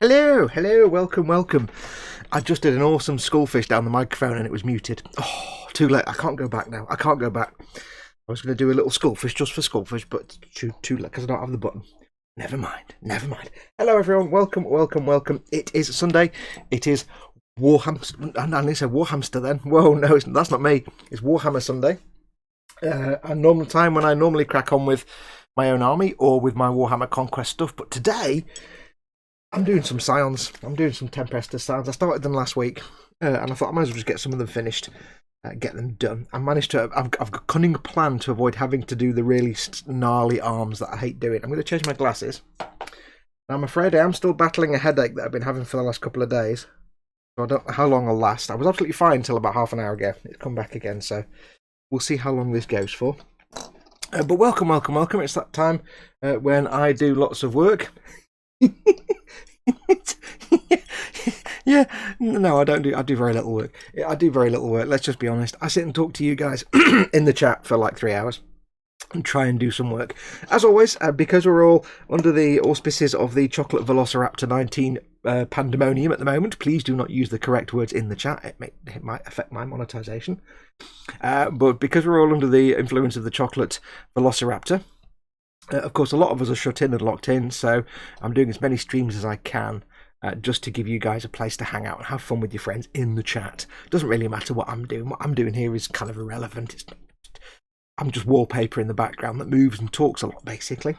Hello, hello, welcome, welcome. I just did an awesome skullfish down the microphone and it was muted. Oh, too late. I can't go back now. I can't go back. I was going to do a little skullfish just for skullfish, but too late because I don't have the button. Never mind, never mind. Hello, everyone. Welcome, welcome, welcome. It is Sunday. It is Warhammer. I nearly said Warhamster then. Whoa, no, that's not me. It's Warhammer Sunday. A normal time when I normally crack on with my own army or with my Warhammer Conquest stuff, but today I'm doing some Scions. I'm doing some Tempesta Scions. I started them last week, and I thought I might as well just get some of them finished, get them done. I managed to. I've got a cunning plan to avoid having to do the really gnarly arms that I hate doing. I'm going to change my glasses. I'm afraid I am still battling a headache that I've been having for the last couple of days. So I don't know how long I'll last. I was absolutely fine until about half an hour ago. It's come back again, so we'll see how long this goes for. But welcome, welcome, welcome. It's that time when I do lots of work. Yeah, no, I don't do. I do very little work. I do very little work. Let's just be honest. I sit and talk to you guys in the chat for like 3 hours and try and do some work. As always, because we're all under the auspices of the Chocolate Velociraptor 19 pandemonium at the moment, please do not use the correct words in the chat. It might affect my monetization. But because we're all under the influence of the Chocolate Velociraptor, of course, a lot of us are shut in and locked in, so I'm doing as many streams as I can just to give you guys a place to hang out and have fun with your friends in the chat. Doesn't really matter what I'm doing. What I'm doing here is kind of irrelevant. I'm just wallpaper in the background that moves and talks a lot, basically.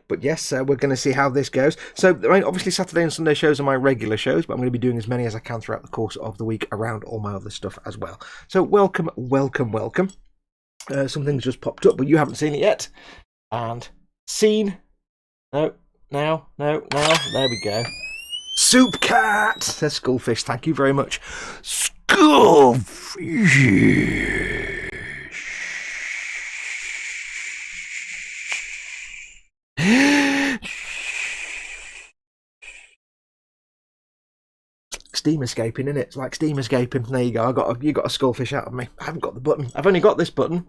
But yes, we're going to see how this goes. So, obviously, Saturday and Sunday shows are my regular shows, but I'm going to be doing as many as I can throughout the course of the week around all my other stuff as well. So, welcome, welcome, welcome. Something's just popped up, but you haven't seen it yet. And scene. No, now. There we go. Soup Cat says Skullfish. Thank you very much. Skullfish. Steam escaping, innit? It's like steam escaping. There you go. You got a skullfish out of me. I haven't got the button. I've only got this button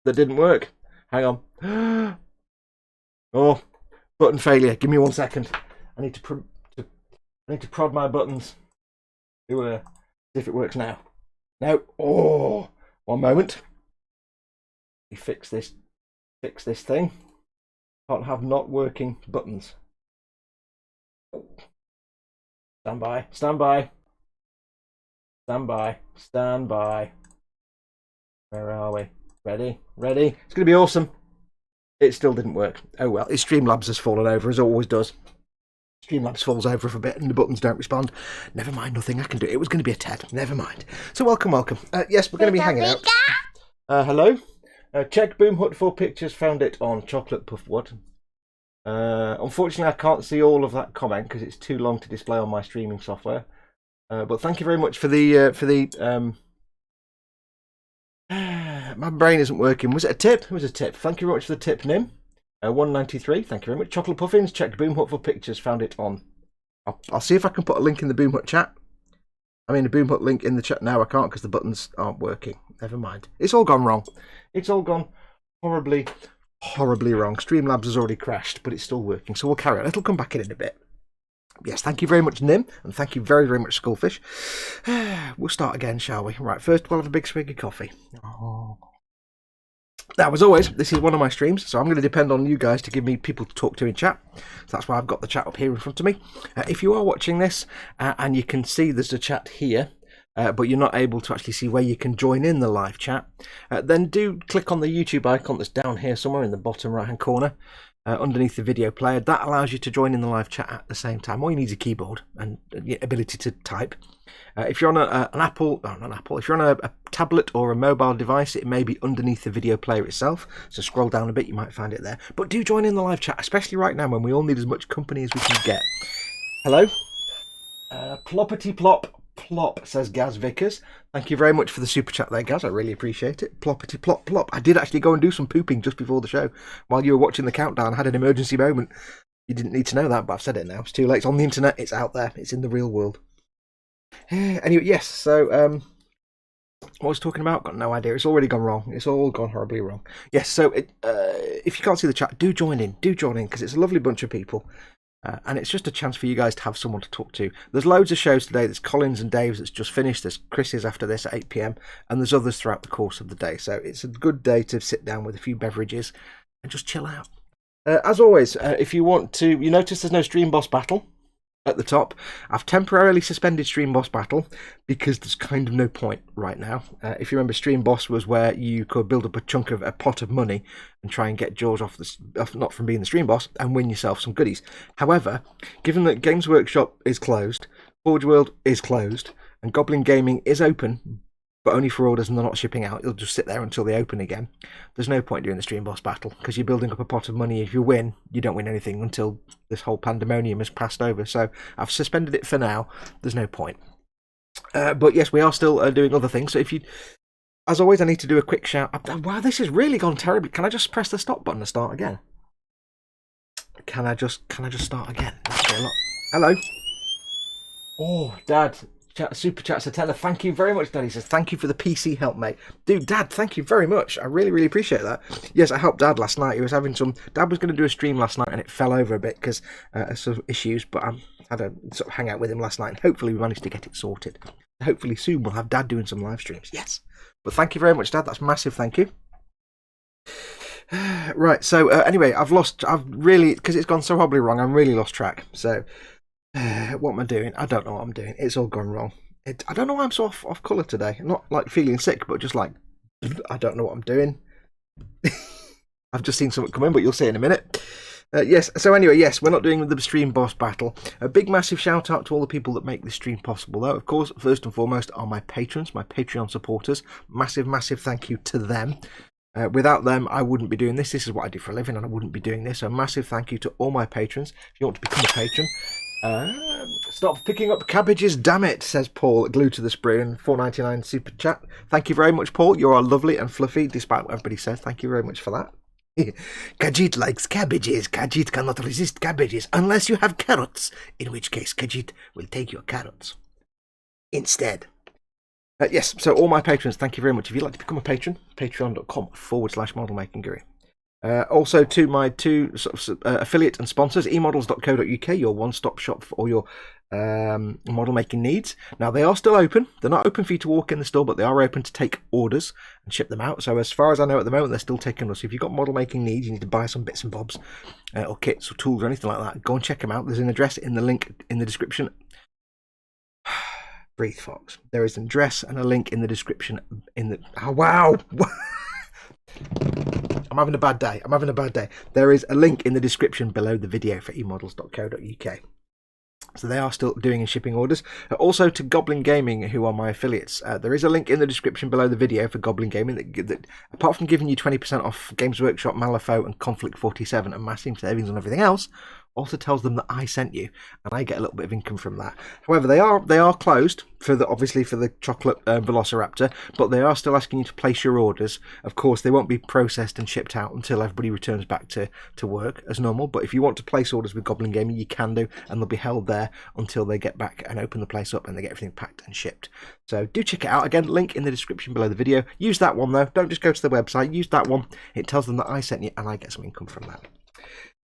that didn't work. Hang on. Oh, button failure. Give me 1 second. I need to prod my buttons to see if it works now. No. Oh, 1 moment. We fix this thing. Can't have not working buttons. Stand by. Stand by. Stand by. Stand by. Where are we? Ready? Ready? It's going to be awesome. It still didn't work. Oh well, his Streamlabs has fallen over, as it always does. Streamlabs falls over for a bit and the buttons don't respond. Never mind, nothing I can do. It was going to be a TED. Never mind. So welcome. Yes, we're going to be hanging out. Hello? Check Boom Hut for pictures. Found it on Chocolate Puff Wood. Unfortunately, I can't see all of that comment because it's too long to display on my streaming software. But thank you very much for the my brain isn't working. Was it a tip? It was a tip. Thank you very much for the tip, Nim. 193. Thank you very much. Chocolate Puffins. Check Boom Hut for pictures. Found it on. I'll see if I can put a link in the Boom Hut chat. I mean, the Boom Hut link in the chat now. I can't because the buttons aren't working. Never mind. It's all gone wrong. It's all gone horribly wrong. Streamlabs has already crashed, but it's still working. So we'll carry on. It'll come back in a bit. Yes, thank you very much, Nim, and thank you very, very much, Skullfish. We'll start again, shall we? Right, first we'll have a big swig of coffee. Oh. Now, as always, this is one of my streams, so I'm going to depend on you guys to give me people to talk to in chat. So that's why I've got the chat up here in front of me. If you are watching this and you can see there's a chat here, but you're not able to actually see where you can join in the live chat, then do click on the YouTube icon that's down here somewhere in the bottom right-hand corner. Underneath the video player. That allows you to join in the live chat at the same time. All you need is a keyboard and the ability to type. If you're on if you're on a tablet or a mobile device, it may be underneath the video player itself. So scroll down a bit, you might find it there. But do join in the live chat, especially right now when we all need as much company as we can get. Hello? Ploppity plop. Plop, says Gaz Vickers. Thank you very much for the super chat there, Gaz. I really appreciate it. Ploppity plop plop. I did actually go and do some pooping just before the show. While you were watching the countdown, I had an emergency moment. You didn't need to know that, but I've said it now. It's too late. It's on the internet. It's out there. It's in the real world. Anyway, yes. So, what was I talking about? Got no idea. It's already gone wrong. It's all gone horribly wrong. Yes. So, if you can't see the chat, do join in. Do join in because it's a lovely bunch of people. And it's just a chance for you guys to have someone to talk to. There's loads of shows today. There's Colin's and Dave's that's just finished. There's Chris's after this at 8 PM. And there's others throughout the course of the day. So it's a good day to sit down with a few beverages and just chill out. As always, if you want to... You notice there's no Stream Boss Battle at the top. I've temporarily suspended Stream Boss Battle because there's kind of no point right now. If you remember, Stream Boss was where you could build up a chunk of a pot of money and try and get George off not from being the Stream Boss and win yourself some goodies. However, given that Games Workshop is closed, Forge World is closed, and Goblin Gaming is open, but only for orders and they're not shipping out, you'll just sit there until they open again. There's no point doing the Stream Boss Battle because you're building up a pot of money. If you win, you don't win anything until this whole pandemonium has passed over. So I've suspended it for now. There's no point. But yes, we are still doing other things. So if you, as always, I need to do a quick shout. Wow, this has really gone terribly. Can I just press the stop button to start again? Can I just start again? That's a lot. Hello. Oh, Dad. Super chat's a tenner. Thank you very much, Dad. He says, thank you for the PC help, mate. Dude, Dad, thank you very much. I really, really appreciate that. Yes, I helped Dad last night. He was having some... Dad was going to do a stream last night and it fell over a bit because of some issues, but I had a sort of hang out with him last night and hopefully we managed to get it sorted. Hopefully soon we'll have Dad doing some live streams. Yes. But thank you very much, Dad. That's massive thank you. Right, so anyway, I've really... Because it's gone so horribly wrong, I'm really lost track. So... what am I doing? I don't know what I'm doing. It's all gone wrong. I don't know why I'm so off colour today. I'm not like feeling sick, but just like, I don't know what I'm doing. I've just seen something come in, but you'll see in a minute. Yes, so anyway, yes, we're not doing the Stream Boss Battle. A big massive shout out to all the people that make this stream possible, though. Of course, first and foremost are my patrons, my Patreon supporters. Massive, massive thank you to them. Without them, I wouldn't be doing this. This is what I do for a living, and I wouldn't be doing this. So massive thank you to all my patrons. If you want to become a patron, stop picking up cabbages, damn it, says Paul, glued to the spoon. $4.99 super chat. Thank you very much, Paul. You are lovely and fluffy, despite what everybody says. Thank you very much for that. Khajiit likes cabbages. Khajiit cannot resist cabbages unless you have carrots, in which case Khajiit will take your carrots instead. Yes, so all my patrons, thank you very much. If you'd like to become a patron, patreon.com/modelmakinguru. Also to my two sort of, affiliate and sponsors, emodels.co.uk, your one-stop shop for all your model making needs. Now they are still open. They're not open for you to walk in the store, but they are open to take orders and ship them out. So as far as I know at the moment, they're still taking us. So if you've got model making needs, you need to buy some bits and bobs or kits or tools or anything like that, go and check them out. There's an address in the link in the description Breathe Fox. There is an address and a link in the description. Oh, wow. I'm having a bad day. There is a link in the description below the video for emodels.co.uk. So they are still doing and shipping orders. Also to Goblin Gaming, who are my affiliates. There is a link in the description below the video for Goblin Gaming that apart from giving you 20% off Games Workshop, Malifaux and Conflict 47 and massive savings on everything else, also tells them that I sent you, and I get a little bit of income from that. However, they are closed for obviously for the chocolate Velociraptor, but they are still asking you to place your orders. Of course, they won't be processed and shipped out until everybody returns back to work as normal. But if you want to place orders with Goblin Gaming, you can do, and they'll be held there until they get back and open the place up and they get everything packed and shipped. So do check it out. Again, link in the description below the video. Use that one though. Don't just go to the website. Use that one. It tells them that I sent you, and I get some income from that.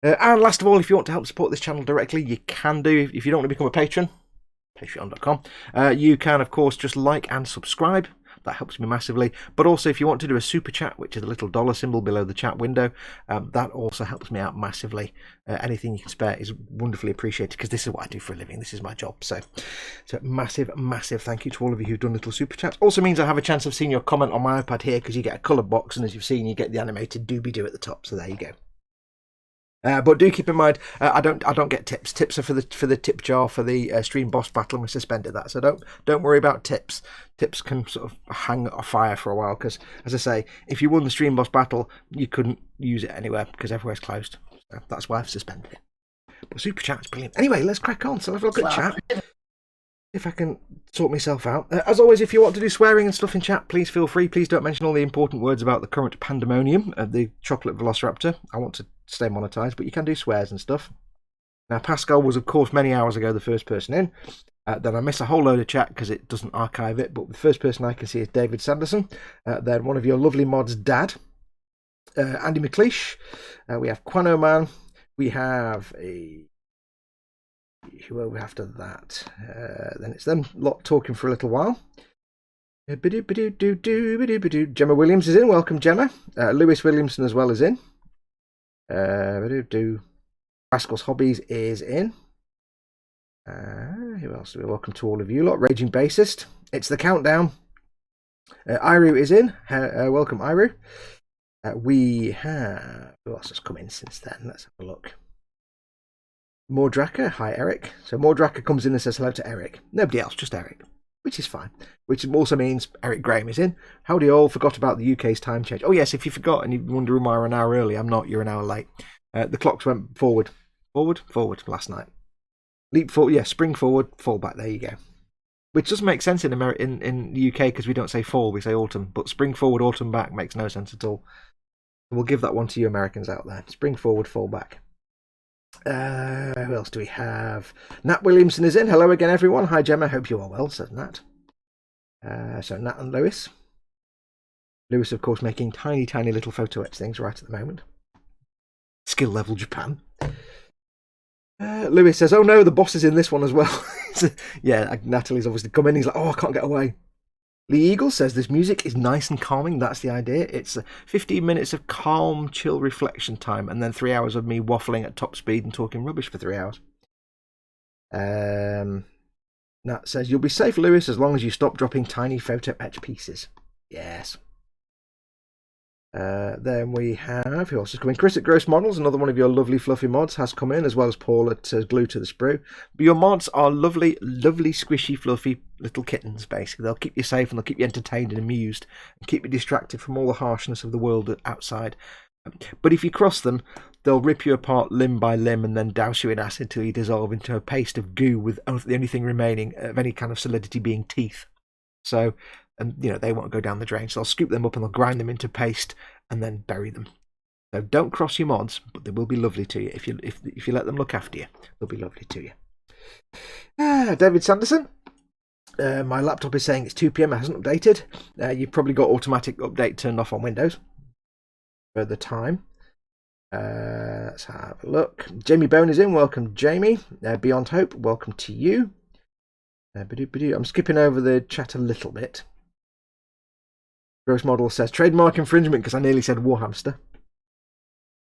And last of all, if you want to help support this channel directly, you can do. If you don't want to become a patron, patreon.com, you can, of course, just like and subscribe. That helps me massively. But also, if you want to do a super chat, which is the little dollar symbol below the chat window, that also helps me out massively. Anything you can spare is wonderfully appreciated, because this is what I do for a living. This is my job. So massive, massive thank you to all of you who've done little super chats. Also means I have a chance of seeing your comment on my iPad here, because you get a coloured box, and as you've seen, you get the animated doobie-doo at the top. So there you go. But do keep in mind, I don't get tips. Tips are for the tip jar for the stream boss battle, and we suspended that. So don't worry about tips. Tips can sort of hang a fire for a while, because as I say, if you won the stream boss battle, you couldn't use it anywhere because everywhere's closed. So that's why I've suspended it. But super chat's brilliant. Anyway, let's crack on. So let's have a good chat. If I can sort myself out. As always, if you want to do swearing and stuff in chat, please feel free. Please don't mention all the important words about the current pandemonium of the chocolate Velociraptor. I want to stay monetized, but you can do swears and stuff. Now, Pascal was, of course, many hours ago the first person in. Then I miss a whole load of chat because it doesn't archive it, but the first person I can see is David Sanderson. Then one of your lovely mods, Dad. Andy McLeish. We have Quano Man. We have who are we after that? Then it's them lot talking for a little while. Gemma Williams is in. Welcome, Gemma. Lewis Williamson as well is in. Pascal's Hobbies is in. Who else? Welcome to all of you lot. Raging Bassist. It's the countdown. Iru is in. Welcome, Iru. We have... Who else has come in since then? Let's have a look. Mordraka. Hi, Eric. So Mordraka comes in and says hello to Eric. Nobody else, just Eric. Which is fine. Which also means Eric Graham is in. Howdy all. Forgot about the UK's time change. Oh yes, if you forgot and you wonder why we're an hour early, I'm not. You're an hour late. The clocks went forward last night. Leap forward, yeah, spring forward, fall back. There you go. Which doesn't make sense in the UK because we don't say fall, we say autumn. But spring forward, autumn back makes no sense at all. We'll give that one to you Americans out there. Spring forward, fall back. Who else do we have? Nat Williamson is in. Hello again, everyone. Hi, Gemma. Hope you are well, says Nat. So Nat and Lewis. Lewis, of course, making tiny, tiny little photo etch things right at the moment. Skill level Japan. Lewis says, oh no, the boss is in this one as well. Yeah, Natalie's obviously come in. He's like, oh, I can't get away. Lee Eagle says this music is nice and calming. That's the idea. It's 15 minutes of calm, chill reflection time, and then 3 hours of me waffling at top speed and talking rubbish for 3 hours. Nat says, you'll be safe, Lewis, as long as you stop dropping tiny photo etch pieces. Yes. Then we have, who else is coming? Chris at Gross Models, another one of your lovely fluffy mods, has come in, as well as Paul at Glue to the Sprue. But your mods are lovely, lovely, squishy, fluffy little kittens, basically. They'll keep you safe and they'll keep you entertained and amused and keep you distracted from all the harshness of the world outside. But if you cross them, they'll rip you apart limb by limb and then douse you in acid till you dissolve into a paste of goo with the only thing remaining of any kind of solidity being teeth. So... and you know they won't go down the drain, so I'll scoop them up and I'll grind them into paste and then bury them. So don't cross your mods, but they will be lovely to you if you let them look after you. They'll be lovely to you. David Sanderson. My laptop is saying it's 2 PM. It hasn't updated. You've probably got automatic update turned off on Windows for the time. Let's have a look. Jamie Bone is in. Welcome, Jamie. Beyond Hope. Welcome to you. I'm skipping over the chat a little bit. Gross Model says, trademark infringement because I nearly said Warhamster.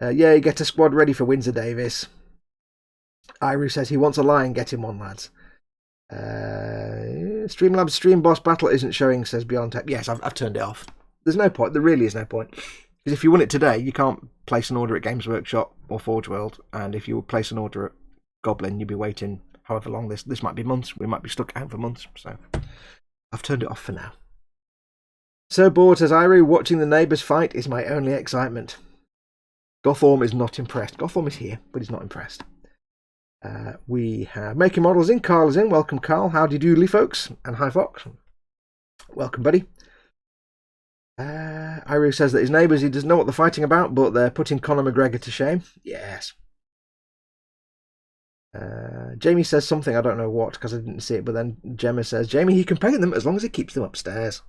Yeah, you get a squad ready for Windsor Davis. Iru says he wants a lion, get him one, lads. Streamlabs Stream Boss Battle isn't showing, says Beyond Tech. Yes, I've turned it off. There's no point. There really is no point. Because if you want it today, you can't place an order at Games Workshop or Forge World. And if you place an order at Goblin, you'd be waiting however long. This might be months. We might be stuck out for months. So I've turned it off for now. So bored, says Iru. Watching the neighbours fight is my only excitement. Gothorm is not impressed. Gothorm is here, but he's not impressed. We have Making Models in. Carl is in. Welcome, Carl. Howdy doodly, folks. And hi, Fox. Welcome, buddy. Iru says that his neighbours, he doesn't know what they're fighting about, but they're putting Conor McGregor to shame. Yes. Jamie says something, I don't know what, because I didn't see it, but then Gemma says, Jamie, he can pay them as long as he keeps them upstairs.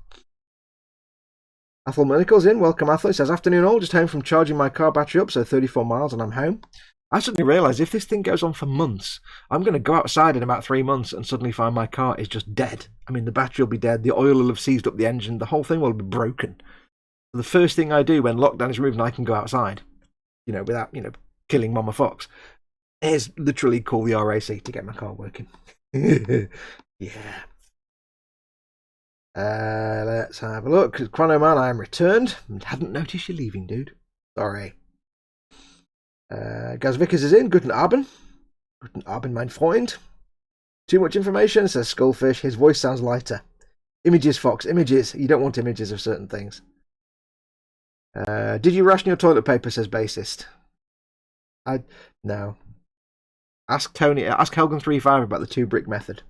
Athel Mernicle's in. Welcome, Athel. He says, afternoon all, just home from charging my car battery up, so 34 miles and I'm home. I suddenly realised if this thing goes on for months, I'm going to go outside in about 3 months and suddenly find my car is just dead. I mean, the battery will be dead, the oil will have seized up the engine, the whole thing will be broken. The first thing I do when lockdown is removed and I can go outside, without, killing Mama Fox, is literally call the RAC to get my car working. Yeah. Let's have a look. Chrono Man, I am returned. Hadn't noticed you leaving, dude. Sorry. Gaz Vickers is in. Guten Abend. Guten Abend, mein Freund. Too much information, says Skullfish. His voice sounds lighter. Images, Fox. Images. You don't want images of certain things. Did you ration your toilet paper, says Bassist. No. Ask Tony. Ask Helgen35 about the 2-brick method.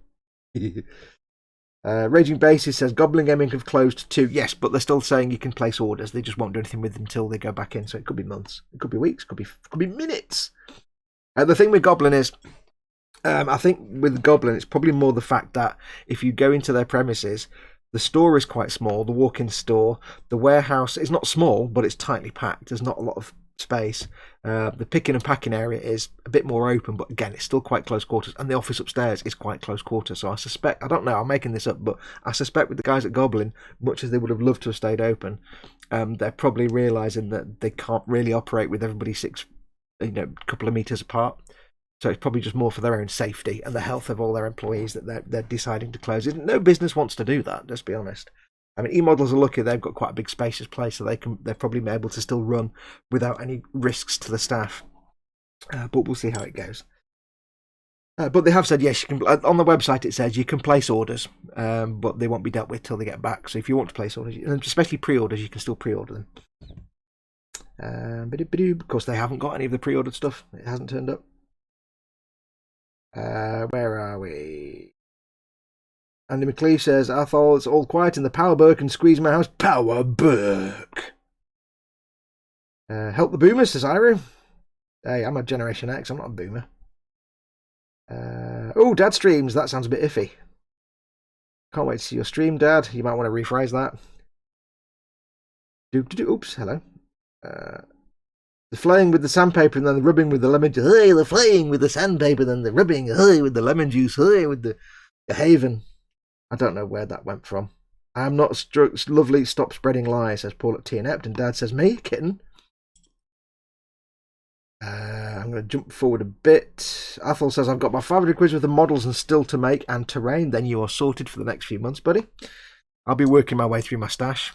Raging Bassist says Goblin Gaming have closed too. Yes, but they're still saying you can place orders. They just won't do anything with them until they go back in. So it could be months, it could be weeks, could be minutes. The thing with Goblin is, I think with Goblin, it's probably more the fact that if you go into their premises, the store is quite small. The walk-in store, the warehouse is not small, but it's tightly packed. There's not a lot of space. The picking and packing area is a bit more open, but again, it's still quite close quarters, and the office upstairs is quite close quarters. So I suspect, I don't know, I'm making this up, but I suspect with the guys at Goblin, much as they would have loved to have stayed open, they're probably realising that they can't really operate with everybody couple of metres apart. So it's probably just more for their own safety and the health of all their employees that they're deciding to close. No business wants to do that, let's be honest. I mean, E-Models are lucky, they've got quite a big spacious place, so they're probably able to still run without any risks to the staff. But we'll see how it goes. But they have said, yes, you can. On the website it says you can place orders, but they won't be dealt with till they get back. So if you want to place orders, and especially pre-orders, you can still pre-order them. Of course, they haven't got any of the pre-ordered stuff. It hasn't turned up. Where are we? Andy McLeish says, Athol, it's all quiet in the Power Burke and Squeeze My House. Power Burke! Help the boomers, says Iru. Hey, I'm a Generation X, I'm not a boomer. Oh, Dad streams, that sounds a bit iffy. Can't wait to see your stream, Dad. You might want to rephrase that. Oops, hello. The flaying with the sandpaper and then the rubbing with the lemon juice. Hey, the flaying with the sandpaper, then the rubbing, hey, with the lemon juice, hey, with the haven. I don't know where that went from. I am not lovely, stop spreading lies, says Paul at T and Ept, and Dad says, me, kitten. I'm going to jump forward a bit. Athel says, I've got my 500 quiz with the models and still to make and terrain. Then you are sorted for the next few months, buddy. I'll be working my way through my stash.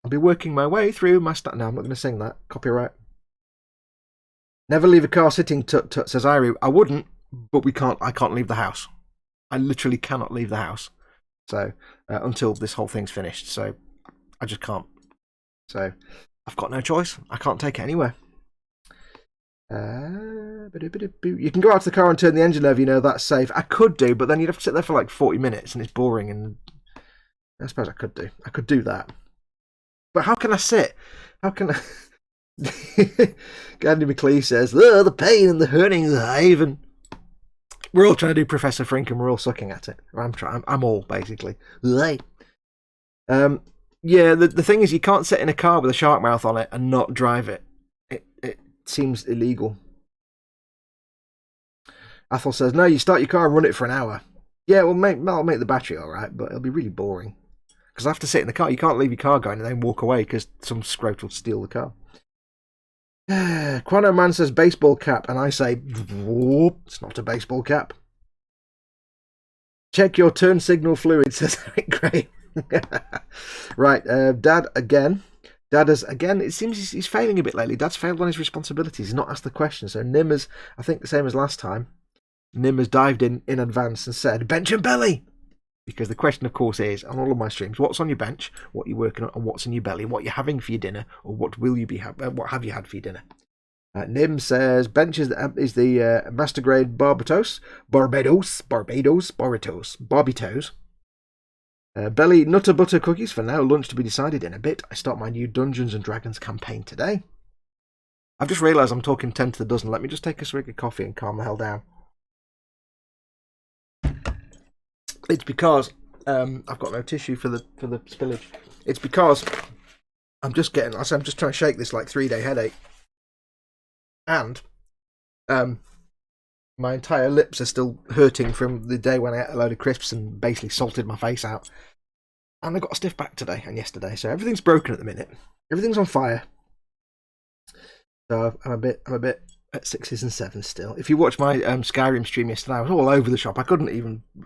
No, I'm not going to sing that. Copyright. Never leave a car sitting, tut, says Iru. I wouldn't, but I can't leave the house. I literally cannot leave the house. So, until this whole thing's finished. So, I just can't. So, I've got no choice. I can't take it anywhere. You can go out to the car and turn the engine over, that's safe. I could do, but then you'd have to sit there for like 40 minutes and it's boring, and I suppose I could do that. But how can I sit? How can I... Gandhi McLeish says, the pain and the hurting of the haven. We're all trying to do Professor Frink and we're all sucking at it. I'm all, basically. Yeah, the thing is, you can't sit in a car with a shark mouth on it and not drive it. It seems illegal. Athel says, no, you start your car and run it for an hour. Yeah, well, I'll make the battery all right, but it'll be really boring. Because I have to sit in the car. You can't leave your car going and then walk away because some scrote will steal the car. Quano Man says baseball cap, and I say, whoop, it's not a baseball cap. Check your turn signal fluid, says Eric Gray. Right, Dad again. Dad has, again, it seems he's failing a bit lately. Dad's failed on his responsibilities. He's not asked the question. So Nim has, I think the same as last time, Nim has dived in advance and said, bench and belly. Because the question, of course, is, on all of my streams, what's on your bench, what you're working on, and what's in your belly, what you're having for your dinner, or what will you be what have you had for your dinner? Nim says, bench is the master grade Barbados. Belly nutter butter cookies for now. Lunch to be decided in a bit. I start my new Dungeons and Dragons campaign today. I've just realised I'm talking 10 to the dozen. Let me just take a swig of coffee and calm the hell down. It's because I've got no tissue for the spillage. It's because I'm just trying to shake this like 3-day headache, and my entire lips are still hurting from the day when I ate a load of crisps and basically salted my face out. And I got a stiff back today and yesterday, so everything's broken at the minute. Everything's on fire. So I'm a bit at 6s and 7s still. If you watch my Skyrim stream yesterday, I was all over the shop. I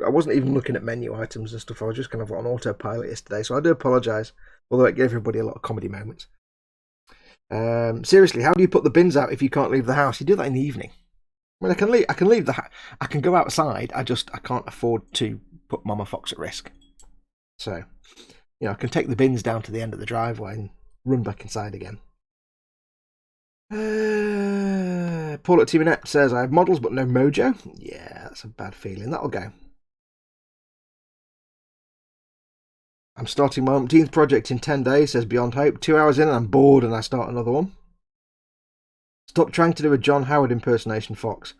wasn't even looking at menu items and stuff. I was just kind of on autopilot yesterday, so I do apologise. Although it gave everybody a lot of comedy moments. Seriously, how do you put the bins out if you can't leave the house? You do that in the evening. I mean, I can go outside. I can't afford to put Mama Fox at risk. So, I can take the bins down to the end of the driveway and run back inside again. Paul at Team Inept says, I have models but no mojo. Yeah, that's a bad feeling. That'll go. I'm starting my umpteenth project in 10 days, says Beyond Hope. 2 hours in and I'm bored and I start another one. Stop trying to do a John Howard impersonation, Fox.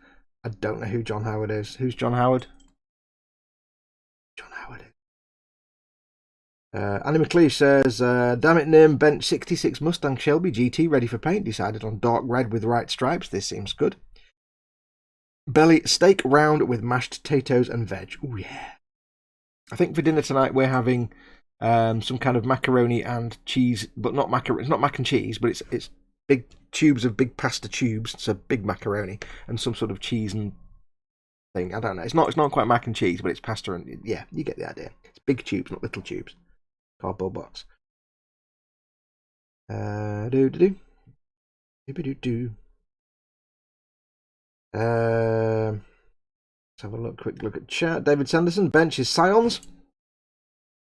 I don't know who John Howard is. Who's John Howard? John Howard. Annie McLeish says, damn it, Nim, bench 66 Mustang Shelby GT ready for paint. Decided on dark red with white stripes. This seems good. Belly steak round with mashed potatoes and veg. Oh yeah. I think for dinner tonight we're having some kind of macaroni and cheese, but not macaroni. It's not mac and cheese, but it's big tubes of big pasta tubes, so big macaroni and some sort of cheese and thing. I don't know. It's not quite mac and cheese, but it's pasta and yeah, you get the idea. It's big tubes, not little tubes. Cardboard box. Let's have a quick look at chat. David Sanderson, bench is Scions.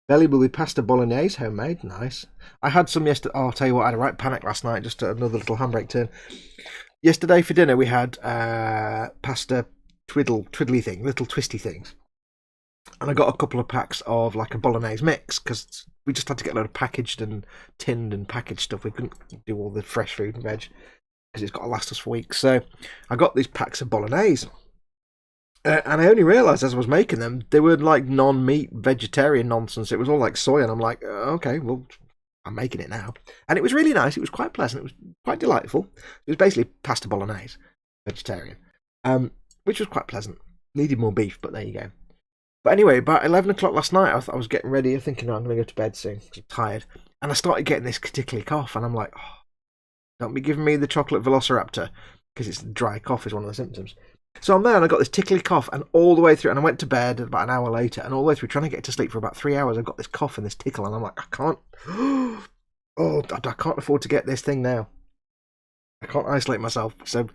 Belly will be pasta bolognese, homemade, nice. I had some yesterday. Oh, I'll tell you what, I had a right panic last night. Just another little handbrake turn. Yesterday for dinner we had pasta twiddly thing, little twisty things. And I got a couple of packs of like a bolognese mix because we just had to get a load of packaged and tinned and packaged stuff. We couldn't do all the fresh food and veg because it's got to last us for weeks. So I got these packs of bolognese. And I only realised as I was making them, they were like non-meat vegetarian nonsense. It was all like soy, and I'm like, okay, well, I'm making it now. And it was really nice. It was quite pleasant. It was quite delightful. It was basically pasta bolognese, vegetarian, which was quite pleasant. Needed more beef, but there you go. But anyway, about 11 o'clock last night, I was getting ready, thinking, I'm going to go to bed soon because I'm tired. And I started getting this tickly cough, and I'm like, oh, don't be giving me the chocolate velociraptor, because it's dry cough is one of the symptoms. So I'm there and I got this tickly cough, and all the way through, and I went to bed about an hour later, and all the way through trying to get to sleep for about 3 hours, I've got this cough and this tickle, and I'm like, I can't afford to get this thing now. I can't isolate myself. So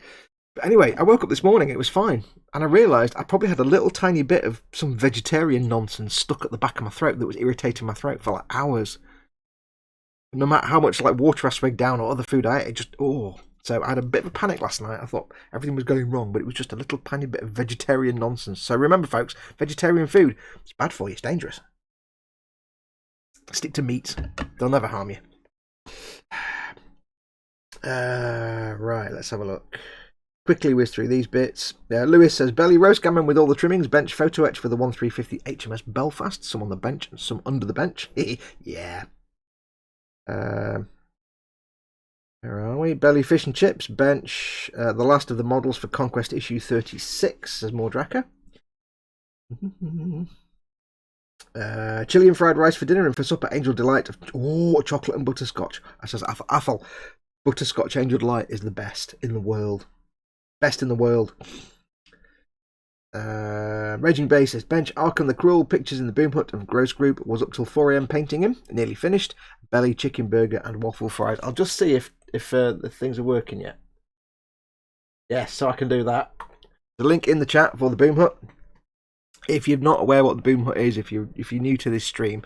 but anyway, I woke up this morning, it was fine, and I realised I probably had a little tiny bit of some vegetarian nonsense stuck at the back of my throat that was irritating my throat for like hours. No matter how much like water I swigged down or other food I ate, it just, So I had a bit of a panic last night. I thought everything was going wrong, but it was just a little tiny bit of vegetarian nonsense. So remember, folks, vegetarian food, it's bad for you. It's dangerous. Stick to meats. They'll never harm you. Right, let's have a look. Quickly whiz through these bits. Lewis says, belly roast gammon with all the trimmings. Bench photo etch for the 1350 HMS Belfast. Some on the bench and some under the bench. Yeah. Where are we? Belly fish and chips. Bench. The last of the models for Conquest issue 36, says Mordraka. Chili and fried rice for dinner, and for supper, Angel Delight of chocolate and butterscotch. I says Athel. Butterscotch Angel Delight is the best in the world. Best in the world. Raging Bay says, bench Arkham the Cruel, pictures in the Boom Hut and Gross Group, was up till 4 AM painting him, nearly finished. Belly, chicken burger and waffle fries. I'll just see if the things are working yet. Yes, so I can do that. The link in the chat for the Boom Hut. If you're not aware what the Boom Hut is, if you're new to this stream,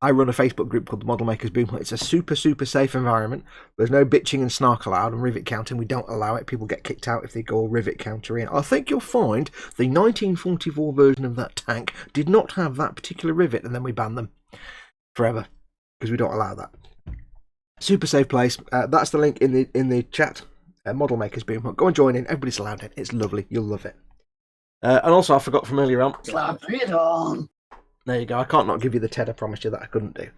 I run a Facebook group called the Model Makers Boom Hut. It's a super safe environment. There's no bitching and snark allowed, and rivet counting, we don't allow it. People get kicked out if they go rivet counter in. I think you'll find the 1944 version of that tank did not have that particular rivet, and then we ban them forever because we don't allow that. Super safe place. That's the link in the chat. Model Makers Boom Hut. Go and join in. Everybody's allowed in. It's lovely. You'll love it. And also, I forgot from earlier on. Slap it on. There you go. I can't not give you the TED I promised you that I couldn't do.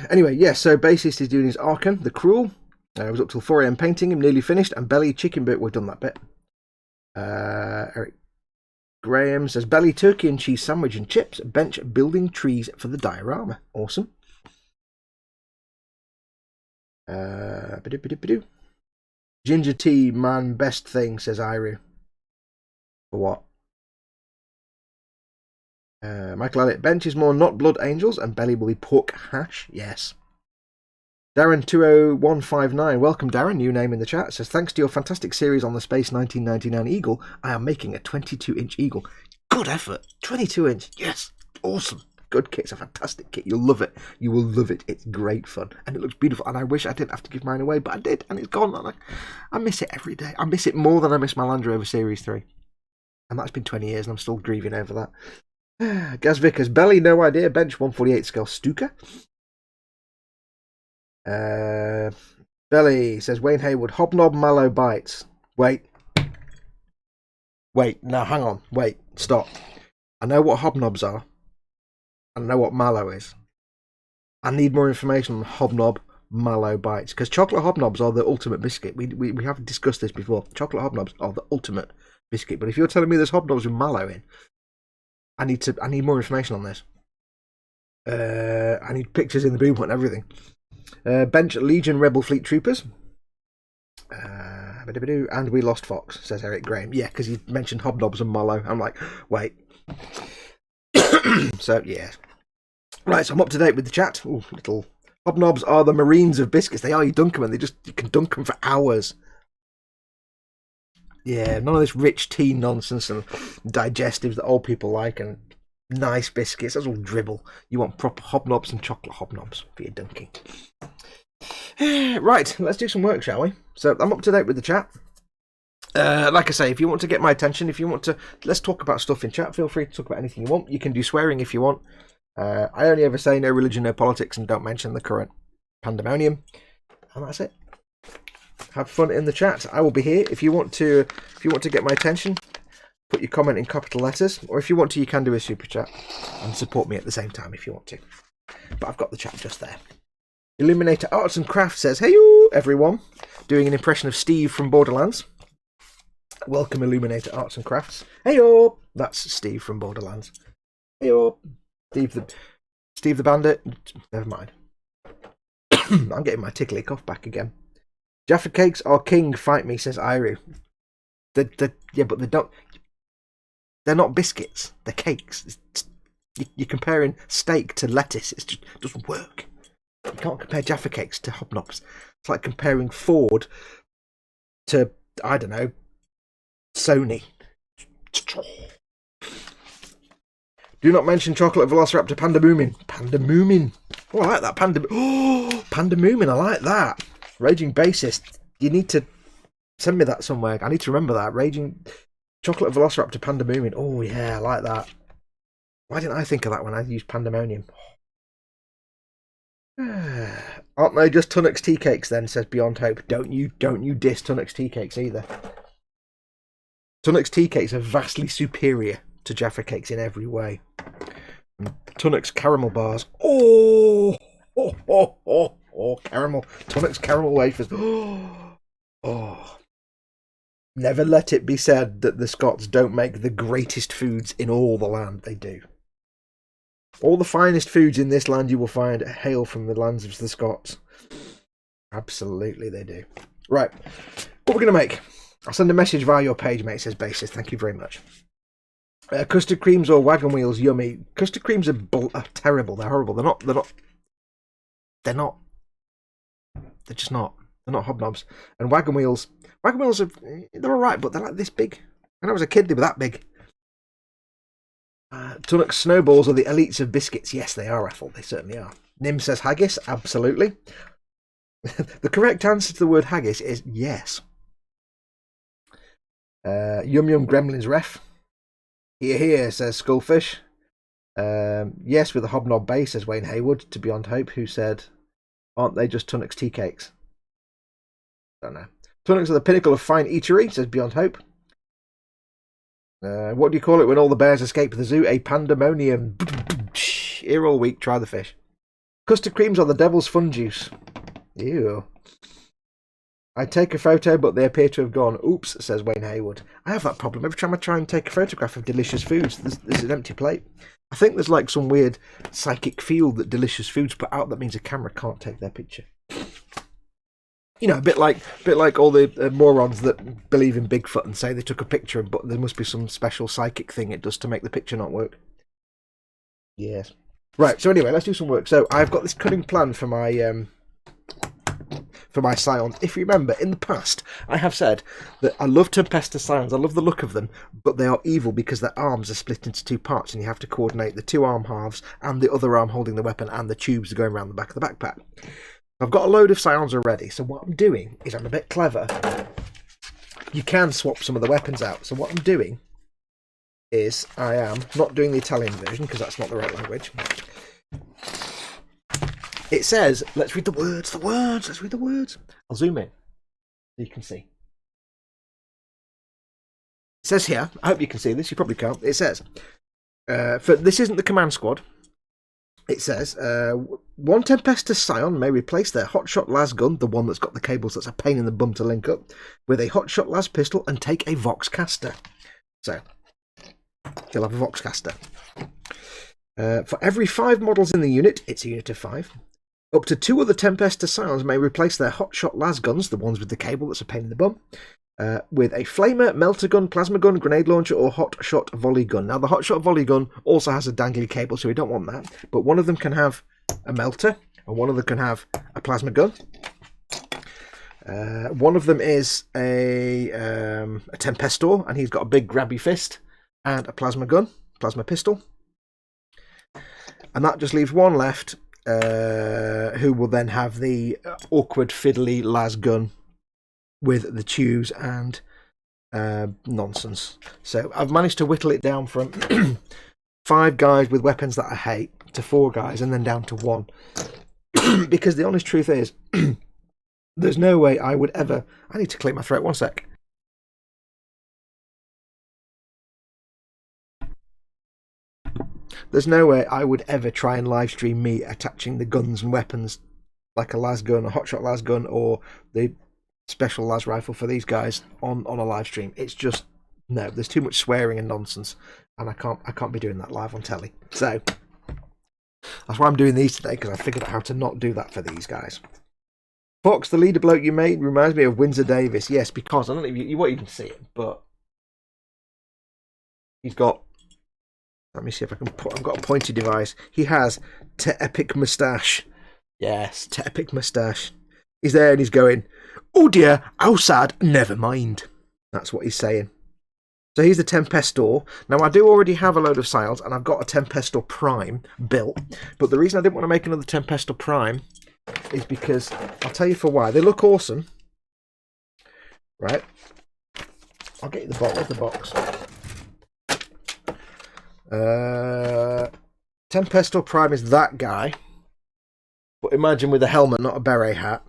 Anyway, yeah, so Bassist is doing his Arkham, the Cruel. I was up till 4 AM painting him, nearly finished. And Belly, chicken bit, we've done that bit. Eric Graham says, Belly, turkey and cheese sandwich and chips. Bench, building trees for the diorama. Awesome. Ginger tea, man, best thing, says Iru. For what? Michael Elliott, bench is more not blood angels and Belly will be pork hash. Yes. Darren 20159, welcome Darren, new name in the chat, says thanks to your fantastic series on the Space 1999 Eagle, I am making a 22-inch Eagle. Good effort. 22-inch. Yes. Awesome. Good kit. It's a fantastic kit. You'll love it. You will love it. It's great fun. And it looks beautiful. And I wish I didn't have to give mine away, but I did. And it's gone. And I miss it every day. I miss it more than I miss my Land Rover Series 3. And that's been 20 years and I'm still grieving over that. Gaz Vickers, Belly, no idea. Bench 148 scale Stuka. Belly says Wayne Haywood, Hobnob Mallow bites. Wait, no, hang on. Wait, stop. I know what hobnobs are. I know what mallow is. I need more information on hobnob mallow bites because chocolate hobnobs are the ultimate biscuit. We have discussed this before. Chocolate hobnobs are the ultimate biscuit. But if you're telling me there's hobnobs with mallow in, I need more information on this. I need pictures in the Boom Hut and everything. Bench Legion Rebel Fleet Troopers. And we lost Fox, says Eric Graham. Yeah, because you mentioned hobnobs and mallow. I'm like, wait. So, yeah. Right, so I'm up to date with the chat. Ooh, little hobnobs are the Marines of biscuits. They are. You dunk them and you can dunk them for hours. Yeah, none of this rich tea nonsense and digestives that old people like and nice biscuits. That's all dribble. You want proper hobnobs and chocolate hobnobs for your dunking. Right, let's do some work, shall we? So I'm up to date with the chat. Like I say, if you want to get my attention, let's talk about stuff in chat. Feel free to talk about anything you want. You can do swearing if you want. I only ever say no religion, no politics, and don't mention the current pandemonium. And that's it. Have fun in the chat. I will be here. If you want to get my attention, put your comment in capital letters, or if you want to, you can do a super chat and support me at the same time if you want to. But I've got the chat just there. Illuminator Arts and Crafts says, "Hey everyone," doing an impression of Steve from Borderlands. Welcome, Illuminator Arts and Crafts. Hey-o! That's Steve from Borderlands. Hey-o! Steve the Bandit. Never mind. I'm getting my tickly cough back again. Jaffa cakes are king. Fight me, says Iru. Yeah, but they don't. They're not biscuits. They're cakes. You're comparing steak to lettuce. It doesn't work. You can't compare Jaffa cakes to hobnobs. It's like comparing Ford to, I don't know, Sony. Do not mention chocolate velociraptor Pandamoomin. Pandamoomin. Oh, I like that. Pandamoomin. I like that. Raging Bassist. You need to send me that somewhere. I need to remember that. Raging chocolate velociraptor Pandamoomin. Oh, yeah, I like that. Why didn't I think of that when I used pandemonium? Aren't they just Tunnocks tea cakes then, says Beyond Hope. Don't you diss Tunnocks tea cakes either. Tunnocks tea cakes are vastly superior to Jaffa cakes in every way. And Tunnocks caramel bars. Oh, caramel. Tunnocks caramel wafers. Oh. Never let it be said that the Scots don't make the greatest foods in all the land. They do. All the finest foods in this land you will find hail from the lands of the Scots. Absolutely they do. Right. What we're going to make? I'll send a message via your page, mate, says Bassist. Thank you very much. Custard creams or wagon wheels, yummy. Custard creams are terrible. They're horrible. They're just not. They're not hobnobs. And wagon wheels are, they're alright, but they're like this big. When I was a kid, they were that big. Tunnock's snowballs are the elites of biscuits. Yes, they are, Ethel. They certainly are. Nim says haggis. Absolutely. The correct answer to the word haggis is yes. Yum Yum Gremlins ref. Here, says Skullfish. Yes, with a hobnob base, says Wayne Haywood, to Beyond Hope, who said, aren't they just Tunnock's tea cakes? Don't know. Tunnock's are the pinnacle of fine eatery, says Beyond Hope. What do you call it when all the bears escape the zoo? A pandemonium. Here all week, try the fish. Custard creams are the devil's fun juice. Ew. I take a photo, but they appear to have gone. Oops, says Wayne Haywood. I have that problem. Every time I try and take a photograph of delicious foods, there's an empty plate. I think there's like some weird psychic field that delicious foods put out that means a camera can't take their picture. You know, a bit like all the morons that believe in Bigfoot and say they took a picture, but there must be some special psychic thing it does to make the picture not work. Yes. Right, so anyway, let's do some work. So I've got this cutting plan for my Scions. If you remember, in the past, I have said that I love Tempesta Scions. I love the look of them, but they are evil because their arms are split into two parts, and you have to coordinate the two arm halves and the other arm holding the weapon and the tubes going around the back of the backpack. I've got a load of Scions already, so what I'm doing is I'm a bit clever. You can swap some of the weapons out. So what I'm doing is I am not doing the Italian version because that's not the right language. It says, let's read the words, let's read the words. I'll zoom in so you can see. It says here, I hope you can see this, you probably can't. It says, this isn't the command squad. It says, one Tempesta Scion may replace their hotshot las gun, the one that's got the cables that's a pain in the bum to link up, with a hotshot las pistol and take a Vox caster. So, he'll have a Vox caster. For every 5 models in the unit, it's a unit of 5. Up to 2 other Tempesta Scions may replace their hotshot las guns, the ones with the cable that's a pain in the bum, with a flamer, melter gun, plasma gun, grenade launcher, or hotshot volley gun. Now, the hotshot volley gun also has a dangly cable, so we don't want that. But one of them can have a melter, and one of them can have a plasma gun. One of them is a Tempestor, and he's got a big grabby fist and a plasma gun, plasma pistol. And that just leaves one left, who will then have the awkward, fiddly las gun with the tubes and nonsense. So I've managed to whittle it down from 5 guys with weapons that I hate to 4 guys and then down to 1. Because the honest truth is, there's no way I would ever... I need to clear my throat, one sec. There's no way I would ever try and live stream me attaching the guns and weapons like a las gun, a hotshot las gun, or the special las rifle for these guys on a live stream. It's just, no, there's too much swearing and nonsense, and I can't be doing that live on telly. So that's why I'm doing these today, because I figured out how to not do that for these guys. Fox, the leader bloke you made, reminds me of Windsor Davis. Yes, because I don't know if you won't even see it, but he's got... Let me see if I can put... I've got a pointy device. He has Epic moustache. Yes, Epic moustache. He's there and he's going, oh dear, how sad, never mind. That's what he's saying. So he's the Tempestor. Now, I do already have a load of Scions, and I've got a Tempestor Prime built. But the reason I didn't want to make another Tempestor Prime is because, I'll tell you for why. They look awesome. Right? I'll get you the box. Where's the box? Tempestor Prime is that guy, but imagine with a helmet, not a beret hat.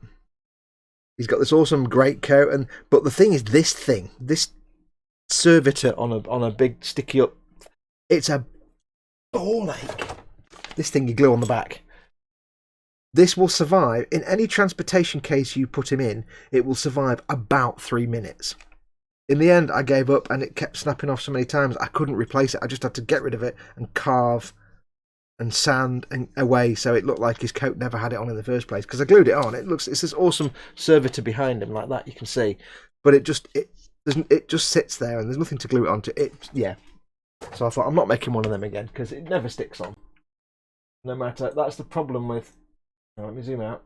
He's got this awesome greatcoat, but the thing is, this servitor on a big sticky up, it's a ball ache. This thing you glue on the back. This will survive in any transportation case you put him in. It will survive about 3 minutes. In the end, I gave up, and it kept snapping off so many times I couldn't replace it. I just had to get rid of it and carve and sand and away, so it looked like his coat never had it on in the first place. Because I glued it on. It's this awesome servitor behind him like that, you can see, but it just sits there, and there's nothing to glue it onto. Yeah, So I thought, I'm not making one of them again, because it never sticks on. No matter, that's the problem with... Now, let me zoom out.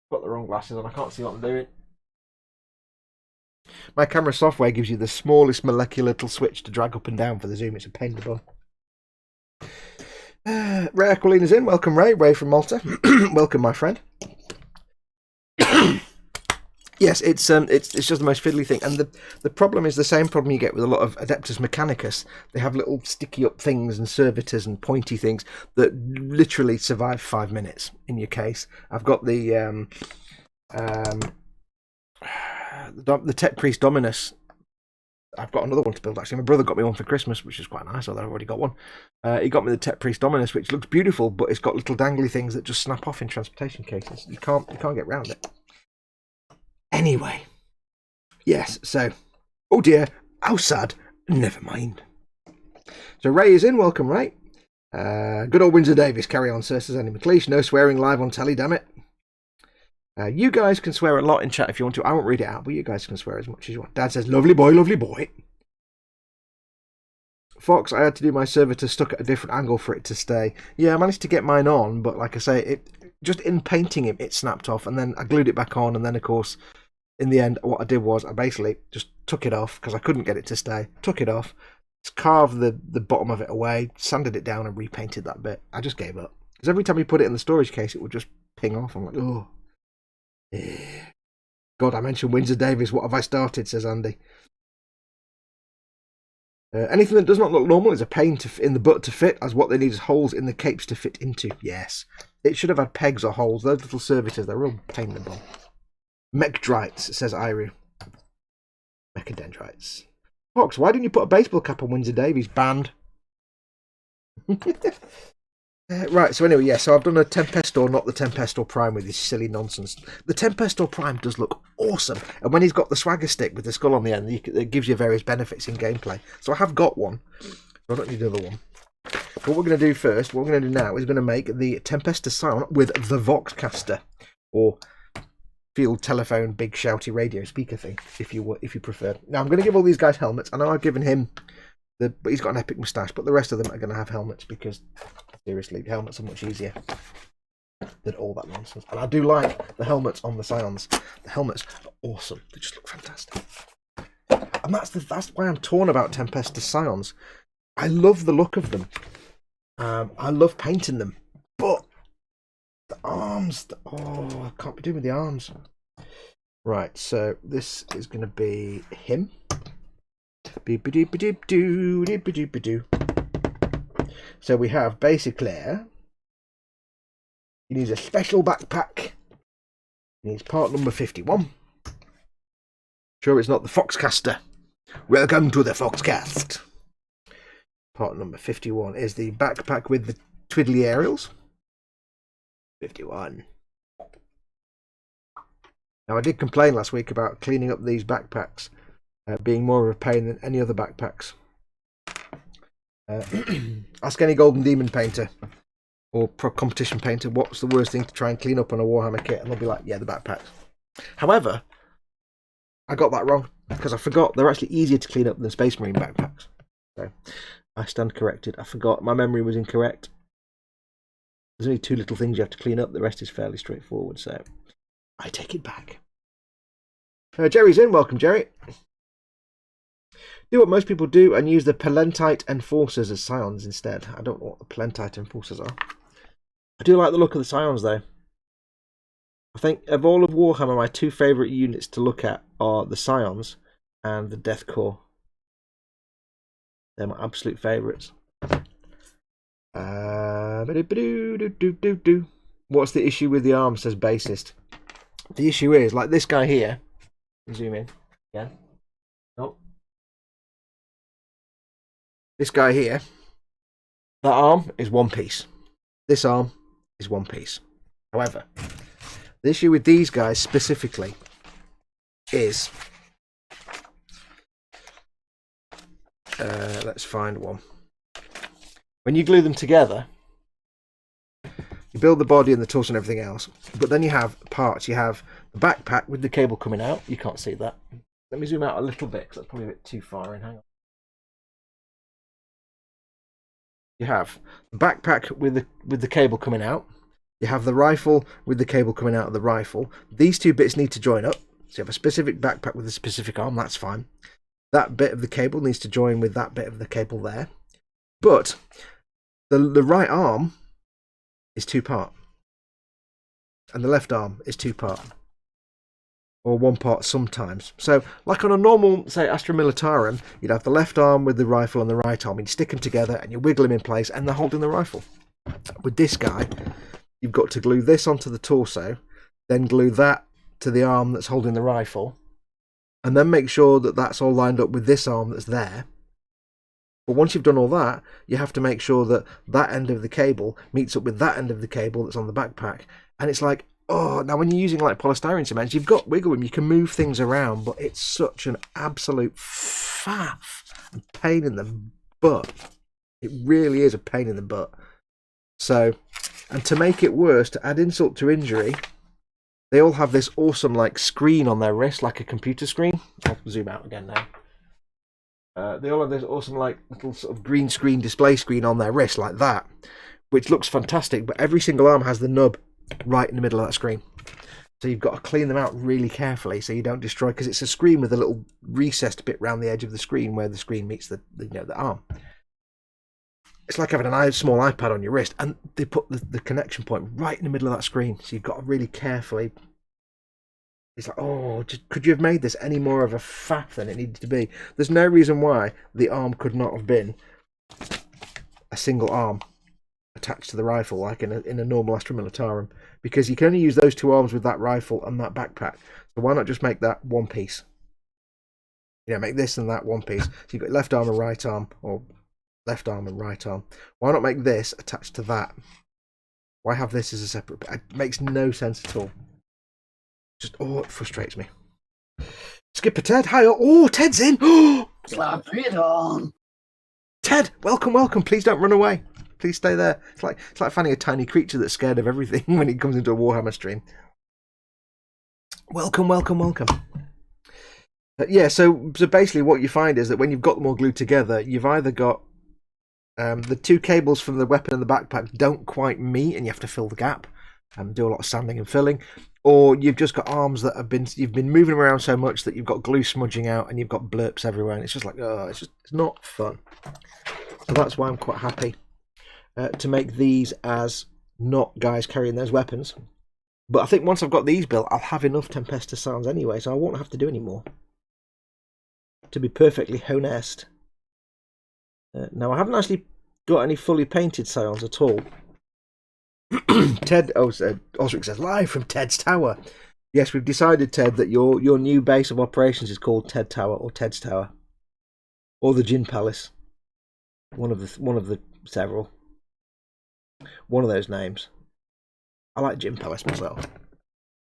Got the wrong glasses on, I can't see what I'm doing. My camera software gives you the smallest molecular little switch to drag up and down for the zoom. It's a pain in the bum. Ray Aquilina's in. Welcome, Ray. Ray from Malta. Welcome, my friend. Yes, it's just the most fiddly thing, and the problem is the same problem you get with a lot of Adeptus Mechanicus. They have little sticky up things and servitors and pointy things that literally survive 5 minutes. In your case, I've got the Tech Priest Dominus. I've got another one to build, actually. My brother got me one for Christmas, which is quite nice, although I've already got one. He got me the Tech Priest Dominus, which looks beautiful, but it's got little dangly things that just snap off in transportation cases. You can't get around it. Anyway, yes, so, oh dear, how sad, never mind. So Ray is in, welcome, Ray. Good old Windsor Davis, carry on, sir, says Andy McLeish. No swearing live on telly, damn it. You guys can swear a lot in chat if you want to. I won't read it out, but you guys can swear as much as you want. Dad says, lovely boy, lovely boy. Fox, I had to do my servitor stuck at a different angle for it to stay. Yeah, I managed to get mine on, but like I say, it just in painting it snapped off, and then I glued it back on, and then, of course, in the end, what I did was I basically just took it off, because I couldn't get it to stay. Took it off, carved the bottom of it away, sanded it down, and repainted that bit. I just gave up. Because every time you put it in the storage case, it would just ping off. I'm like, oh. God, I mentioned Windsor Davis. What have I started, says Andy. Anything that does not look normal is a pain in the butt to fit, as what they need is holes in the capes to fit into. Yes. It should have had pegs or holes. Those little servitors, they're a real pain in the bum. Mechdrites, says Iru. Mechadendrites. Fox, why didn't you put a baseball cap on Windsor Davies? Banned. Right, so anyway, yeah, so I've done a Tempesta, not the Tempesta Prime with this silly nonsense. The Tempesta Prime does look awesome, and when he's got the swagger stick with the skull on the end, it gives you various benefits in gameplay. So I have got one, so I don't need another one. But what we're going to do first, what we're going to do now is going to make the Tempesta Scion with the Voxcaster, or field telephone, big shouty radio speaker thing, if you prefer. Now I'm going to give all these guys helmets. I know I've given him but he's got an epic moustache, but the rest of them are going to have helmets because seriously, helmets are much easier than all that nonsense. And I do like the helmets on the Scions. The helmets are awesome. They just look fantastic. And that's why I'm torn about Tempesta Scions. I love the look of them. I love painting them, but the arms, I can't be doing with the arms. Right, so this is going to be him. So we have basically, he needs a special backpack. He needs part number 51. Sure, it's not the Foxcaster. Welcome to the Foxcast. Part number 51 is the backpack with the twiddly aerials. 51. Now, I did complain last week about cleaning up these backpacks being more of a pain than any other backpacks. Ask any Golden Demon painter or competition painter what's the worst thing to try and clean up on a Warhammer kit, and they'll be like, yeah, the backpacks. However, I got that wrong because I forgot they're actually easier to clean up than Space Marine backpacks. So I stand corrected. I forgot. My memory was incorrect. There's only two little things you have to clean up. The rest is fairly straightforward, so I take it back. Jerry's in. Welcome, Jerry. Do what most people do and use the Palentite Enforcers as Scions instead. I don't know what the Palentite Enforcers are. I do like the look of the Scions, though. I think of all of Warhammer, my two favourite units to look at are the Scions and the Death Corps. They're my absolute favourites. What's the issue with the arms, says Bassist. The issue is, like this guy here. Zoom in. Yeah. Nope. This guy here. That arm is one piece. This arm is one piece. However, the issue with these guys specifically is... let's find one. When you glue them together, you build the body and the torso and everything else, but then you have parts. You have the backpack with the cable coming out. You can't see that. Let me zoom out a little bit because that's probably a bit too far in. Hang on. you have the backpack with the cable coming out. You have the rifle with the cable coming out of the rifle. These two bits need to join up. So you have a specific backpack with a specific arm. That's fine. That bit of the cable needs to join with that bit of the cable there. But the right arm is 2-part. And the left arm is 2-part. Or 1-part sometimes. So, like on a normal, say, Astra Militarum, you'd have the left arm with the rifle and the right arm. You'd stick them together and you wiggle them in place and they're holding the rifle. With this guy, you've got to glue this onto the torso, then glue that to the arm that's holding the rifle, and then make sure that that's all lined up with this arm that's there. But once you've done all that, you have to make sure that that end of the cable meets up with that end of the cable that's on the backpack. And it's like, oh, now when you're using like polystyrene cements, you've got wiggle room, you can move things around, but it's such an absolute faff and pain in the butt. It really is a pain in the butt. So, and to make it worse, to add insult to injury, they all have this awesome like screen on their wrist, like a computer screen. I'll zoom out again now. They all have this awesome like little sort of green screen display screen on their wrist like that, which looks fantastic, but every single arm has the nub right in the middle of that screen. So you've got to clean them out really carefully so you don't destroy, because it's a screen with a little recessed bit around the edge of the screen where the screen meets the arm. It's like having a small iPad on your wrist, and they put the connection point right in the middle of that screen, so you've got to really carefully. It's like, oh, could you have made this any more of a faff than it needed to be? There's no reason why the arm could not have been a single arm attached to the rifle, like in a normal Astra Militarum, because you can only use those two arms with that rifle and that backpack. So why not just make that one piece? Make this and that one piece. So you've got left arm and right arm, or left arm and right arm. Why not make this attached to that? Why have this as a separate bit? It makes no sense at all. Just, it frustrates me. Skipper Ted, hi. Oh, Ted's in. Slap it on. Ted, welcome. Please don't run away. Please stay there. It's like finding a tiny creature that's scared of everything when it comes into a Warhammer stream. Welcome. Yeah, so basically what you find is that when you've got them all glued together, you've either got the two cables from the weapon and the backpack don't quite meet and you have to fill the gap and do a lot of sanding and filling, or you've just got arms that you've been moving them around so much that you've got glue smudging out and you've got blurps everywhere, and it's just like, it's not fun. So that's why I'm quite happy to make these as not guys carrying those weapons. But I think once I've got these built, I'll have enough Tempesta sounds anyway, so I won't have to do any more. To be perfectly honest. Now, I haven't actually got any fully painted Scions at all. Ted, Osric says, live from Ted's Tower. Yes, we've decided, Ted, that your new base of operations is called Ted Tower, or Ted's Tower. Or the Gin Palace. One of the several. One of those names. I like Gin Palace myself.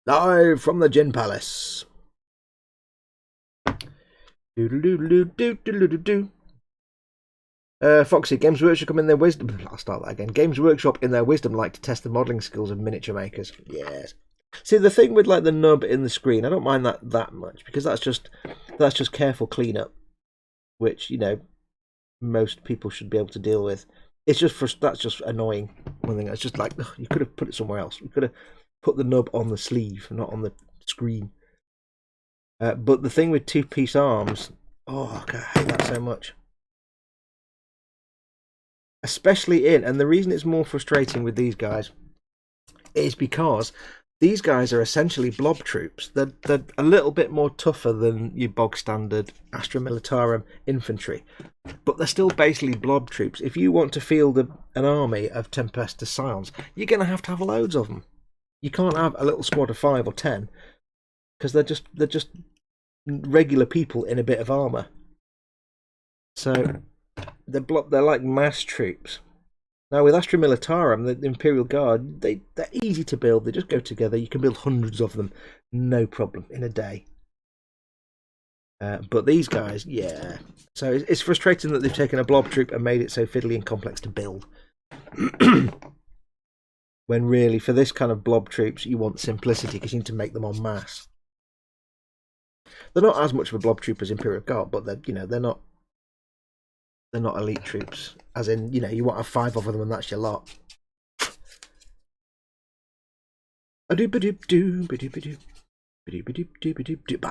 Live from the Gin Palace. Foxy, Games Workshop come in their wisdom. I'll start that again. Games Workshop in their wisdom like to test the modelling skills of miniature makers. Yes. See, the thing with like the nub in the screen, I don't mind that much, because that's just careful cleanup, which most people should be able to deal with. It's just that's just annoying. One thing, it's just like, you could have put it somewhere else. You could have put the nub on the sleeve, not on the screen. But the thing with two-piece arms, God, I hate that so much. Especially and the reason it's more frustrating with these guys is because these guys are essentially blob troops. They're a little bit more tougher than your bog standard Astra Militarum infantry, but they're still basically blob troops. If you want to field an army of Tempesta Scions, you're going to have loads of them. You can't have a little squad of 5 or 10, because they're just regular people in a bit of armour. So they're like mass troops. Now with Astra Militarum, the Imperial Guard, they're easy to build. They just go together. You can build hundreds of them, no problem, in a day. But these guys, yeah. So it's frustrating that they've taken a blob troop and made it so fiddly and complex to build. When really, for this kind of blob troops, you want simplicity, because you need to make them en masse. They're not as much of a blob troop as Imperial Guard, but they're not They're not elite troops. As in, you know, you want to have 5 of them and that's your lot. But I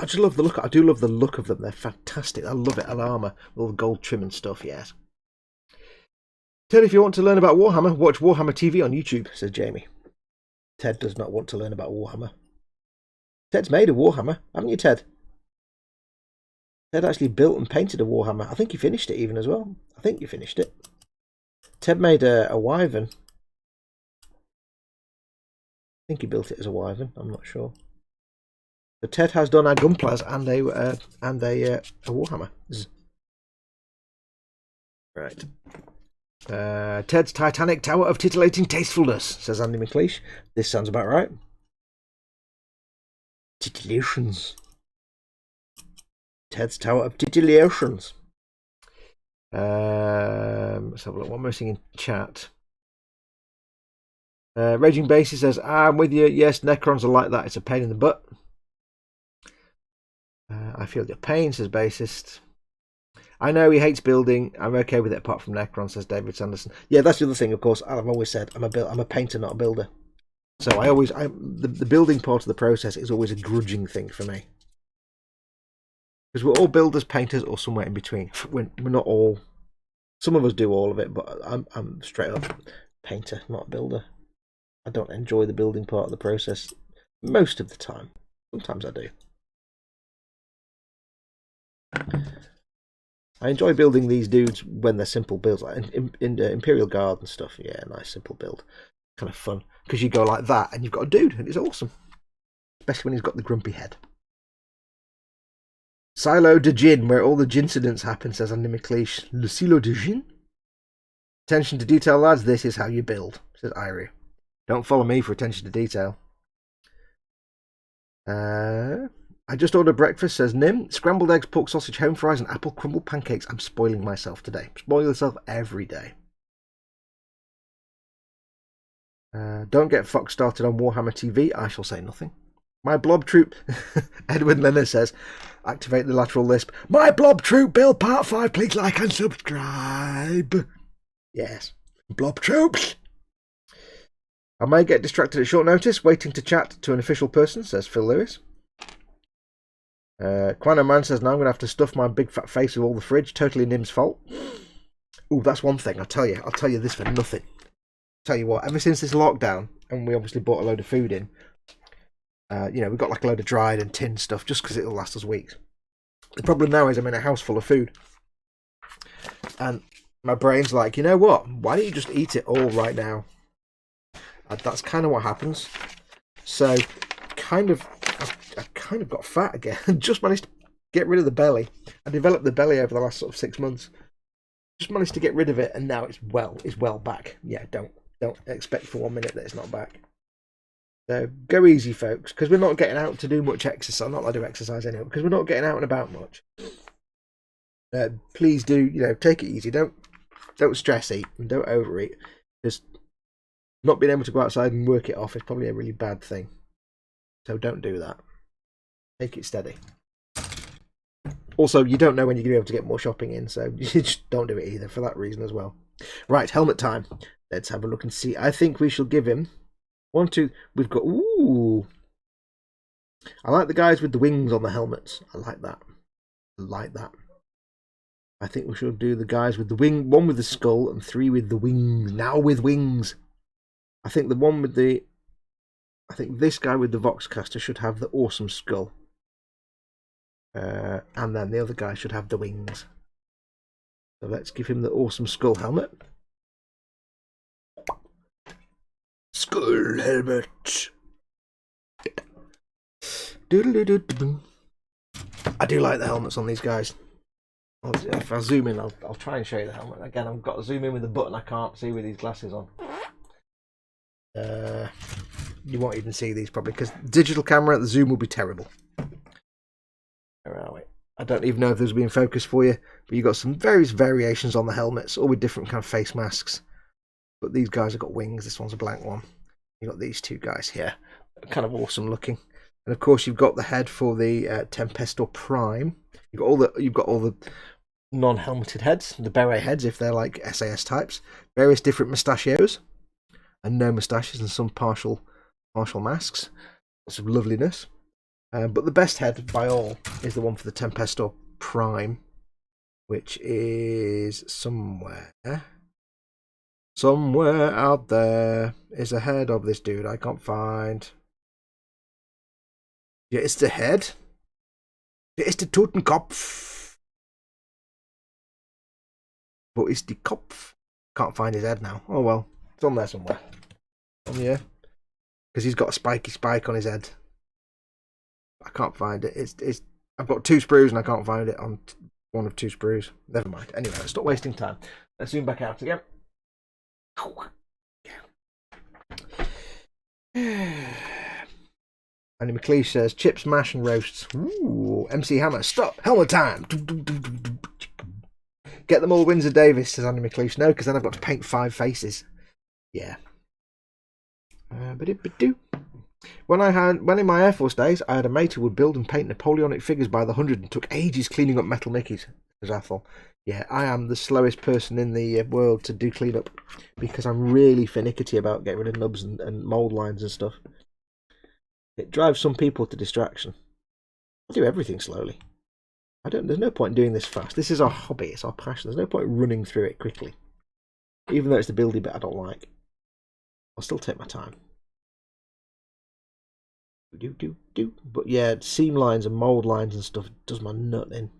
just love the look. I do love the look of them. They're fantastic. I love it. An armor, all the gold trim and stuff. Yes. Ted, if you want to learn about Warhammer, watch Warhammer TV on YouTube, says Jamie. Ted does not want to learn about Warhammer. Ted's made a Warhammer, haven't you, Ted? Ted actually built and painted a Warhammer. I think you finished it even as well. I think you finished it. Ted made a Wyvern. I think he built it as a Wyvern. I'm not sure. But Ted has done a Gunplas and a Warhammer. Right. Ted's Titanic Tower of Titillating Tastefulness, says Andy McLeish. This sounds about right. Titillations. Ted's Tower of Titillations. Let's have a look. What am I missing in chat? Raging Basie says, I'm with you. Yes, Necrons are like that. It's a pain in the butt. I feel your pain, says Bassist. I know he hates building. I'm okay with it apart from Necron, says David Sanderson. Yeah, that's the other thing, of course. I've always said I'm a painter, not a builder. So the building part of the process is always a grudging thing for me. Because we're all builders, painters, or somewhere in between. We're not all. Some of us do all of it, but I'm straight up painter, not a builder. I don't enjoy the building part of the process most of the time. Sometimes I do. I enjoy building these dudes when they're simple builds, like in Imperial Guard and stuff. Yeah, nice simple build. Kind of fun. Because you go like that and you've got a dude and it's awesome. Especially when he's got the grumpy head. Silo de Gin, where all the gincidents happen, says Andy McLeish. Le Silo de Gin? Attention to detail, lads. This is how you build, says Irie. Don't follow me for attention to detail. I just ordered breakfast, says Nim. Scrambled eggs, pork sausage, home fries, and apple crumble pancakes. I'm spoiling myself today. Spoil yourself every day. Don't get Fox started on Warhammer TV. I shall say nothing. My blob troop, Edwin Lenner says, activate the lateral lisp. My blob troop, build part 5. Please like and subscribe. Yes. Blob troops. I may get distracted at short notice, waiting to chat to an official person, says Phil Lewis. Quano Man says, now I'm going to have to stuff my big fat face with all the fridge. Totally Nim's fault. Ooh, that's one thing. I'll tell you this for nothing. Tell you what, ever since this lockdown, and we obviously bought a load of food in, you know, we've got like a load of dried and tinned stuff just because it'll last us weeks. The problem now is I'm in a house full of food. And my brain's like, you know what? Why don't you just eat it all right now? That's kind of what happens. So, I kind of got fat again. Just managed to get rid of the belly. I developed the belly over the last sort of 6 months. Just managed to get rid of it, and now it's well back. Yeah, don't expect for 1 minute that it's not back. So go easy, folks, because we're not getting out to do much exercise. Not that I do exercise anyway, because we're not getting out and about much. Please do, you know, take it easy. Don't stress eat and don't overeat. Just not being able to go outside and work it off is probably a really bad thing. So don't do that. Take it steady. Also, you don't know when you're going to be able to get more shopping in, so you just don't do it either for that reason as well. Right, helmet time. Let's have a look and see. I think we shall give him 1, 2. We've got. Ooh. I like the guys with the wings on the helmets. I like that. I like that. I think we should do the guys with the wing. 1 with the skull and 3 with the wings. Now with wings. I think the one with the. I think this guy with the Voxcaster should have the awesome skull. And then the other guy should have the wings. So let's give him the awesome skull helmet. Skull helmet. I do like the helmets on these guys. If I zoom in, I'll try and show you the helmet. Again, I've got to zoom in with the button. I can't see with these glasses on. You won't even see these probably because digital camera, the zoom will be terrible. Where are we? I don't even know if there's been focus for you, but you've got some various variations on the helmets, all with different kind of face masks. But these guys have got wings. This one's a blank one. You've got these 2 guys here, kind of awesome looking. And of course, you've got the head for the Tempesta Prime. You've got all the non-helmeted heads, the beret heads if they're like SAS types, various different mustachios, and no moustaches and some partial masks. Lots of loveliness. But the best head by all is the one for the Tempesta Prime, which is somewhere out there is a head of this dude I can't find. Yeah, it's the head. It's the Totenkopf. But it's the Kopf. Can't find his head now. Oh well, it's on there somewhere. On the earth. Because he's got a spiky spike on his head. I can't find it. It's. I've got 2 sprues and I can't find it on one of 2 sprues. Never mind. Anyway, let's stop wasting time. Let's zoom back out again. Andy McLeish says chips, mash, and roasts. Ooh, MC Hammer, stop. Helmet time. Get them all Windsor Davis, says Andy McLeish. No, because then I've got to paint 5 faces. Yeah. When in my Air Force days, I had a mate who would build and paint Napoleonic figures by the 100 and took ages cleaning up metal Mickeys. Says Athel. Yeah, I am the slowest person in the world to do cleanup because I'm really finicky about getting rid of nubs and mould lines and stuff. It drives some people to distraction. I do everything slowly. There's no point in doing this fast. This is our hobby, it's our passion. There's no point in running through it quickly. Even though it's the buildy bit I don't like. I'll still take my time. But yeah, seam lines and mould lines and stuff does my nut in.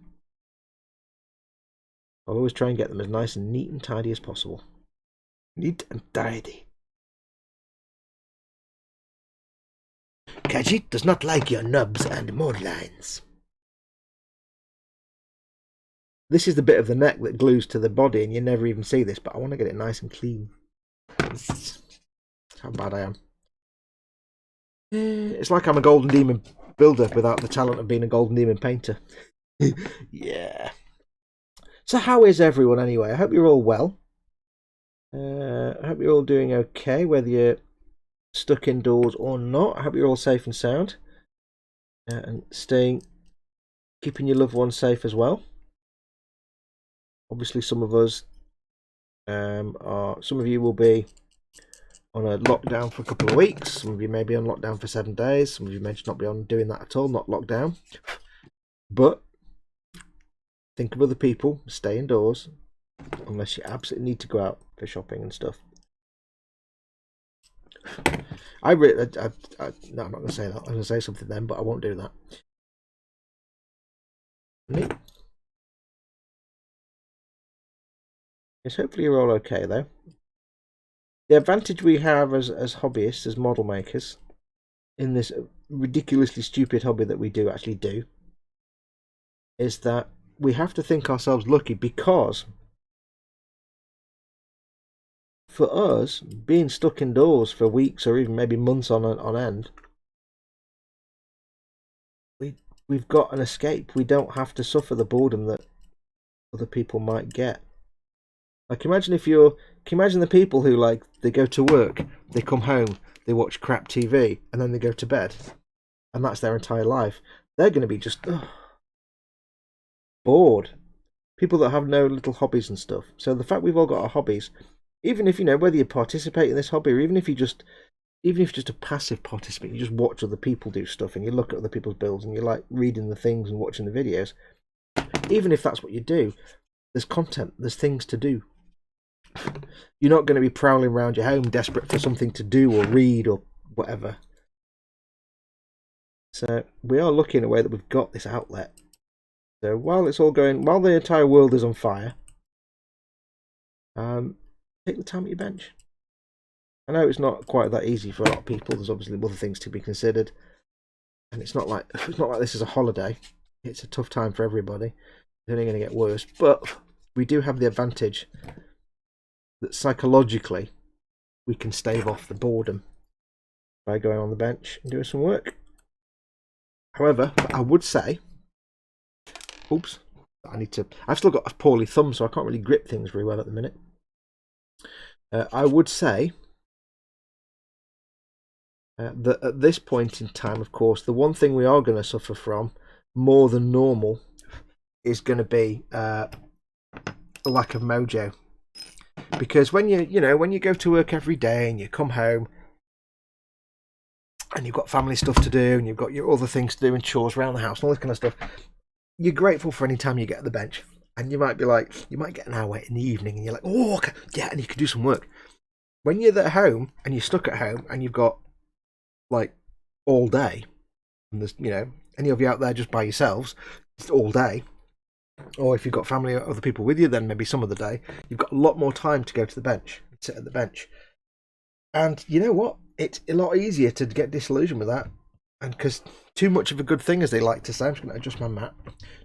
I'll always try and get them as nice and neat and tidy as possible. Neat and tidy. Khajiit does not like your nubs and mould lines. This is the bit of the neck that glues to the body, and you never even see this, but I want to get it nice and clean. That's how bad I am. It's like I'm a Golden Demon builder without the talent of being a Golden Demon painter. Yeah. So how is everyone anyway? I hope you're all well. I hope you're all doing okay, whether you're stuck indoors or not. I hope you're all safe and sound. And keeping your loved ones safe as well. Obviously some of us some of you will be on a lockdown for a couple of weeks. Some of you may be on lockdown for 7 days. Some of you may just not be on doing that at all, not lockdown. But think of other people, stay indoors, unless you absolutely need to go out for shopping and stuff. No, I'm not going to say that. I'm going to say something then, but I won't do that. Neat. Yes, hopefully you're all okay though. The advantage we have as hobbyists, as model makers, in this ridiculously stupid hobby that we actually do, is that we have to think ourselves lucky because for us, being stuck indoors for weeks or even maybe months on end, we've got an escape. We don't have to suffer the boredom that other people might get. Like imagine the people who like they go to work, they come home, they watch crap TV, and then they go to bed, and that's their entire life. They're going to be just bored. People that have no little hobbies and stuff. So the fact we've all got our hobbies, even if whether you participate in this hobby or even if you're just a passive participant, you just watch other people do stuff and you look at other people's builds and you like reading the things and watching the videos. Even if that's what you do, there's content, there's things to do. You're not going to be prowling around your home desperate for something to do or read or whatever. So we are lucky in a way that we've got this outlet. So while the entire world is on fire, take the time at your bench. I know it's not quite that easy for a lot of people. There's obviously other things to be considered, and it's not like this is a holiday. It's a tough time for everybody. It's only going to get worse, but we do have the advantage that psychologically we can stave off the boredom by going on the bench and doing some work. However, I would say, I've still got a poorly thumb, so I can't really grip things very well at the minute. I would say that at this point in time, of course, the one thing we are going to suffer from more than normal is going to be a lack of mojo. Because when when you go to work every day and you come home and you've got family stuff to do and you've got your other things to do and chores around the house and all this kind of stuff, you're grateful for any time you get at the bench. And you might get an hour in the evening and you're like, oh, okay, yeah, and you can do some work. When you're at home and you're stuck at home and you've got like all day, and there's any of you out there just by yourselves, it's all day. Or if you've got family or other people with you, then maybe some of the day, you've got a lot more time to go to the bench and sit at the bench. And you know what? It's a lot easier to get disillusioned with that. And because too much of a good thing, as they like to say, I'm just going to adjust my mat,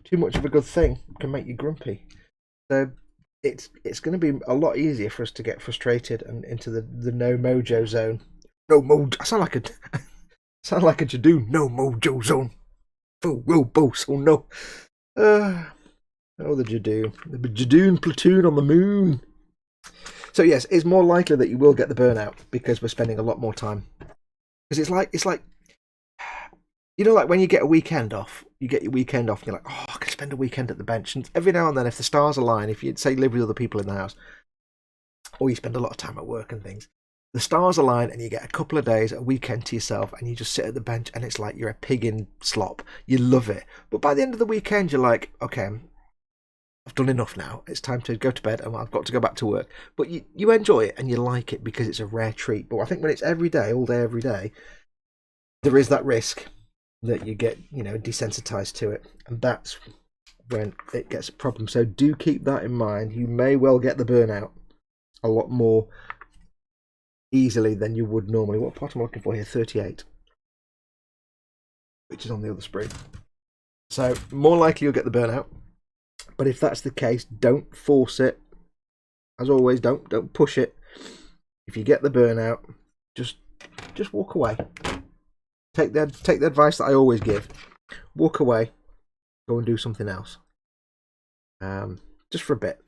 too much of a good thing can make you grumpy. So it's going to be a lot easier for us to get frustrated and into the no mojo zone. No mojo. I sound like a Jadoon. No mojo zone. So no. Oh, the Jadoon platoon on the moon. So yes, it's more likely that you will get the burnout because we're spending a lot more time. Because it's like like when you get a weekend off, you get your weekend off and you're like, oh, I can spend a weekend at the bench. And every now and then, if the stars align, if you say live with other people in the house, or you spend a lot of time at work and things, the stars align and you get a couple of days, a weekend to yourself, and you just sit at the bench and it's like you're a pig in slop. You love it. But by the end of the weekend, you're like, okay, I've done enough now. It's time to go to bed and I've got to go back to work. But you enjoy it and you like it because it's a rare treat. But I think when it's every day, all day, every day, there is that risk that you get, desensitized to it. And that's when it gets a problem. So do keep that in mind. You may well get the burnout a lot more easily than you would normally. What part am I looking for here? 38. Which is on the other screen. So more likely you'll get the burnout. But if that's the case, don't force it. As always, don't push it. If you get the burnout, just walk away. Take the advice that I always give. Walk away. Go and do something else. Just for a bit.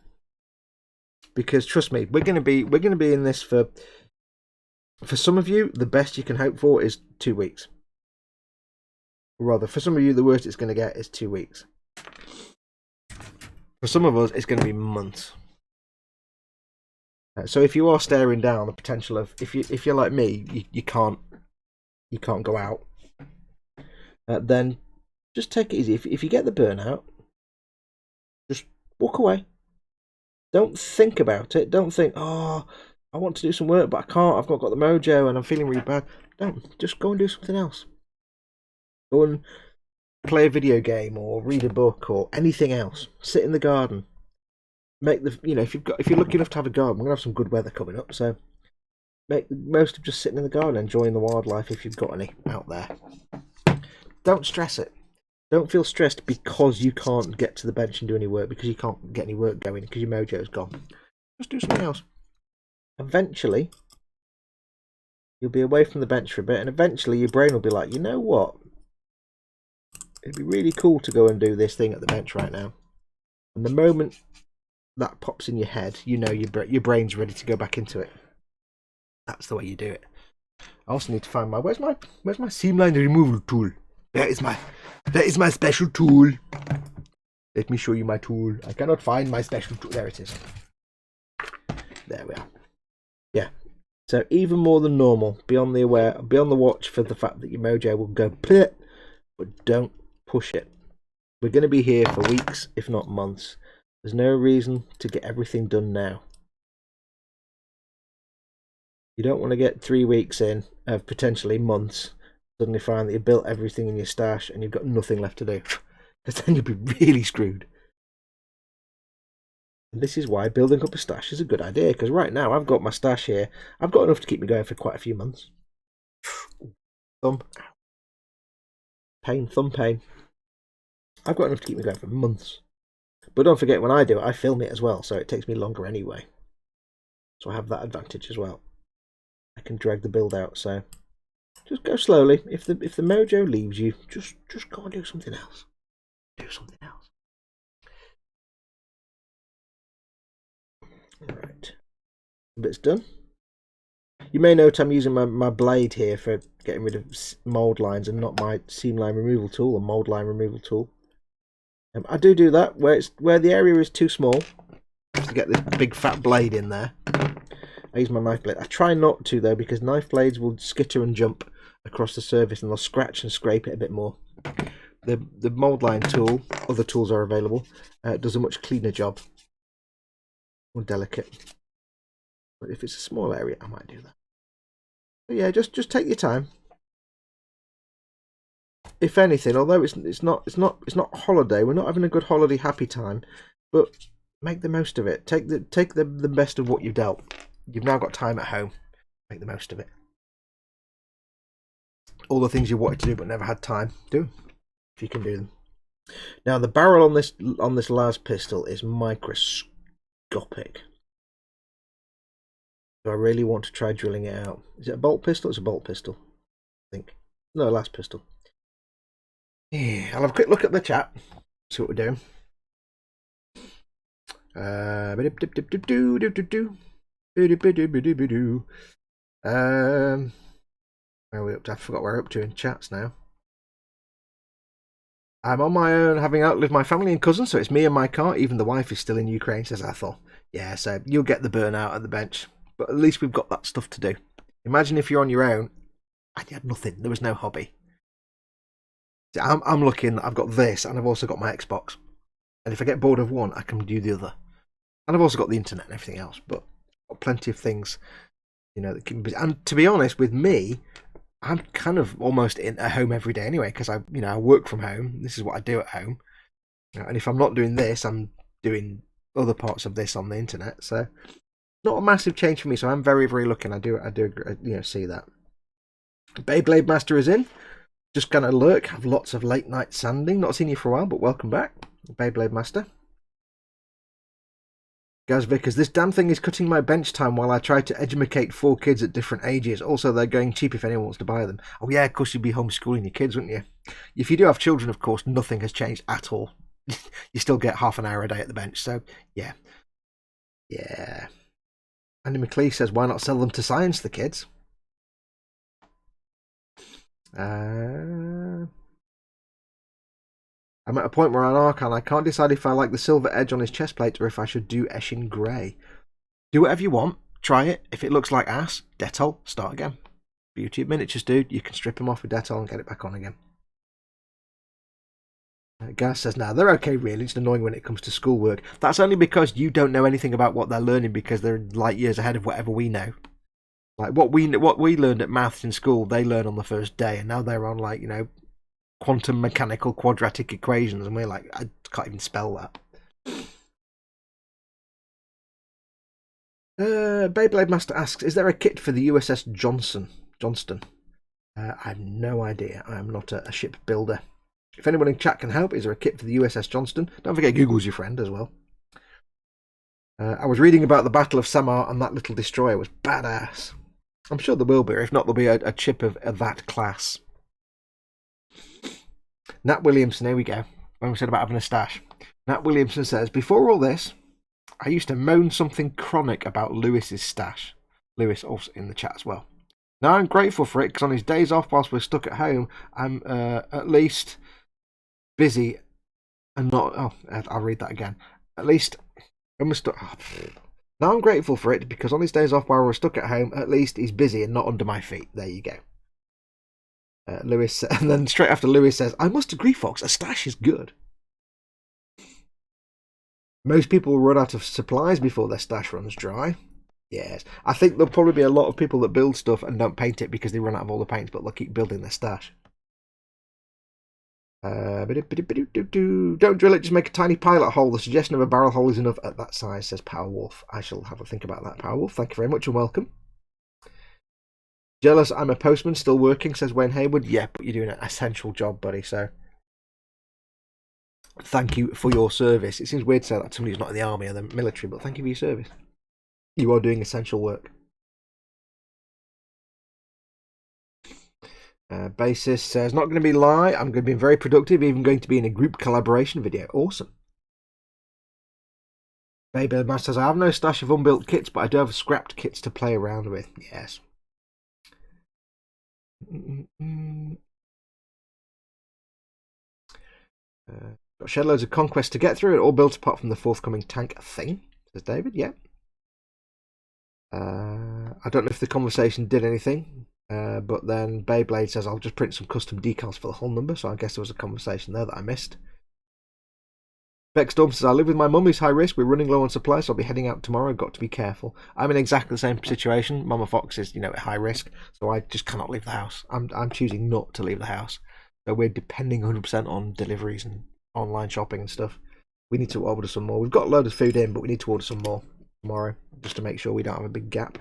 Because trust me, we're gonna be in this for some of you. The best you can hope for is 2 weeks. Or rather, for some of you, the worst it's going to get is 2 weeks. For some of us, it's going to be months. So if you are staring down the potential of, if you're like me, you can't go out, then just take it easy. If you get the burnout, just walk away. Don't think about it. Don't think, oh, I want to do some work, but I can't. I've not got the mojo and I'm feeling really bad. Don't. Just go and do something else. Go and play a video game or read a book or anything else. Sit in the garden. Make the if you're lucky enough to have a garden, we're gonna have some good weather coming up, so make the most of just sitting in the garden, enjoying the wildlife if you've got any out there. Don't stress it. Don't feel stressed because you can't get to the bench and do any work, because you can't get any work going, because your mojo's gone. Just do something else. Eventually, you'll be away from the bench for a bit, and eventually your brain will be like, you know what? It'd be really cool to go and do this thing at the bench right now. And the moment that pops in your head, you know your brain's ready to go back into it. That's the way you do it. I also need to find my where's my seamline removal tool? That is my special tool. Let me show you my tool. I cannot find my special tool. There it is. There we are. Yeah. So even more than normal, be on the watch for the fact that your mojo will go bleh, but don't push it. We're going to be here for weeks, if not months. There's no reason to get everything done now. You don't want to get 3 weeks in of potentially months, suddenly find that you built everything in your stash and you've got nothing left to do. Because then you'll be really screwed. And this is why building up a stash is a good idea, because right now I've got my stash here. I've got enough to keep me going for quite a few months. Thumb pain. I've got enough to keep me going for months. But don't forget, when I do it, I film it as well, so it takes me longer anyway. So I have that advantage as well. I can drag the build out, so just go slowly. If the mojo leaves you, just go and do something else. Do something else. Alright. The bit's done. You may note I'm using my blade here for getting rid of mould lines and not my seam line removal tool or mould line removal tool. I do that where the area is too small. to get this big fat blade in there. I use my knife blade. I try not to though, because knife blades will skitter and jump across the surface and they'll scratch and scrape it a bit more. The mould line tool, other tools are available, does a much cleaner job, more delicate. But if it's a small area, I might do that. But yeah, just take your time. If anything, although it's not holiday, we're not having a good holiday happy time, but make the most of it. Take the best of what you've dealt. You've now got time at home. Make the most of it. All the things you wanted to do but never had time, do them, if you can do them. Now the barrel on this Las pistol is microscopic. So I really want to try drilling it out. Is it a bolt pistol? It's a bolt pistol, I think. No, Las pistol. Yeah, I'll have a quick look at the chat. See what we're doing. Where are we up to? I forgot where we're up to in chats now. I'm on my own, having outlived my family and cousins, so it's me and my car. Even the wife is still in Ukraine, says Athol. Yeah, so you'll get the burnout at the bench, but at least we've got that stuff to do. Imagine if you're on your own and you had nothing. There was no hobby. I'm looking. I've got this, and I've also got my Xbox. And if I get bored of one, I can do the other. And I've also got the internet and everything else. But I've got plenty of things, you know, that can be. And to be honest, with me, I'm kind of almost at home every day anyway, because I work from home. This is what I do at home. And if I'm not doing this, I'm doing other parts of this on the internet. So not a massive change for me. So I'm very, very lucky. And I do see that. Beyblade Master is in. Just gonna lurk. Have lots of late night sanding. Not seen you for a while, but welcome back, Beyblade Master. Gaz Vickers, this damn thing is cutting my bench time while I try to educate 4 kids at different ages. Also, they're going cheap if anyone wants to buy them. Oh yeah, of course you'd be homeschooling your kids, wouldn't you? If you do have children, of course, nothing has changed at all. You still get half an hour a day at the bench, so yeah. Yeah. Andy McLeish says, why not sell them to science, the kids? I'm at a point where on Archon I can't decide if I like the silver edge on his chest plate or if I should do Eshin Grey. Do whatever you want. Try it. If it looks like ass, Dettol, start again. Beauty of miniatures, dude. You can strip them off with Dettol and get it back on again. Gas says, nah, they're okay really. It's annoying when it comes to schoolwork. That's only because you don't know anything about what they're learning because they're light years ahead of whatever we know. Like what we learned at maths in school, they learn on the first day, and now they're on quantum mechanical quadratic equations, and we're like, I can't even spell that. Beyblade Master asks, is there a kit for the USS Johnston? I have no idea. I am not a ship builder. If anyone in chat can help, is there a kit for the USS Johnston? Don't forget Google's your friend as well. I was reading about the Battle of Samar, and that little destroyer was badass. I'm sure there will be, or if not, there'll be a chip of that class. Nat Williamson, here we go. When we said about having a stash. Nat Williamson says, before all this, I used to moan something chronic about Lewis's stash. Lewis also in the chat as well. Now I'm grateful for it, because on his days off whilst we're stuck at home, I'm at least busy and not... Oh, I'll read that again. At least... when we're stuck... Now I'm grateful for it, because on his days off while we're stuck at home, at least he's busy and not under my feet. There you go. Lewis, and then straight after Lewis says, I must agree, Fox, a stash is good. Most people will run out of supplies before their stash runs dry. Yes. I think there'll probably be a lot of people that build stuff and don't paint it because they run out of all the paints, but they'll keep building their stash. Don't drill it, just make a tiny pilot hole. The suggestion of a barrel hole is enough at that size, says Powerwolf. I shall have a think about that, Powerwolf. Thank you very much and welcome. Jealous I'm a postman, still working, says Wayne Hayward. Yeah, but you're doing an essential job, buddy, so thank you for your service. It seems weird to say that to somebody who's not in the army or the military, but thank you for your service. You are doing essential work. Bassist says, not going to be lie, I'm going to be very productive, even going to be in a group collaboration video. Awesome. Beyblade Master says, I have no stash of unbuilt kits, but I do have scrapped kits to play around with. Yes. Got shed loads of conquest to get through, and all built apart from the forthcoming tank thing, says David. Yeah. I don't know if the conversation did anything, but then Beyblade says I'll just print some custom decals for the whole number, so I guess there was a conversation there that I missed. Beck Storm says I live with my mum who's high risk. We're running low on supplies, so I'll be heading out tomorrow. Got to be careful. I'm in exactly the same situation. Mama Fox is, at high risk, so I just cannot leave the house. I'm choosing not to leave the house. So we're depending 100% on deliveries and online shopping and stuff. We need to order some more. We've got a load of food in, but we need to order some more tomorrow just to make sure we don't have a big gap.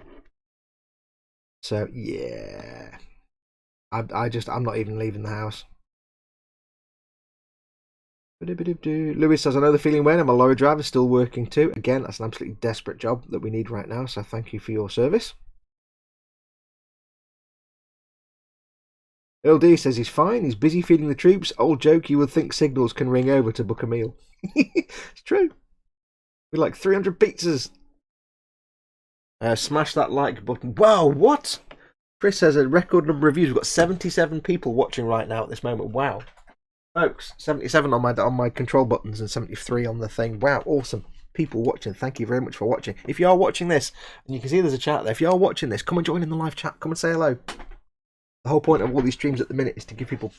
So yeah, I'm not even leaving the house. Lewis says I know the feeling when I'm a lorry driver, still working too. Again, that's an absolutely desperate job that we need right now, so thank you for your service. LD says he's fine, he's busy feeding the troops. Old joke, you would think signals can ring over to book a meal. It's true. We're like 300 pizzas. Smash that like button. Wow, what? Chris says a record number of views. We've got 77 people watching right now at this moment. Wow. Folks, 77 on my control buttons and 73 on the thing. Wow, awesome. People watching. Thank you very much for watching. If you are watching this, and you can see there's a chat there, if you are watching this, come and join in the live chat. Come and say hello. The whole point of all these streams at the minute is to give people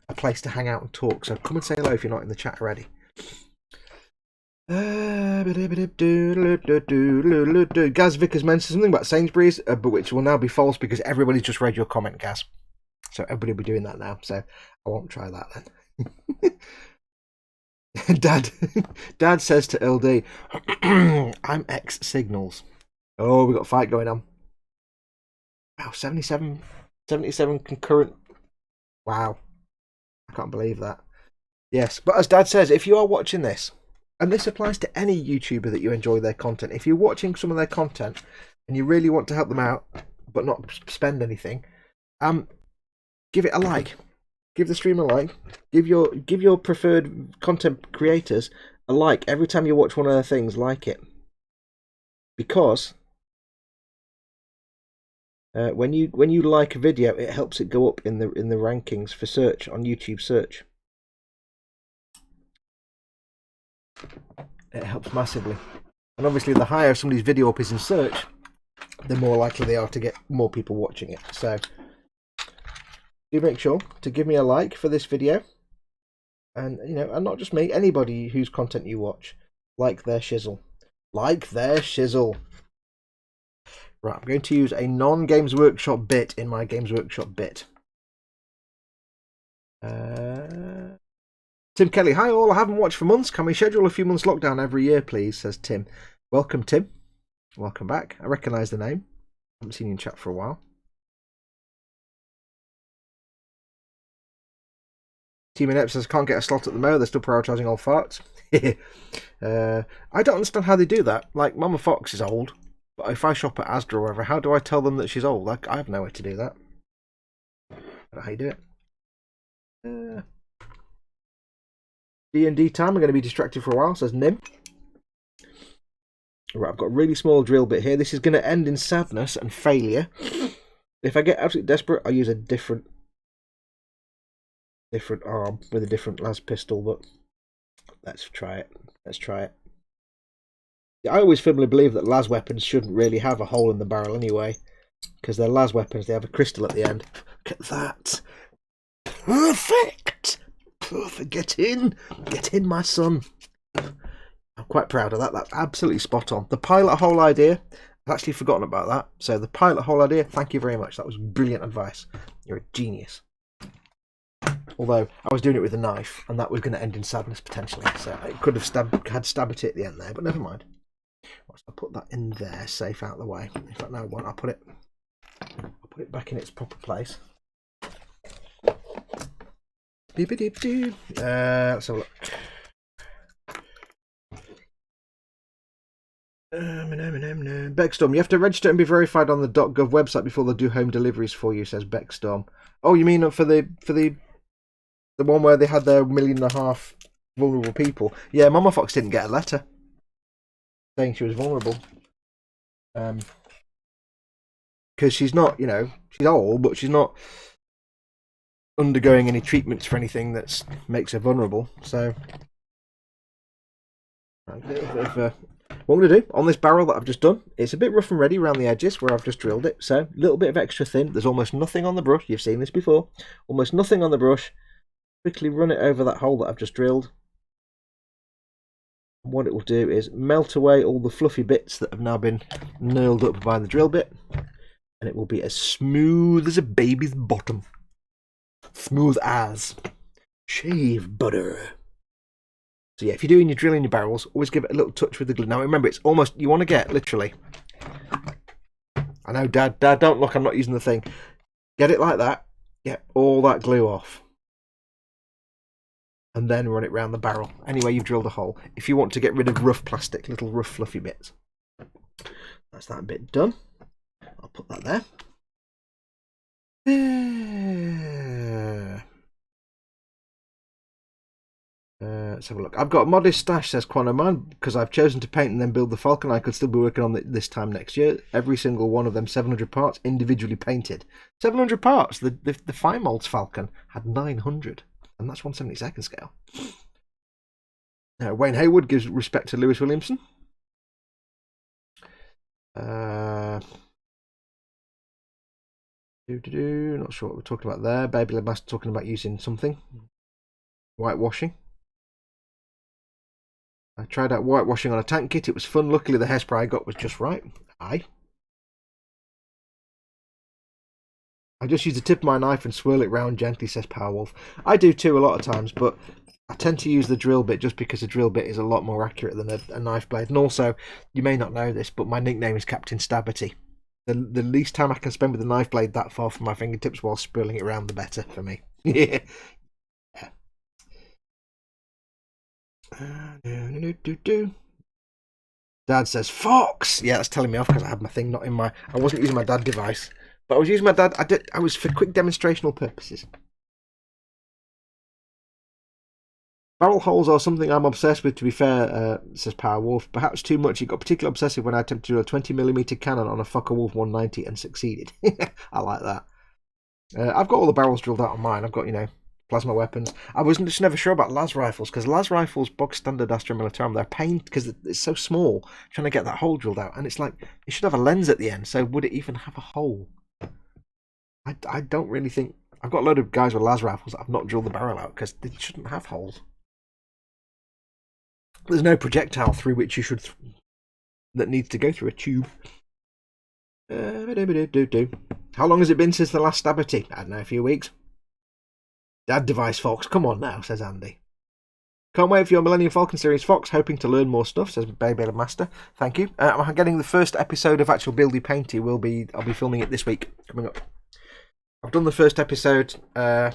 a place to hang out and talk. So come and say hello if you're not in the chat already. Gaz Vickers mentioned something about Sainsbury's, but which will now be false because everybody's just read your comment, Gaz. So everybody will be doing that now. So I won't try that then. Dad says to LD, I'm X Signals. Oh, we got a fight going on. Wow, 77 concurrent. Wow, I can't believe that. Yes, but as Dad says, if you are watching this, and this applies to any YouTuber that you enjoy their content, if you're watching some of their content and you really want to help them out but not spend anything, give it a like. Give the stream a like. Give your preferred content creators a like every time you watch one of their things. Like it, because when you like a video, it helps it go up in the rankings for search on YouTube search. It helps massively, and obviously the higher somebody's video up is in search, the more likely they are to get more people watching it. So do make sure to give me a like for this video, and and not just me, anybody whose content you watch, like their shizzle. Right, I'm going to use a non-Games Workshop bit in my Games Workshop bit. Tim Kelly, hi all, I haven't watched for months. Can we schedule a few months lockdown every year, please? Says Tim. Welcome, Tim. Welcome back. I recognise the name. I haven't seen you in chat for a while. Team Inept says can't get a slot at the moment. They're still prioritising old farts. I don't understand how they do that. Like Mama Fox is old, but if I shop at Asda or whatever, how do I tell them that she's old? Like I have no way to do that. I don't know how you do it. D&D time. I'm going to be distracted for a while. Says Nim. Right, I've got a really small drill bit here. This is going to end in sadness and failure. If I get absolutely desperate, I'll use a different arm with a different las pistol, but let's try it. I always firmly believe that las weapons shouldn't really have a hole in the barrel anyway, because they're las weapons, they have a crystal at the end. Look at that. Perfect, get in my son. I'm quite proud of that. That's absolutely spot on. The pilot hole idea, I've actually forgotten about that. So the pilot hole idea, thank you very much. That was brilliant advice. You're a genius. Although I was doing it with a knife, and that was going to end in sadness potentially. So it could have had stab at it at the end there, but never mind. I'll put that in there, safe out of the way. In fact, no, I won't. I'll put it back in its proper place. Let's have a look. Beckstorm, you have to register and be verified on the .gov website before they do home deliveries for you, says Beckstorm. Oh, you mean for the one where they had their 1.5 million vulnerable people? Yeah, Mama Fox didn't get a letter saying she was vulnerable. Because she's not, she's old, but she's not undergoing any treatments for anything that makes her vulnerable. So a What I'm going to do on this barrel that I've just done, it's a bit rough and ready around the edges where I've just drilled it. So a little bit of extra thin. There's almost nothing on the brush. You've seen this before. Almost nothing on the brush. Quickly run it over that hole that I've just drilled. What it will do is melt away all the fluffy bits that have now been knurled up by the drill bit. And it will be as smooth as a baby's bottom. Smooth as shave butter. So yeah, if you're doing your drilling your barrels, always give it a little touch with the glue. Now remember, it's almost, you want to get literally, I know Dad, don't look, I'm not using the thing. Get it like that, get all that glue off. And then run it round the barrel. Anyway, you've drilled a hole. If you want to get rid of rough plastic, little rough fluffy bits. That's that bit done. I'll put that there. Let's have a look. I've got a modest stash, says Quanoman, because I've chosen to paint and then build the Falcon. I could still be working on it this time next year. Every single one of them 700 parts individually painted. 700 parts. The Fine Molds Falcon had 900, and that's 1/72 scale. Wayne Haywood gives respect to Lewis Williamson. Not sure what we're talking about there. Baby Led Master talking about using something. Whitewashing. I tried out whitewashing on a tank kit. It was fun. Luckily, the hairspray I got was just right. I just use the tip of my knife and swirl it round gently, says Powerwolf. I do too a lot of times, but I tend to use the drill bit just because a drill bit is a lot more accurate than a knife blade. And also, you may not know this, but my nickname is Captain Stabberty. The least time I can spend with a knife blade that far from my fingertips while swirling it around, the better for me. Yeah. Dad says Fox. Yeah, that's telling me off because I had my thing not in my. I wasn't using my dad device, but I was using my dad. I was for quick demonstrational purposes. Barrel holes are something I'm obsessed with. To be fair, says Powerwolf. Perhaps too much. It got particularly obsessive when I attempted to do a 20mm cannon on a Focke-Wulf 190 and succeeded. I like that. I've got all the barrels drilled out on mine. I've got, plasma weapons. I was just never sure about las rifles, because las rifles, bog standard Astra Militarum, they're a pain because it's so small, trying to get that hole drilled out. And it's like, it should have a lens at the end, so would it even have a hole? I don't really think. I've got a load of guys with las rifles that I've not drilled the barrel out because they shouldn't have holes. There's no projectile through which you should that needs to go through a tube. How long has it been since the last Stabberty? I don't know, a few weeks. Dad device Fox, come on now, says Andy. Can't wait for your Millennium Falcon series, Fox. Hoping to learn more stuff, says Baby Master. Thank you. I'm getting the first episode of actual Buildy Painty. I'll be filming it this week, coming up. I've done the first episode. The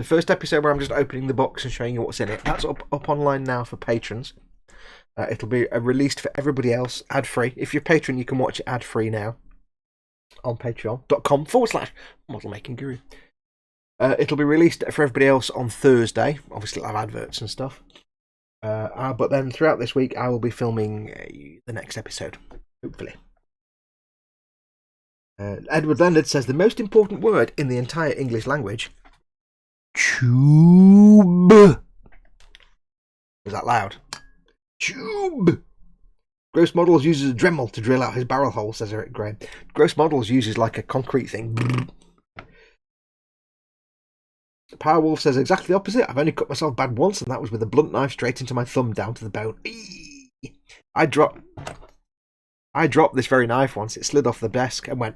first episode where I'm just opening the box and showing you what's in it. That's up online now for patrons. It'll be released for everybody else, ad-free. If you're a patron, you can watch it ad-free now on patreon.com/modelmakingguru. It'll be released for everybody else on Thursday. Obviously, it'll have adverts and stuff. But then throughout this week, I will be filming the next episode, hopefully. Edward Leonard says the most important word in the entire English language. Tube. Was that loud? Tube. Gross Models uses a Dremel to drill out his barrel hole, says Eric Graham. Gross Models uses like a concrete thing. Powerwolf says exactly the opposite. I've only cut myself bad once, and that was with a blunt knife straight into my thumb down to the bone. I dropped this very knife once. It slid off the desk and went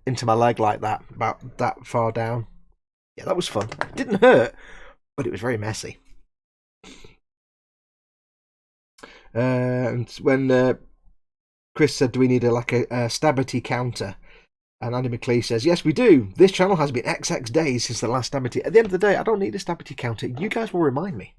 into my leg like that, about that far down. Yeah, that was fun. It didn't hurt, but it was very messy. And when Chris said, do we need a Stabberty counter? And Andy McLeese says, yes, we do. This channel has been XX days since the last Stabberty. At the end of the day, I don't need a Stabberty counter. You guys will remind me.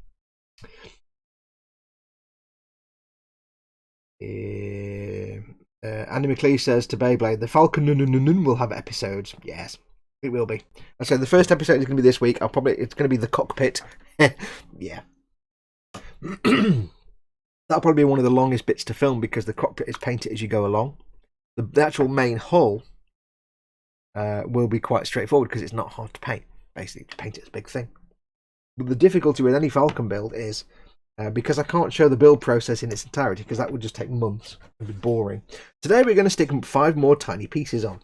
Andy McLeese says to Beyblade, the Falcon will have episodes. Yes, it will be. I said the first episode is going to be this week. It's going to be the cockpit. Yeah. That'll probably be one of the longest bits to film because the cockpit is painted as you go along. The actual main hull will be quite straightforward because it's not hard to paint. Basically, to paint it's a big thing. But the difficulty with any Falcon build is because I can't show the build process in its entirety because that would just take months. It would be boring. Today we're going to stick 5 more tiny pieces on.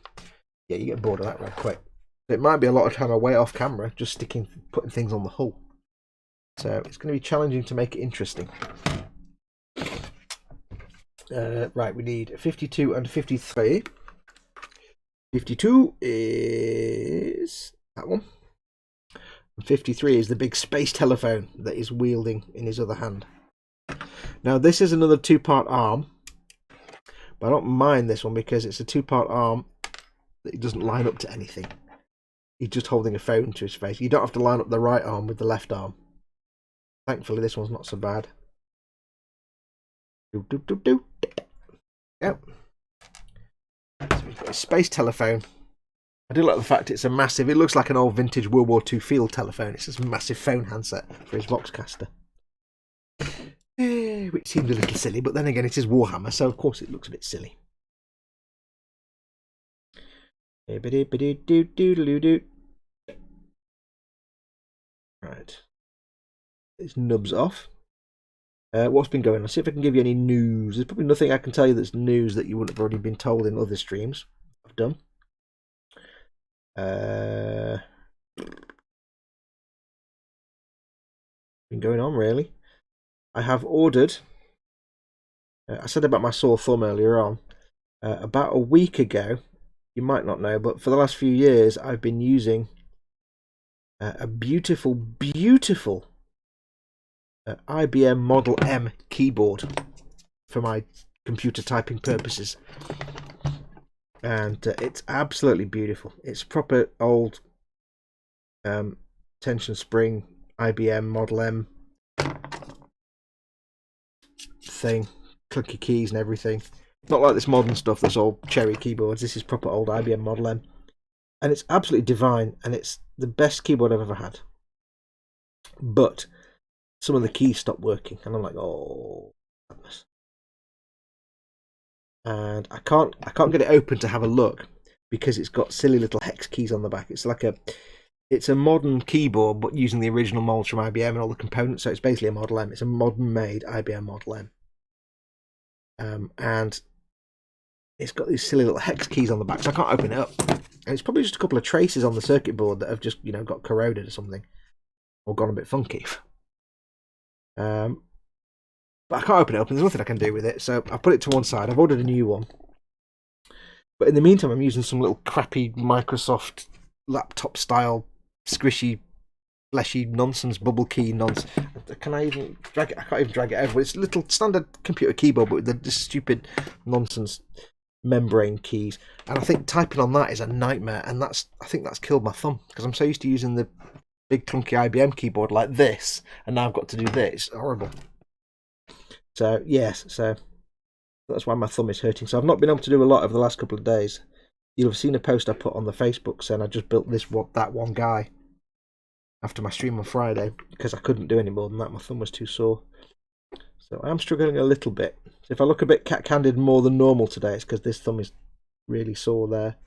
Yeah, you get bored of that real quick. It might be a lot of time away off camera just putting things on the hull. So it's going to be challenging to make it interesting. Right, we need 52 and 53. 52 is that one. And 53 is the big space telephone that he's wielding in his other hand. Now this is another 2-part arm. But I don't mind this one because it's a 2-part arm that it doesn't line up to anything. He's just holding a phone to his face. You don't have to line up the right arm with the left arm. Thankfully this one's not so bad. Yep. So we've got a space telephone. I do like the fact it's a massive, it looks like an old vintage World War II field telephone. It's just a massive phone handset for his Voxcaster. Which seems a little silly, but then again it is Warhammer, so of course it looks a bit silly. Right. These nubs off. What's been going on? See if I can give you any news. There's probably nothing I can tell you that's news that you wouldn't have already been told in other streams I've done. Been going on really. I have ordered. I said about my sore thumb earlier on. About a week ago, you might not know, but for the last few years, I've been using a beautiful, beautiful IBM Model M keyboard for my computer typing purposes, and it's absolutely beautiful. It's proper old tension spring IBM Model M thing, clunky keys and everything. Not like this modern stuff that's all cherry keyboards. This is proper old IBM Model M, and it's absolutely divine, and it's the best keyboard I've ever had. But some of the keys stopped working, and I'm like, oh, goodness. And I can't get it open to have a look because it's got silly little hex keys on the back. It's a modern keyboard, but using the original molds from IBM and all the components. So it's basically a Model M. It's a modern made IBM Model M, and it's got these silly little hex keys on the back, so I can't open it up. And it's probably just a couple of traces on the circuit board that have just, got corroded or something, or gone a bit funky. But I can't open it up, and there's nothing I can do with it, so I've put it to one side. I've ordered a new one. But in the meantime, I'm using some little crappy Microsoft laptop-style, squishy, fleshy nonsense, bubble key nonsense. Can I even drag it? I can't even drag it over. It's a little standard computer keyboard, but with the stupid nonsense membrane keys. And I think typing on that is a nightmare, and I think that's killed my thumb, because I'm so used to using the big clunky IBM keyboard like this, and now I've got to do this. It's horrible. So yes, so that's why my thumb is hurting. So I've not been able to do a lot over the last couple of days. You'll have seen a post I put on the Facebook saying I just built that one guy after my stream on Friday because I couldn't do any more than that. My thumb was too sore. So I am struggling a little bit. So if I look a bit cat-candid more than normal today, it's because this thumb is really sore there.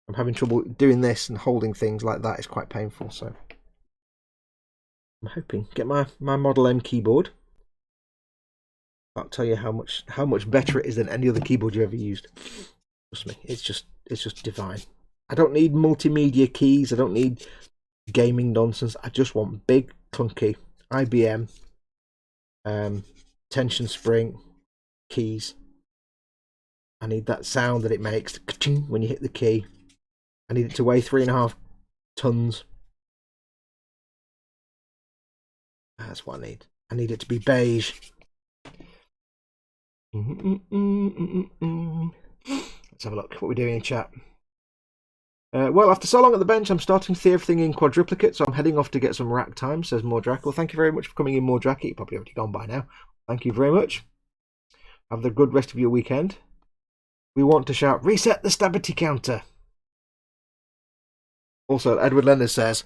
I'm having trouble doing this, and holding things like that is quite painful. So I'm hoping to get my Model M keyboard. I'll tell you how much better it is than any other keyboard you ever used. Trust me, it's just divine. I don't need multimedia keys. I don't need gaming nonsense. I just want big clunky IBM tension spring keys. I need that sound that it makes when you hit the key. I need it to weigh 3.5 tons. That's what I need. I need it to be beige. Let's have a look what we're doing in chat. Well, after so long at the bench, I'm starting to see everything in quadruplicate, so I'm heading off to get some rack time, says Mordrack. Well, thank you very much for coming in, Mordrack. You've probably already gone by now. Thank you very much. Have the good rest of your weekend. We want to shout, reset the stability counter. Also, Edward Leonard says,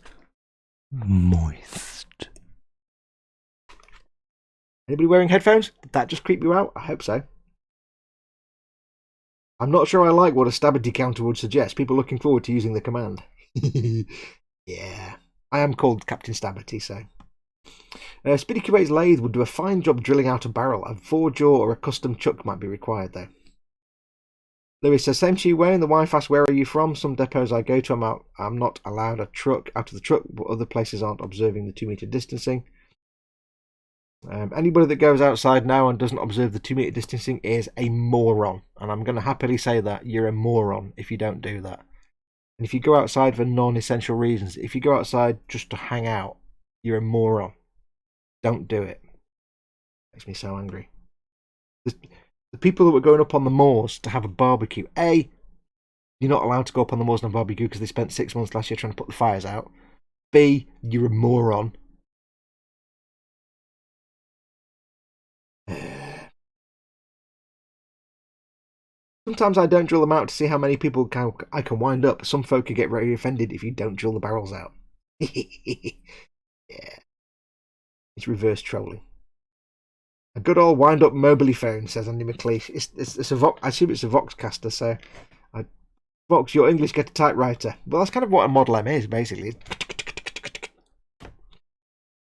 moist. Anybody wearing headphones? Did that just creep you out? I hope so. I'm not sure I like what a stability counter would suggest. People looking forward to using the command. Yeah. I am called Captain Stability, so Speedy Cubate's lathe would do a fine job drilling out a barrel. A forge or a custom chuck might be required, though. Lewis says, same to you, Wayne. The wife asks, where are you from? Some depots I go to, I'm not allowed a truck out of the truck, but other places aren't observing the 2 metre distancing. Anybody that goes outside now and doesn't observe the 2 metre distancing is a moron. And I'm going to happily say that. You're a moron if you don't do that. And if you go outside for non-essential reasons, if you go outside just to hang out, you're a moron. Don't do it. Makes me so angry. The people that were going up on the moors to have a barbecue, A, you're not allowed to go up on the moors and have a barbecue because they spent 6 months last year trying to put the fires out. B, you're a moron. Sometimes I don't drill them out to see how many people I can wind up. Some folk could get very offended if you don't drill the barrels out. Yeah. It's reverse trolling. A good old wind-up mobile phone, says Andy McLeish. It's a I assume it's a Voxcaster, so... Vox, your English, get a typewriter. Well, that's kind of what a Model M is, basically.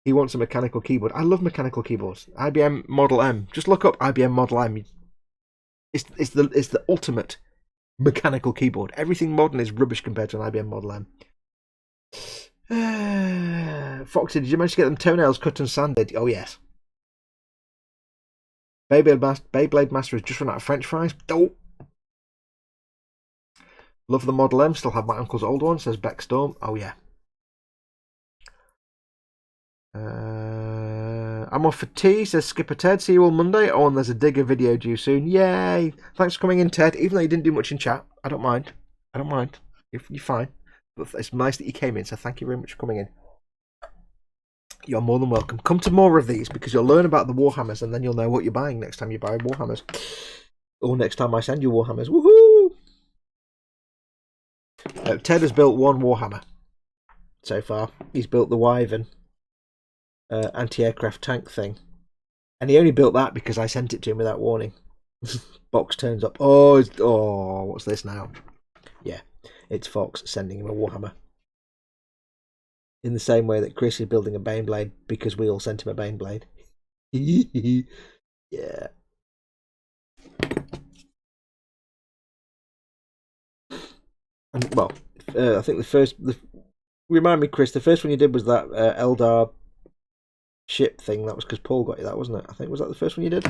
He wants a mechanical keyboard. I love mechanical keyboards. IBM Model M. Just look up IBM Model M. It's the ultimate mechanical keyboard. Everything modern is rubbish compared to an IBM Model M. Foxy, did you manage to get them toenails cut and sanded? Oh, yes. Beyblade Master has just run out of French fries. Oh. Love the Model M. Still have my uncle's old one, says Beck Storm. Oh, yeah. I'm off for tea, says Skipper Ted. See you all Monday. Oh, and there's a Digger video due soon. Yay. Thanks for coming in, Ted. Even though you didn't do much in chat. I don't mind. You're fine. But it's nice that you came in, so thank you very much for coming in. You're more than welcome. Come to more of these because you'll learn about the Warhammers and then you'll know what you're buying next time you buy Warhammers. Or next time I send you Warhammers. Woohoo! Ted has built one Warhammer so far. He's built the Wyvern anti-aircraft tank thing. And he only built that because I sent it to him without warning. Box turns up. Oh, what's this now? Yeah, it's Fox sending him a Warhammer. In the same way that Chris is building a Baneblade because we all sent him a Baneblade. Yeah. And, well, I think remind me, Chris, the first one you did was that Eldar ship thing. That was because Paul got you that, wasn't it? I think, was that the first one you did?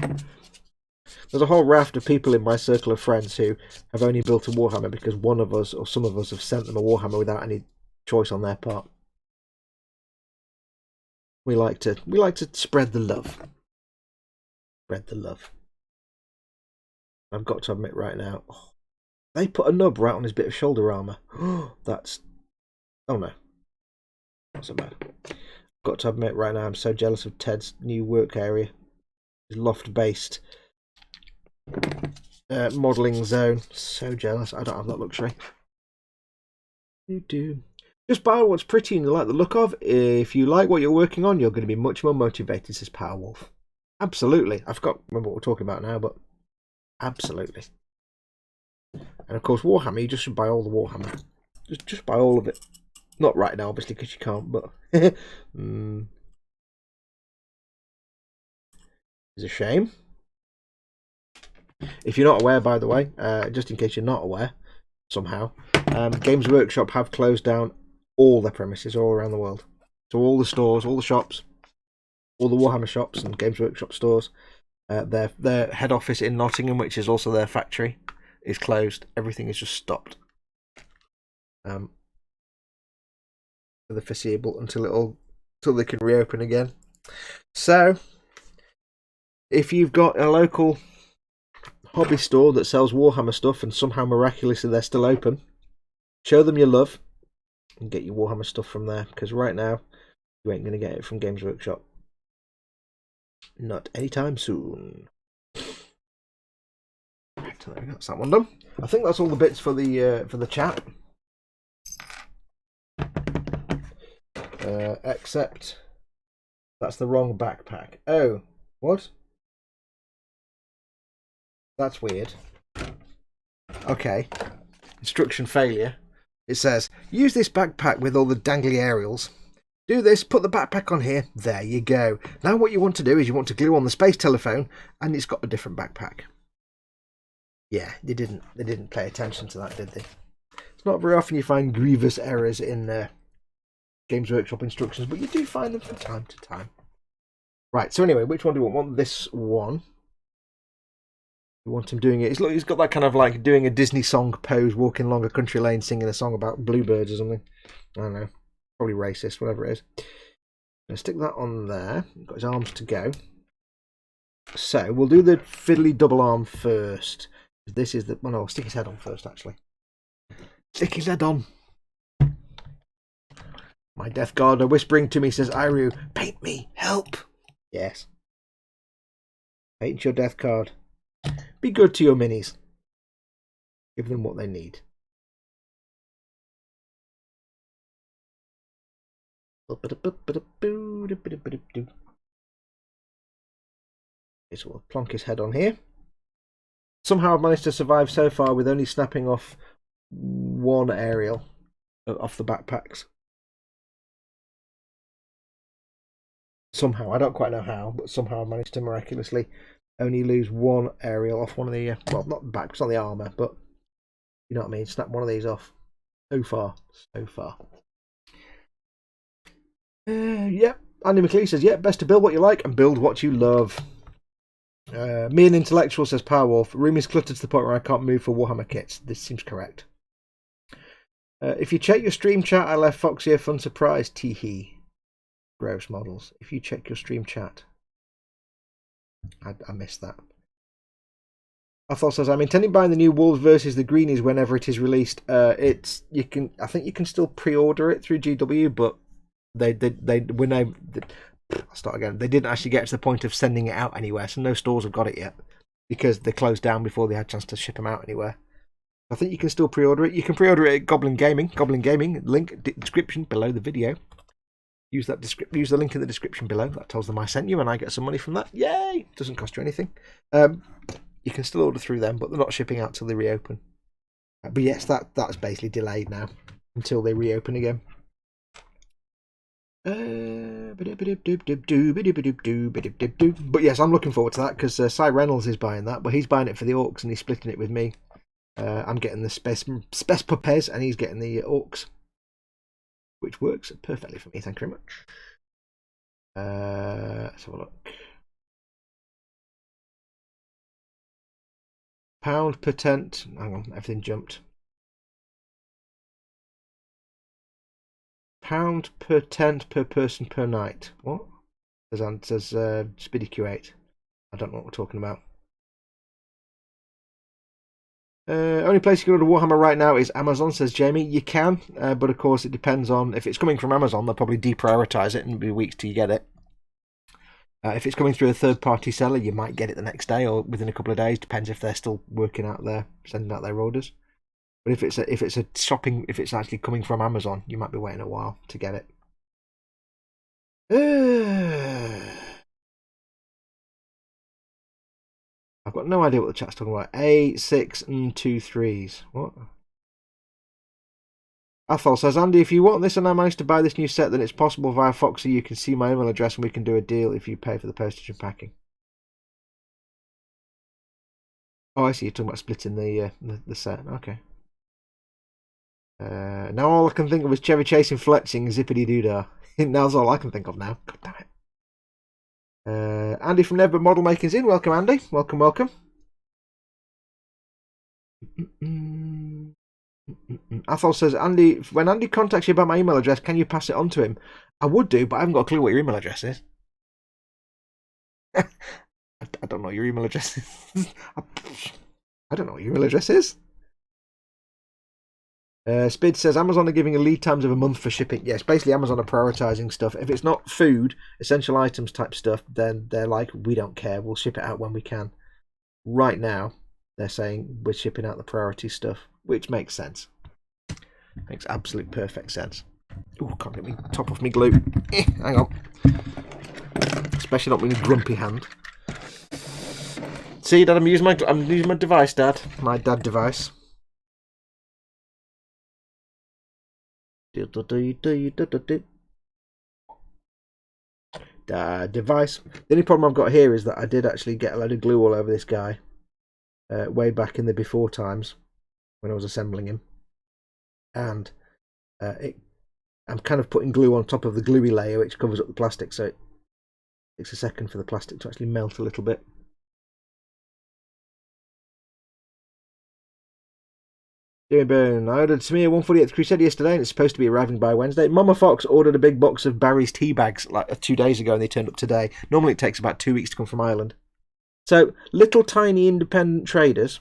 There's a whole raft of people in my circle of friends who have only built a Warhammer because one of us or some of us have sent them a Warhammer without any choice on their part. We like to spread the love. Spread the love. I've got to admit right now, they put a nub right on his bit of shoulder armour. That's... Oh no. Not so bad. I've got to admit right now I'm so jealous of Ted's new work area. His loft-based modelling zone. So jealous. I don't have that luxury. You do. Just buy what's pretty and you like the look of. If you like what you're working on, you're going to be much more motivated, says Powerwolf. Absolutely. I forgot remember what we're talking about now, but absolutely. And of course, Warhammer, you just should buy all the Warhammer. Just buy all of it. Not right now, obviously, because you can't, but... It's a shame. If you're not aware, by the way, just in case you're not aware, somehow, Games Workshop have closed down all their premises all around the world. So all the stores, all the shops, all the Warhammer shops and Games Workshop stores, their head office in Nottingham, which is also their factory, is closed. Everything is just stopped. For the foreseeable until they can reopen again. So if you've got a local hobby store that sells Warhammer stuff and somehow miraculously they're still open, show them your love and get your Warhammer stuff from there, because right now you ain't going to get it from Games Workshop. Not anytime soon. Right, so there we go. That's that one done. I think that's all the bits for the chat. Except that's the wrong backpack. Oh, what? That's weird. Okay. Instruction failure. It says, use this backpack with all the dangly aerials. Do this, put the backpack on here, there you go. Now what you want to do is you want to glue on the space telephone, and it's got a different backpack. Yeah, they didn't pay attention to that, did they? It's not very often you find grievous errors in Games Workshop instructions, but you do find them from time to time. Right, so anyway, which one do we want? We want this one. We want him doing it. He's got that kind of like doing a Disney song pose, walking along a country lane, singing a song about bluebirds or something. I don't know. Probably racist, whatever it is. Let's stick that on there. He's got his arms to go. So we'll do the fiddly double arm first. This is the... Well, no, I'll stick his head on first, actually. Stick his head on. My death guard are whispering to me, says Iru. Paint me, help. Yes. Paint your death card. Be good to your minis. Give them what they need. Okay, so we'll plonk his head on here. Somehow I've managed to survive so far with only snapping off one aerial off the backpacks. Somehow, I don't quite know how, but somehow I managed to miraculously only lose one aerial off one of the, well, not the back, it's not the armour, but you know what I mean, snap one of these off. So far. Yep, Andy McLean says, yep, best to build what you like and build what you love. Me and Intellectual says Powerwolf, room is cluttered to the point where I can't move for Warhammer kits. This seems correct. If you check your stream chat, I left Foxy a fun surprise, teehee. Gross models. If you check your stream chat, I missed that. Athol says, I'm intending buying the new Wolves versus the Greenies whenever it is released. I think you can still pre-order it through GW, but they I'll start again. They didn't actually get to the point of sending it out anywhere, so no stores have got it yet because they closed down before they had a chance to ship them out anywhere. I think you can still pre-order it. You can pre-order it at Goblin Gaming. Goblin Gaming link description below the video. Use the link in the description below. That tells them I sent you, and I get some money from that. Yay! Doesn't cost you anything. You can still order through them, but they're not shipping out till they reopen. But yes, that's basically delayed now until they reopen again. But yes, I'm looking forward to that because Cy Reynolds is buying that, but he's buying it for the orcs and he's splitting it with me. I'm getting the Spes Pupes and he's getting the orcs, which works perfectly for me. Thank you very much. Let's have a look. Pound per tent. Hang on, everything jumped. Pound per tent per person per night. What? Says Speedy Q8. I don't know what we're talking about. Only place you can order Warhammer right now is Amazon, says Jamie. You can, but of course it depends on if it's coming from Amazon. They'll probably deprioritize it and it'll be weeks till you get it. If it's coming through a third-party seller, you might get it the next day or within a couple of days. Depends if they're still working out there, sending out their orders. But if it's actually coming from Amazon, you might be waiting a while to get it. I've got no idea what the chat's talking about. 8, 6, and 2 3s. What? Athol says, Andy, if you want this and I manage to buy this new set, then it's possible via Foxy you can see my email address and we can do a deal if you pay for the postage and packing. Oh, I see. You're talking about splitting the set. Okay. Now all I can think of is Chevy Chase and Fletching Zippity Doodah. That's all I can think of now. God damn it. Andy from Never Model Making's in. Welcome, Andy. Welcome, welcome. Athol says, Andy, when Andy contacts you about my email address, can you pass it on to him? I would do, but I haven't got a clue what your email address is. I don't know what your email address is. I don't know what your email address is. Spid says Amazon are giving a lead times of a month for shipping. Yes, basically Amazon are prioritizing stuff. If it's not food, essential items type stuff, then they're like, we don't care. We'll ship it out when we can. Right now, they're saying we're shipping out the priority stuff, which makes sense. Makes absolute perfect sense. Oh, can't get me top off me glue. Hang on. Especially not with a grumpy hand. See, Dad, I'm using my device, Dad. My dad device. device. The only problem I've got here is that I did actually get a load of glue all over this guy way back in the before times when I was assembling him, and I'm kind of putting glue on top of the gluey layer which covers up the plastic, so it takes a second for the plastic to actually melt a little bit. Jimmy Byrne, I ordered Smir 148th Crusade yesterday and it's supposed to be arriving by Wednesday. Mama Fox ordered a big box of Barry's tea bags like 2 days ago and they turned up today. Normally it takes about 2 weeks to come from Ireland. So little tiny independent traders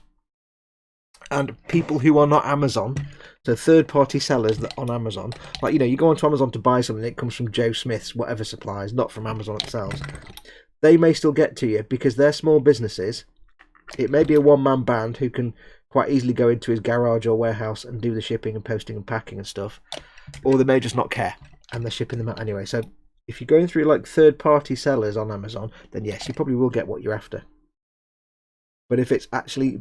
and people who are not Amazon, so third-party sellers that on Amazon, like, you know, you go onto Amazon to buy something, it comes from Joe Smith's whatever supplies, not from Amazon themselves. They may still get to you because they're small businesses. It may be a one-man band who can quite easily go into his garage or warehouse and do the shipping and posting and packing and stuff, or they may just not care and they're shipping them out anyway. So if you're going through like third-party sellers on Amazon, then yes, you probably will get what you're after. But if it's actually,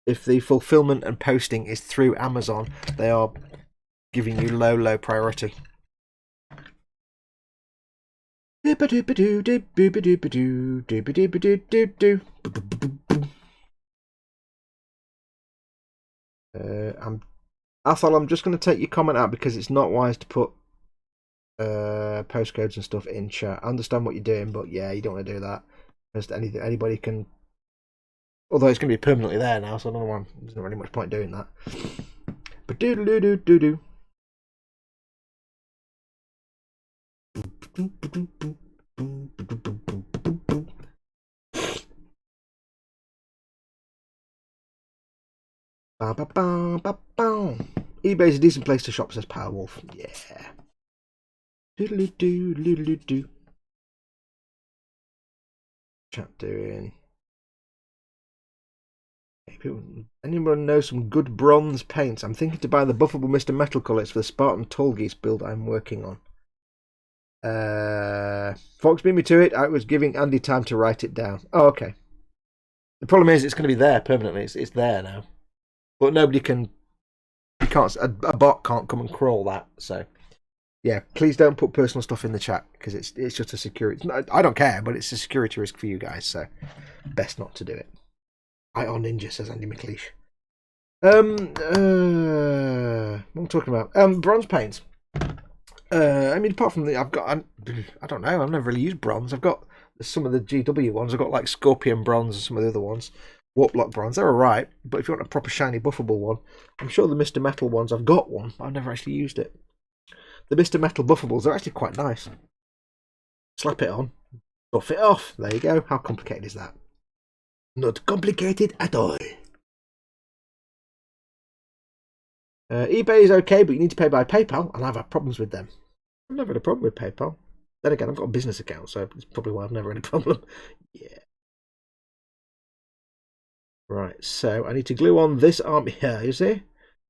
if the fulfillment and posting is through Amazon, they are giving you low priority. Athol, I'm just going to take your comment out because it's not wise to put postcodes and stuff in chat. I understand what you're doing, but yeah, you don't want to do that. Because anybody can. Although it's going to be permanently there now, so I don't know why there's not really much point doing that. But do. eBay's a decent place to shop, says Powerwolf. Yeah. Do. Chat doing. Anyone know some good bronze paints? I'm thinking to buy the buffable Mr. Metal colours for the Spartan Tallgeese build I'm working on. Fox beat me to it. I was giving Andy time to write it down. Oh, okay. The problem is it's going to be there permanently. It's there now. But nobody can... You can't... A bot can't come and crawl that. So, yeah, please don't put personal stuff in the chat because it's just a security... I don't care, but it's a security risk for you guys, so best not to do it. IR Ninja, says Andy McLeish. What am I talking about? Bronze paints. I mean, apart from the... I don't know, I've never really used bronze. I've got some of the GW ones. I've got like Scorpion bronze and some of the other ones. Warp Lock bronze. They're alright, but if you want a proper shiny buffable one, I'm sure the Mr. Metal ones, I've got one. I've never actually used it. The Mr. Metal buffables are actually quite nice. Slap it on. Buff it off. There you go. How complicated is that? Not complicated at all. eBay is okay, but you need to pay by PayPal, and I've had problems with them. I've never had a problem with PayPal. Then again, I've got a business account, so it's probably why I've never had a problem. Yeah. Right, so I need to glue on this arm here, you see?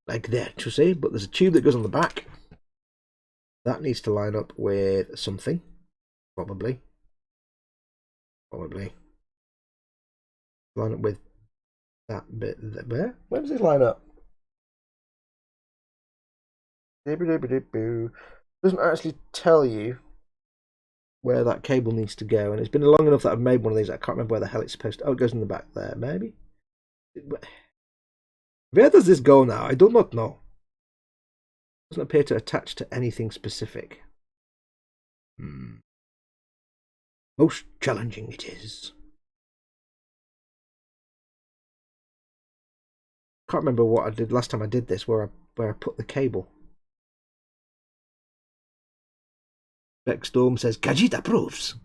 Like that, you see? But there's a tube that goes on the back. That needs to line up with something. Probably. Line up with that bit there. Where does this line up? Doesn't actually tell you where that cable needs to go, and it's been long enough that I've made one of these. I can't remember where the hell it's supposed to. Oh, it goes in the back there, maybe. Where does this go now? I do not know. Doesn't appear to attach to anything specific. Most challenging it is. Can't remember what I did last time I did this, where I put the cable. Beckstorm says Khajiit approves.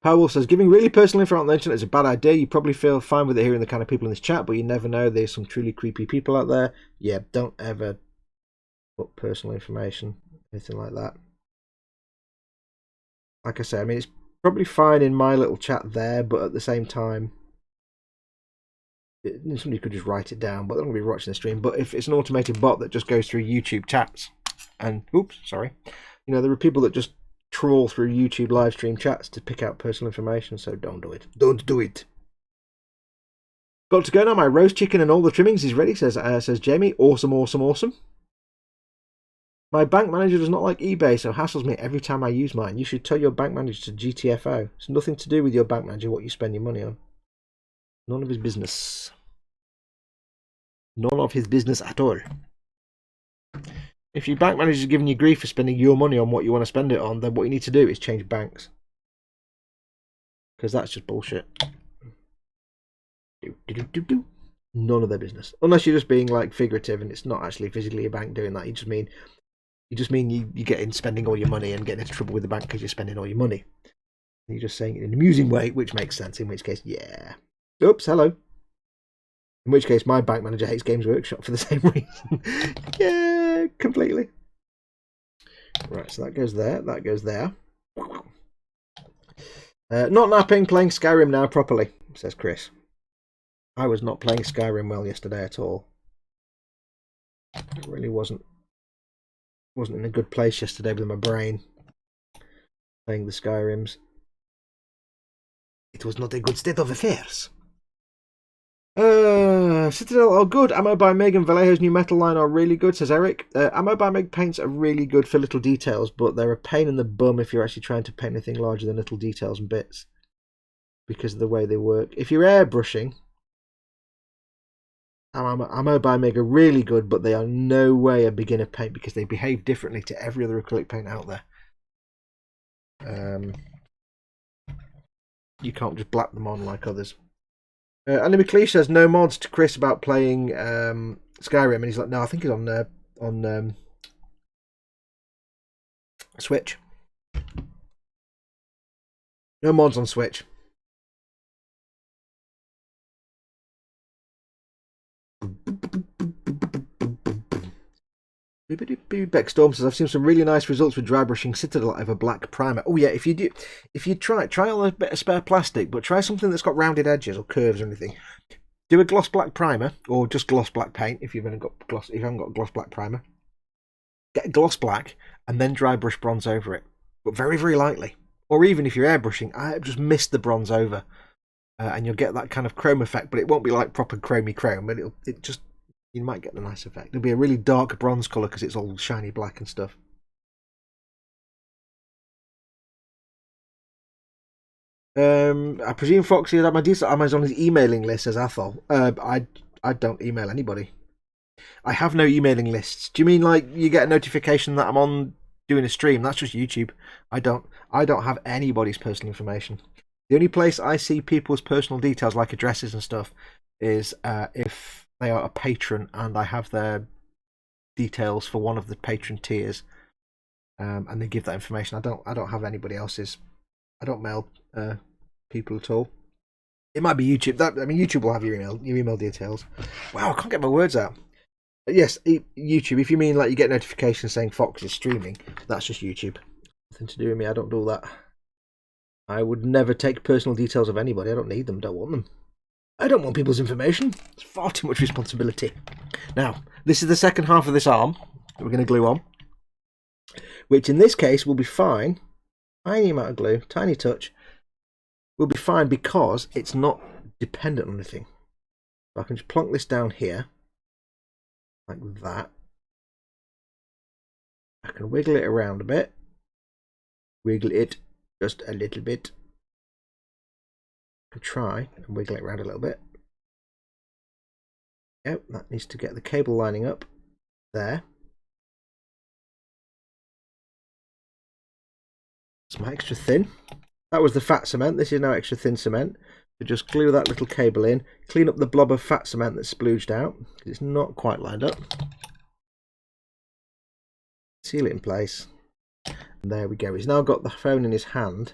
Powell says giving really personal info on the internet is a bad idea. You probably feel fine with it hearing the kind of people in this chat, but you never know. There's some truly creepy people out there. Yeah, don't ever put personal information, anything like that. Like I say, I mean, it's probably fine in my little chat there, but at the same time, somebody could just write it down, but they're not going to be watching the stream. But if it's an automated bot that just goes through YouTube chats, and oops, sorry, you know, there are people that just trawl through YouTube live stream chats to pick out personal information, so don't do it. Don't do it. Got to go now. My roast chicken and all the trimmings is ready, says Jamie. Awesome. My bank manager does not like eBay, so hassles me every time I use mine. You should tell your bank manager to GTFO. It's nothing to do with your bank manager what you spend your money on. None of his business. None of his business at all. If your bank manager is giving you grief for spending your money on what you want to spend it on, then what you need to do is change banks. Because that's just bullshit. None of their business. Unless you're just being like figurative and it's not actually physically a bank doing that. You just mean you get in spending all your money and getting into trouble with the bank because you're spending all your money. You're just saying it in an amusing way, which makes sense, in which case, yeah. Oops, hello. In which case, my bank manager hates Games Workshop for the same reason. Yeah, completely. Right, so that goes there, that goes there. Not napping, playing Skyrim now properly, says Chris. I was not playing Skyrim well yesterday at all. It really wasn't in a good place yesterday with my brain. Playing the Skyrims. It was not a good state of affairs. Citadel are good. Ammo by Meg and Vallejo's new metal line are really good, says Eric. Ammo by Meg paints are really good for little details, but they're a pain in the bum if you're actually trying to paint anything larger than little details and bits. Because of the way they work. If you're airbrushing, Ammo by Meg are really good, but they are no way a beginner paint because they behave differently to every other acrylic paint out there. You can't just blap them on like others. Andy McLeish says no mods to Chris about playing Skyrim, and he's like, no, I think he's on Switch. No mods on Switch. Beck Storm says I've seen some really nice results with dry brushing Citadel over black primer. Oh yeah, if you try on a bit of spare plastic, but try something that's got rounded edges or curves or anything. Do a gloss black primer or just gloss black paint if you haven't got gloss black primer. Get gloss black and then dry brush bronze over it, but very very lightly. Or even if you're airbrushing, I just mist the bronze over, and you'll get that kind of chrome effect. But it won't be like proper chromey chrome, but you might get the nice effect. It'll be a really dark bronze colour because it's all shiny black and stuff. I presume Foxy had my decent Amazon's emailing list, says Athol. I don't email anybody. I have no emailing lists. Do you mean like you get a notification that I'm on doing a stream? That's just YouTube. I don't have anybody's personal information. The only place I see people's personal details, like addresses and stuff, is if they are a patron and I have their details for one of the patron tiers, and they give that information. I don't have anybody else's. I don't mail people at all. It might be YouTube. YouTube will have your email details. Wow, I can't get my words out. Yes, YouTube. If you mean like you get notifications saying Fox is streaming, that's just YouTube. Nothing to do with me. I don't do that. I would never take personal details of anybody. I don't need them. Don't want them. I don't want people's information. It's far too much responsibility. Now, this is the second half of this arm that we're going to glue on, which in this case will be fine. Tiny amount of glue, tiny touch, will be fine because it's not dependent on anything. So I can just plonk this down here, like that. I can wiggle it around a bit. Wiggle it just a little bit. Try and wiggle it around a little bit. Yep, that needs to get the cable lining up there. It's my extra thin. That was the fat cement. This is now extra thin cement. So just glue that little cable in. Clean up the blob of fat cement that's splooged out, because it's not quite lined up. Seal it in place. And there we go. He's now got the phone in his hand.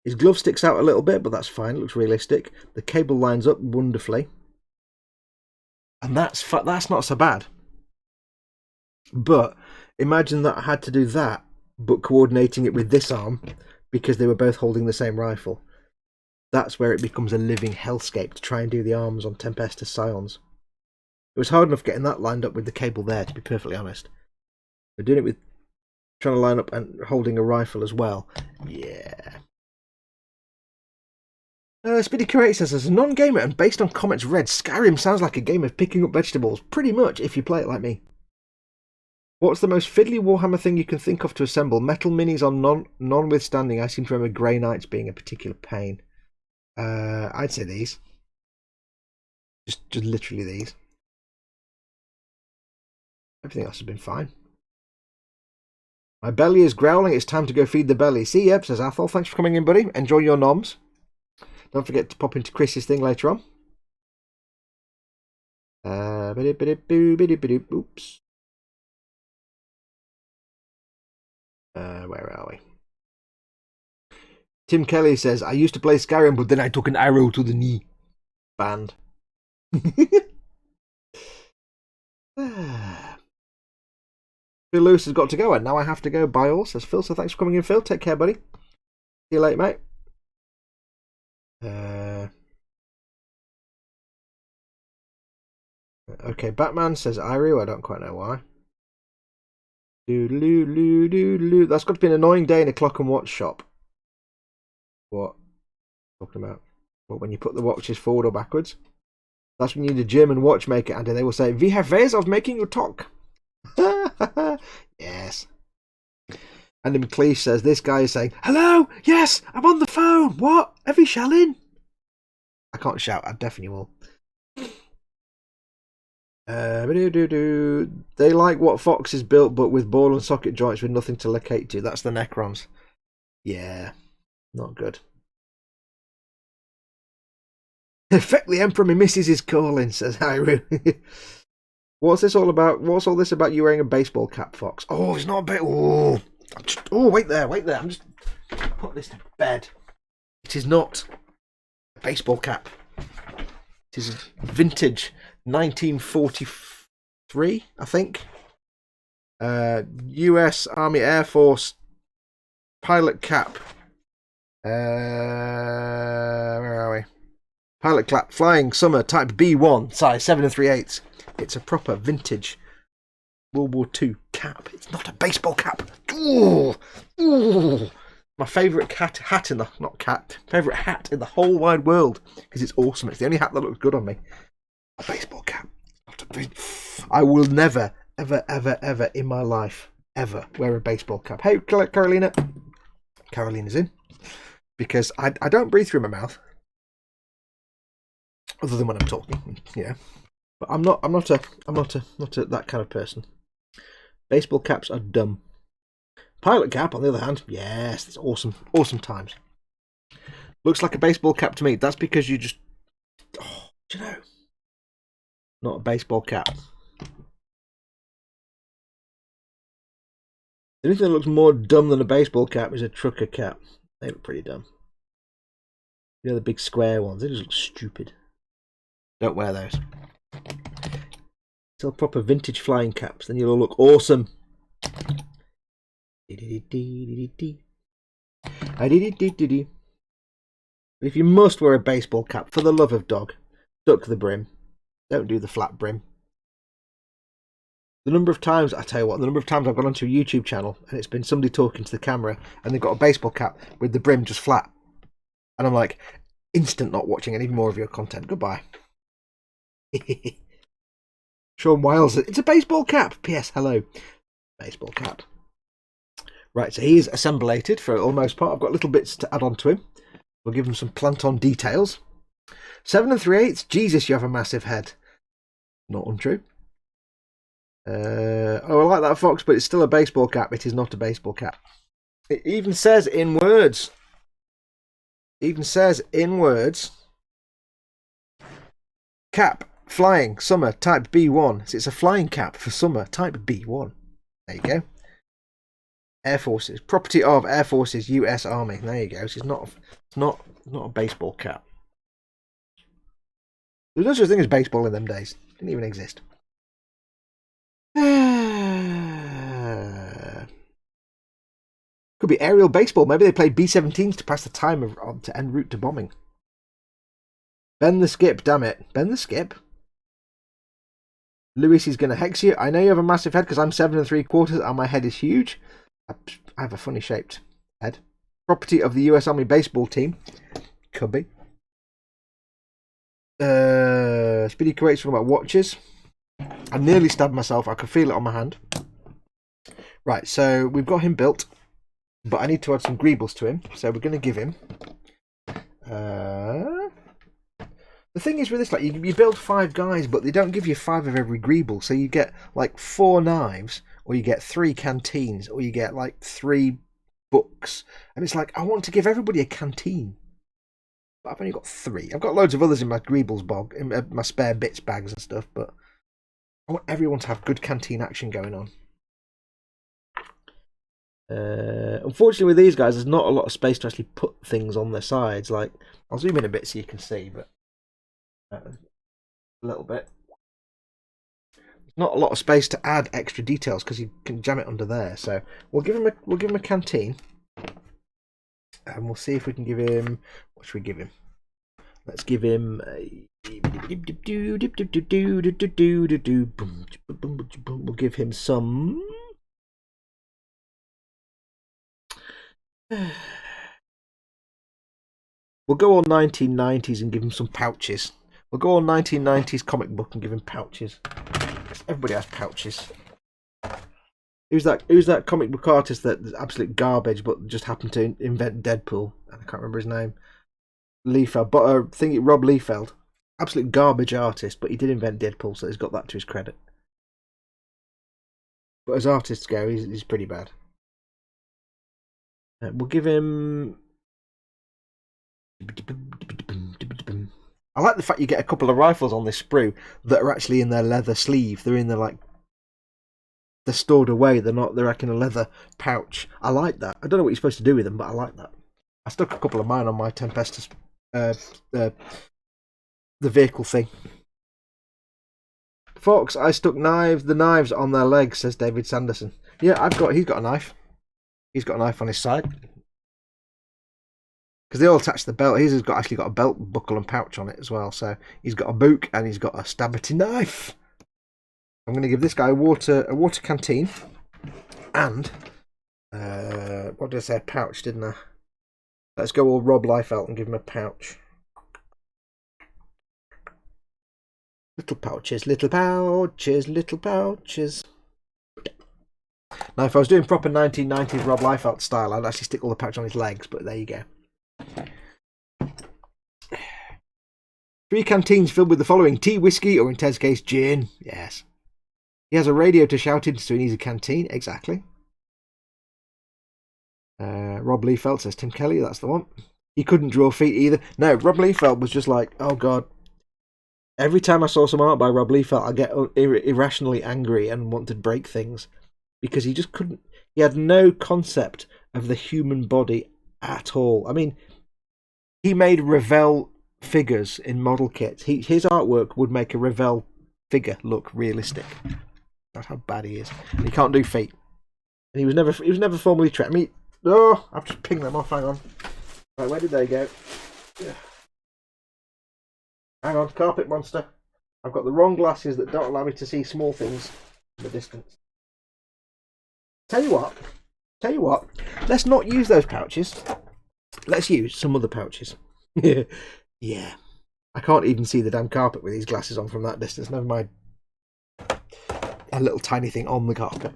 His glove sticks out a little bit, but that's fine. It looks realistic. The cable lines up wonderfully. And that's not so bad. But imagine that I had to do that, but coordinating it with this arm, because they were both holding the same rifle. That's where it becomes a living hellscape to try and do the arms on Tempesta Scions. It was hard enough getting that lined up with the cable there, to be perfectly honest. But doing it with trying to line up and holding a rifle as well. Yeah. Speedy Curate says, as a non-gamer and based on comments read, Skyrim sounds like a game of picking up vegetables, pretty much, if you play it like me. What's the most fiddly Warhammer thing you can think of to assemble? Metal minis are non-withstanding. I seem to remember Grey Knights being a particular pain. I'd say these. Just literally these. Everything else has been fine. My belly is growling. It's time to go feed the belly. See ya, says Athol. Thanks for coming in, buddy. Enjoy your noms. Don't forget to pop into Chris's thing later on. Oops. Where are we? Tim Kelly says, I used to play Skyrim, but then I took an arrow to the knee. Banned. Phil Lewis has got to go, and now I have to go. Bye all, says Phil. So thanks for coming in, Phil. Take care, buddy. See you later, mate. Okay, Batman says Iru. I don't quite know why. Doodaloo. That's got to be an annoying day in a clock and watch shop. What? Talking about? What, when you put the watches forward or backwards? That's when you need a German watchmaker, and they will say, "We have ways of making you talk." Yes. And McLeish says, this guy is saying, "Hello, yes, I'm on the phone. What? Are we shelling?" I can't shout. I definitely will. They like what Fox is built, but with ball and socket joints with nothing to locate to. That's the Necrons. Yeah, not good. Effect the Emperor, my missus is calling, says Hyru. What's this all about? What's all this about you wearing a baseball cap, Fox? Oh, it's not a bit. Oh, wait there. I'm just put this to bed. It is not a baseball cap. It is vintage 1943, I think. U.S. Army Air Force pilot cap. Where are we? Pilot cap, flying summer, type B1, size 7 3/8. It's a proper vintage World War II cap. It's not a baseball cap. Ooh. My favourite hat in the favourite hat in the whole wide world, because it's awesome. It's the only hat that looks good on me. A baseball cap. I will never, ever in my life ever wear a baseball cap. Hey, Carolina. Carolina's in, because I don't breathe through my mouth, other than when I'm talking. Yeah. But I'm not that kind of person. Baseball caps are dumb. Pilot cap, on the other hand, yes, it's awesome times. Looks like a baseball cap to me. That's because you just, do you know, not a baseball cap. The only thing that looks more dumb than a baseball cap is a trucker cap. They look pretty dumb. The other big square ones, they just look stupid. Don't wear those. Still proper vintage flying caps, then you'll all look awesome. But if you must wear a baseball cap, for the love of dog, duck the brim. Don't do the flat brim. The number of times I've gone onto a YouTube channel and it's been somebody talking to the camera and they've got a baseball cap with the brim just flat. And I'm like, instant not watching any more of your content. Goodbye. Sean Wiles, it's a baseball cap. P.S. Hello. Baseball cap. Right, so he is assemblated for almost part. I've got little bits to add on to him. We'll give him some plant-on details. 7 3/8. Jesus, you have a massive head. Not untrue. I like that, Fox, but it's still a baseball cap. It is not a baseball cap. It even says in words. Cap, flying, summer, type B1. So it's a flying cap for summer, type B1. There you go. Air Forces, property of Air Forces, U.S. Army. There you go. So it's not a baseball cap. There was no such thing as baseball in them days. It didn't even exist. Could be aerial baseball. Maybe they played B-17s to pass the time to en route to bombing. Ben the Skip, damn it. Ben the Skip? Lewis is going to hex you. I know you have a massive head because I'm 7 3/4 and my head is huge. I have a funny shaped head. Property of the US Army baseball team. Could be. Speedy Kuwait's talking about watches. I nearly stabbed myself. I could feel it on my hand. Right, so we've got him built, but I need to add some greebles to him. So we're going to give him. The thing is with this, like you build 5 guys, but they don't give you 5 of every greeble. So you get like 4 knives, or you get 3 canteens, or you get like 3 books, and it's like I want to give everybody a canteen, but I've only got 3. I've got loads of others in my greebles bog, in my spare bits bags and stuff, but I want everyone to have good canteen action going on. Unfortunately, with these guys, there's not a lot of space to actually put things on their sides. Like I'll zoom in a bit so you can see, but a little bit. There's not a lot of space to add extra details because you can jam it under there. So we'll give him a canteen, and we'll see if we can give him. What should we give him? Let's give him a. We'll give him some. We'll go all 1990s and give him some pouches. We'll go all 1990s comic book and give him pouches. Everybody has pouches. Who's that comic book artist that's absolute garbage but just happened to invent Deadpool? I can't remember his name. Liefeld, but I think Rob Liefeld. Absolute garbage artist, but he did invent Deadpool, so he's got that to his credit. But as artists go, he's pretty bad. We'll give him. I like the fact you get a couple of rifles on this sprue that are actually in their leather sleeve. They're in their they're stored away. They're not. They're like in a leather pouch. I like that. I don't know what you're supposed to do with them, but I like that. I stuck a couple of mine on my Tempesta, the vehicle thing. Fox, I stuck the knives on their legs, says David Sanderson. Yeah, he's got a knife. He's got a knife on his side. Because they all attach the belt. He's actually got a belt buckle and pouch on it as well. So he's got a book and he's got a stabberty knife. I'm going to give this guy a water canteen. And, what did I say? A pouch, didn't I? Let's go all Rob Liefeld and give him a pouch. Little pouches, little pouches, little pouches. Now, if I was doing proper 1990s Rob Liefeld style, I'd actually stick all the pouch on his legs, but there you go. 3 canteens filled with the following: tea, whiskey, or in Ted's case, gin. Yes. He has a radio to shout into, so he needs a canteen. Exactly. Rob Liefeld, says Tim Kelly. That's the one. He couldn't draw feet either. No, Rob Liefeld was just like, oh God. Every time I saw some art by Rob Liefeld, I get irrationally angry and want to break things. Because he just couldn't. He had no concept of the human body at all. I mean, he made Revell figures in model kits. His artwork would make a Revell figure look realistic. That's how bad he is. And he can't do feet. And he was never formally trained. I mean, I've just pinged them off. Hang on. Right, where did they go? Hang on, carpet monster. I've got the wrong glasses that don't allow me to see small things in the distance. Tell you what, let's not use those pouches. Let's use some other pouches. Yeah. I can't even see the damn carpet with these glasses on from that distance. Never mind a little tiny thing on the carpet.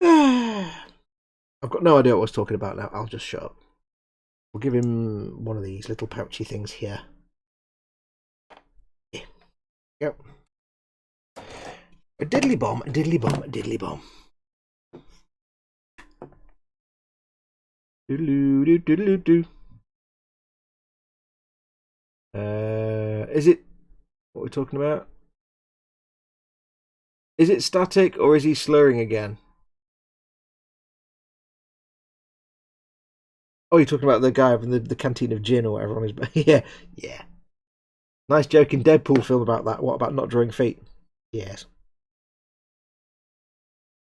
I've got no idea what I was talking about now. I'll just shut up. We'll give him one of these little pouchy things here. Yeah. Go. A diddly bomb, a diddly bomb, a diddly bomb. Doodaloo. Is it what we're talking about? Is it static or is he slurring again? Oh, you're talking about the guy from the canteen of gin or whatever on his back. Yeah. Nice joke in Deadpool film about that. What about not drawing feet? Yes.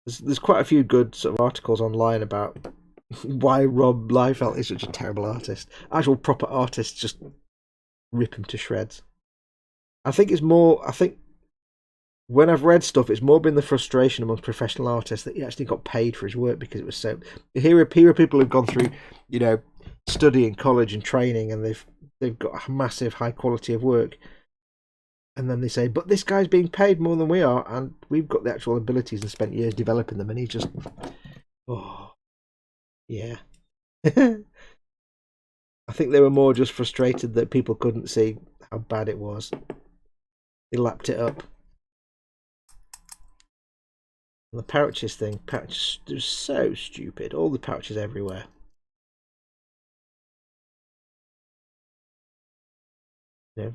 There's quite a few good sort of articles online about why Rob Liefeld is such a terrible artist. Actual proper artists just rip him to shreds. I think when I've read stuff, it's more been the frustration amongst professional artists that he actually got paid for his work because it was so. Here are people who've gone through, study in college and training, and they've got a massive high quality of work, And then they say, but this guy's being paid more than we are, and we've got the actual abilities and spent years developing them, and he's just, oh, yeah. I think they were more just frustrated that people couldn't see how bad it was. They lapped it up. And the pouches thing, pouches, they're so stupid. All the pouches everywhere. You know,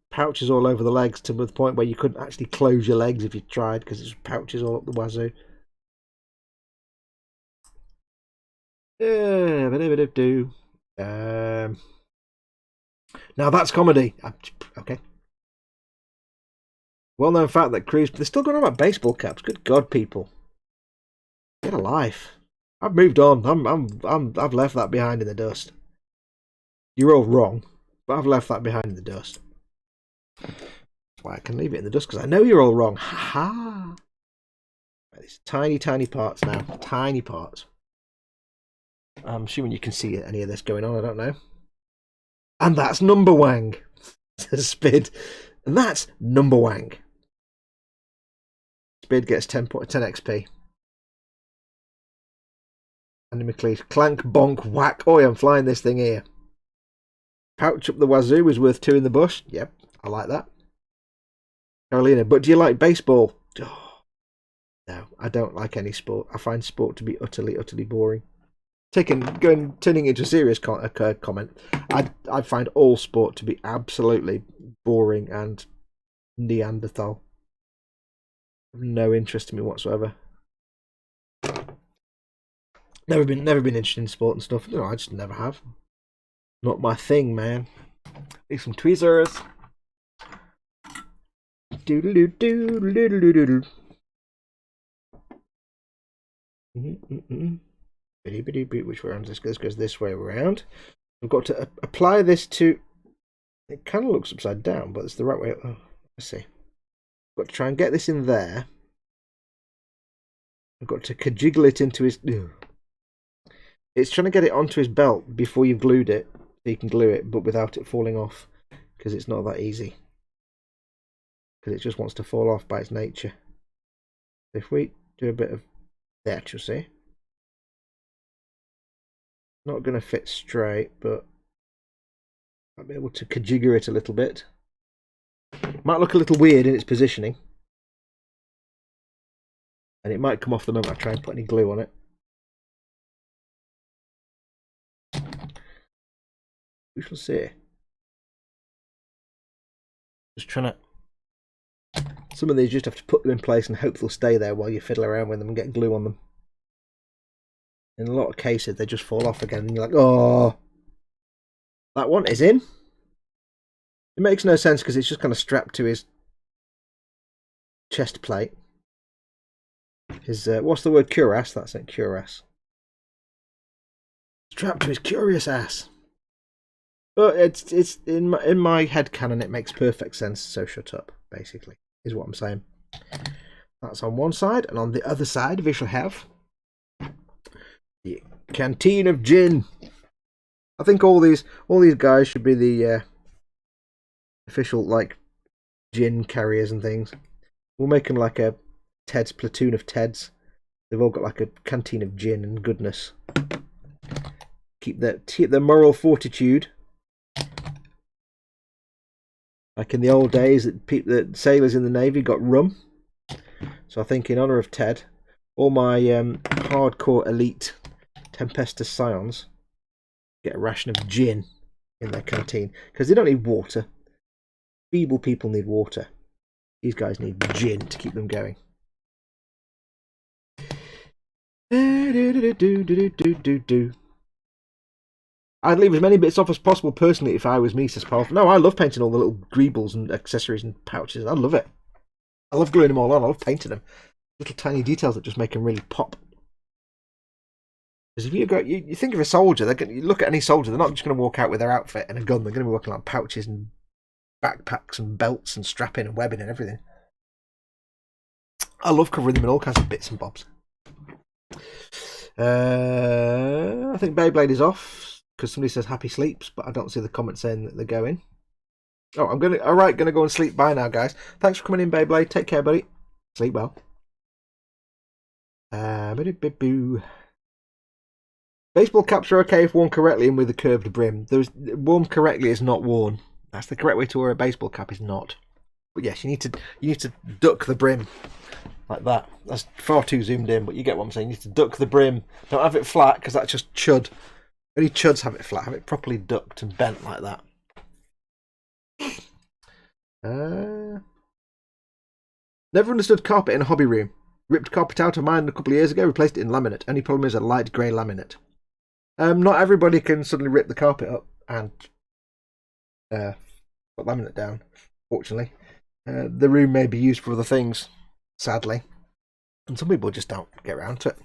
pouches all over the legs to the point where you couldn't actually close your legs if you tried because there's pouches all up the wazoo. Now that's comedy. Okay. Well-known fact that crews, they're still going on about baseball caps. Good God, people, get a life. I've moved on. I've left that behind in the dust. You're all wrong, but I've left that behind in the dust. That's why I can leave it in the dust, because I know you're all wrong. Ha ha! These tiny, tiny parts now. Tiny parts. I'm assuming you can see any of this going on. I don't know. And that's Number Wang. Spid. And that's Number Wang. Spid gets 10 XP. Andy McLeish. Clank, bonk, whack. Oi, I'm flying this thing here. Pouch up the wazoo is worth 2 in the bush. Yep, I like that. Carolina, but do you like baseball? Oh, no, I don't like any sport. I find sport to be utterly, utterly boring. Turning into a serious comment, I find all sport to be absolutely boring and Neanderthal. No interest in me whatsoever. Never been interested in sport and stuff. No, I just never have. Not my thing, man. Need some tweezers. Doodle doodle doodle doodle. Which way around this goes? Goes this way around. I've got to apply this to. It kind of looks upside down, but it's the right way. Oh, let's see. I've got to try and get this in there. I've got to jiggle it into his. It's trying to get it onto his belt before you've glued it, so you can glue it, but without it falling off, because it's not that easy. Because it just wants to fall off by its nature. If we do a bit of that, you'll see. Not going to fit straight, but I'll be able to jiggle it a little bit. Might look a little weird in its positioning. And it might come off the moment I try and put any glue on it. We shall see. Just trying to. Some of these just have to put them in place and hope they'll stay there while you fiddle around with them and get glue on them. In a lot of cases, they just fall off again, and you're like, oh, that one is in. It makes no sense because it's just kind of strapped to his chest plate. His what's the word? Cuirass. That's it. Cuirass. Strapped to his curious ass. But it's in my head canon. It makes perfect sense. So shut up. Basically, is what I'm saying. That's on one side, and on the other side, we shall have the canteen of gin. I think all these guys should be the official like gin carriers and things. We'll make them like a Ted's platoon of Teds. They've all got like a canteen of gin and goodness. Keep their moral fortitude. Like in the old days, that sailors in the Navy got rum. So I think in honour of Ted, all my hardcore elite Tempesta Scions get a ration of gin in their canteen. Because they don't need water. Feeble people need water. These guys need gin to keep them going. I'd leave as many bits off as possible personally if I was me, says Paul. No, I love painting all the little greebles and accessories and pouches. I love it. I love gluing them all on. I love painting them. Little tiny details that just make them really pop. Because if you think of a soldier, you look at any soldier, they're not just going to walk out with their outfit and a gun. They're going to be walking on pouches and backpacks and belts and strapping and webbing and everything. I love covering them in all kinds of bits and bobs. I think Beyblade is off because somebody says happy sleeps, but I don't see the comment saying that they're going. Oh, I'm gonna. All right, gonna go and sleep. Bye now, guys. Thanks for coming in, Beyblade. Take care, buddy. Sleep well. Baseball caps are okay if worn correctly and with a curved brim. Worn correctly is not worn. That's the correct way to wear a baseball cap. Is not. But yes, you need to duck the brim like that. That's far too zoomed in, but you get what I'm saying. You need to duck the brim. Don't have it flat because that's just chud. Only chuds have it flat. Have it properly ducked and bent like that. Never understood carpet in a hobby room. Ripped carpet out of mine a couple of years ago. Replaced it in laminate. Only problem is a light grey laminate. Not everybody can suddenly rip the carpet up and put laminate down. Fortunately, the room may be used for other things. Sadly, and some people just don't get around to it.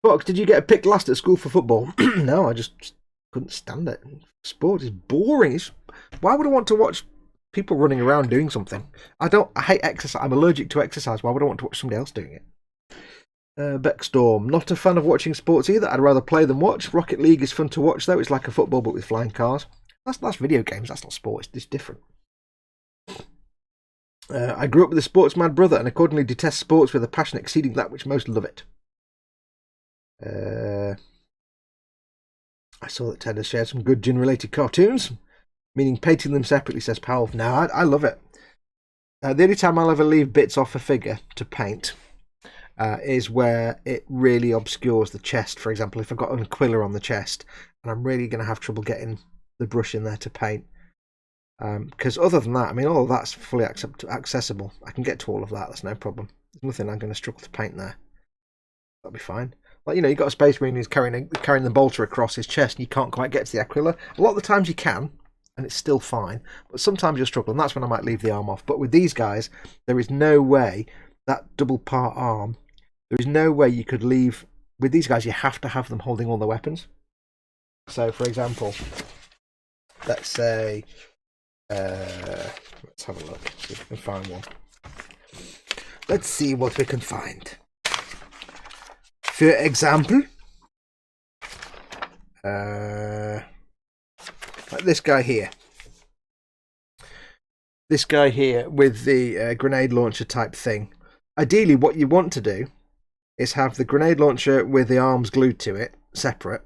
Fox, did you get picked last at school for football? No, I just couldn't stand it. Sport is boring. Why would I want to watch people running around doing something? I hate exercise. I'm allergic to exercise. Why would I want to watch somebody else doing it? Beckstorm, not a fan of watching sports either. I'd rather play than watch. Rocket League is fun to watch though. It's like a football but with flying cars. That's video games. That's not sport. It's different. I grew up with a sports mad brother and accordingly detest sports with a passion exceeding that which most love it. I saw that Ted has shared some good gin-related cartoons, meaning painting them separately, says Powell. No, I love it. The only time I'll ever leave bits off a figure to paint is where it really obscures the chest. For example, if I've got an Aquila on the chest and I'm really going to have trouble getting the brush in there to paint. Because other than that, I mean, all of that's fully accessible. I can get to all of that. That's no problem. There's nothing I'm going to struggle to paint there. That'll be fine. Like, you know, you've got a Space Marine who's carrying the bolter across his chest and you can't quite get to the Aquila. A lot of the times you can, and it's still fine. But sometimes you'll struggle, and that's when I might leave the arm off. But with these guys, there is no way that double part arm, there is no way you could leave. With these guys, you have to have them holding all the weapons. So, for example, let's say, let's have a look, see if we can find one. Let's see what we can find. For example, like this guy here. This guy here with the grenade launcher type thing. Ideally, what you want to do is have the grenade launcher with the arms glued to it, separate,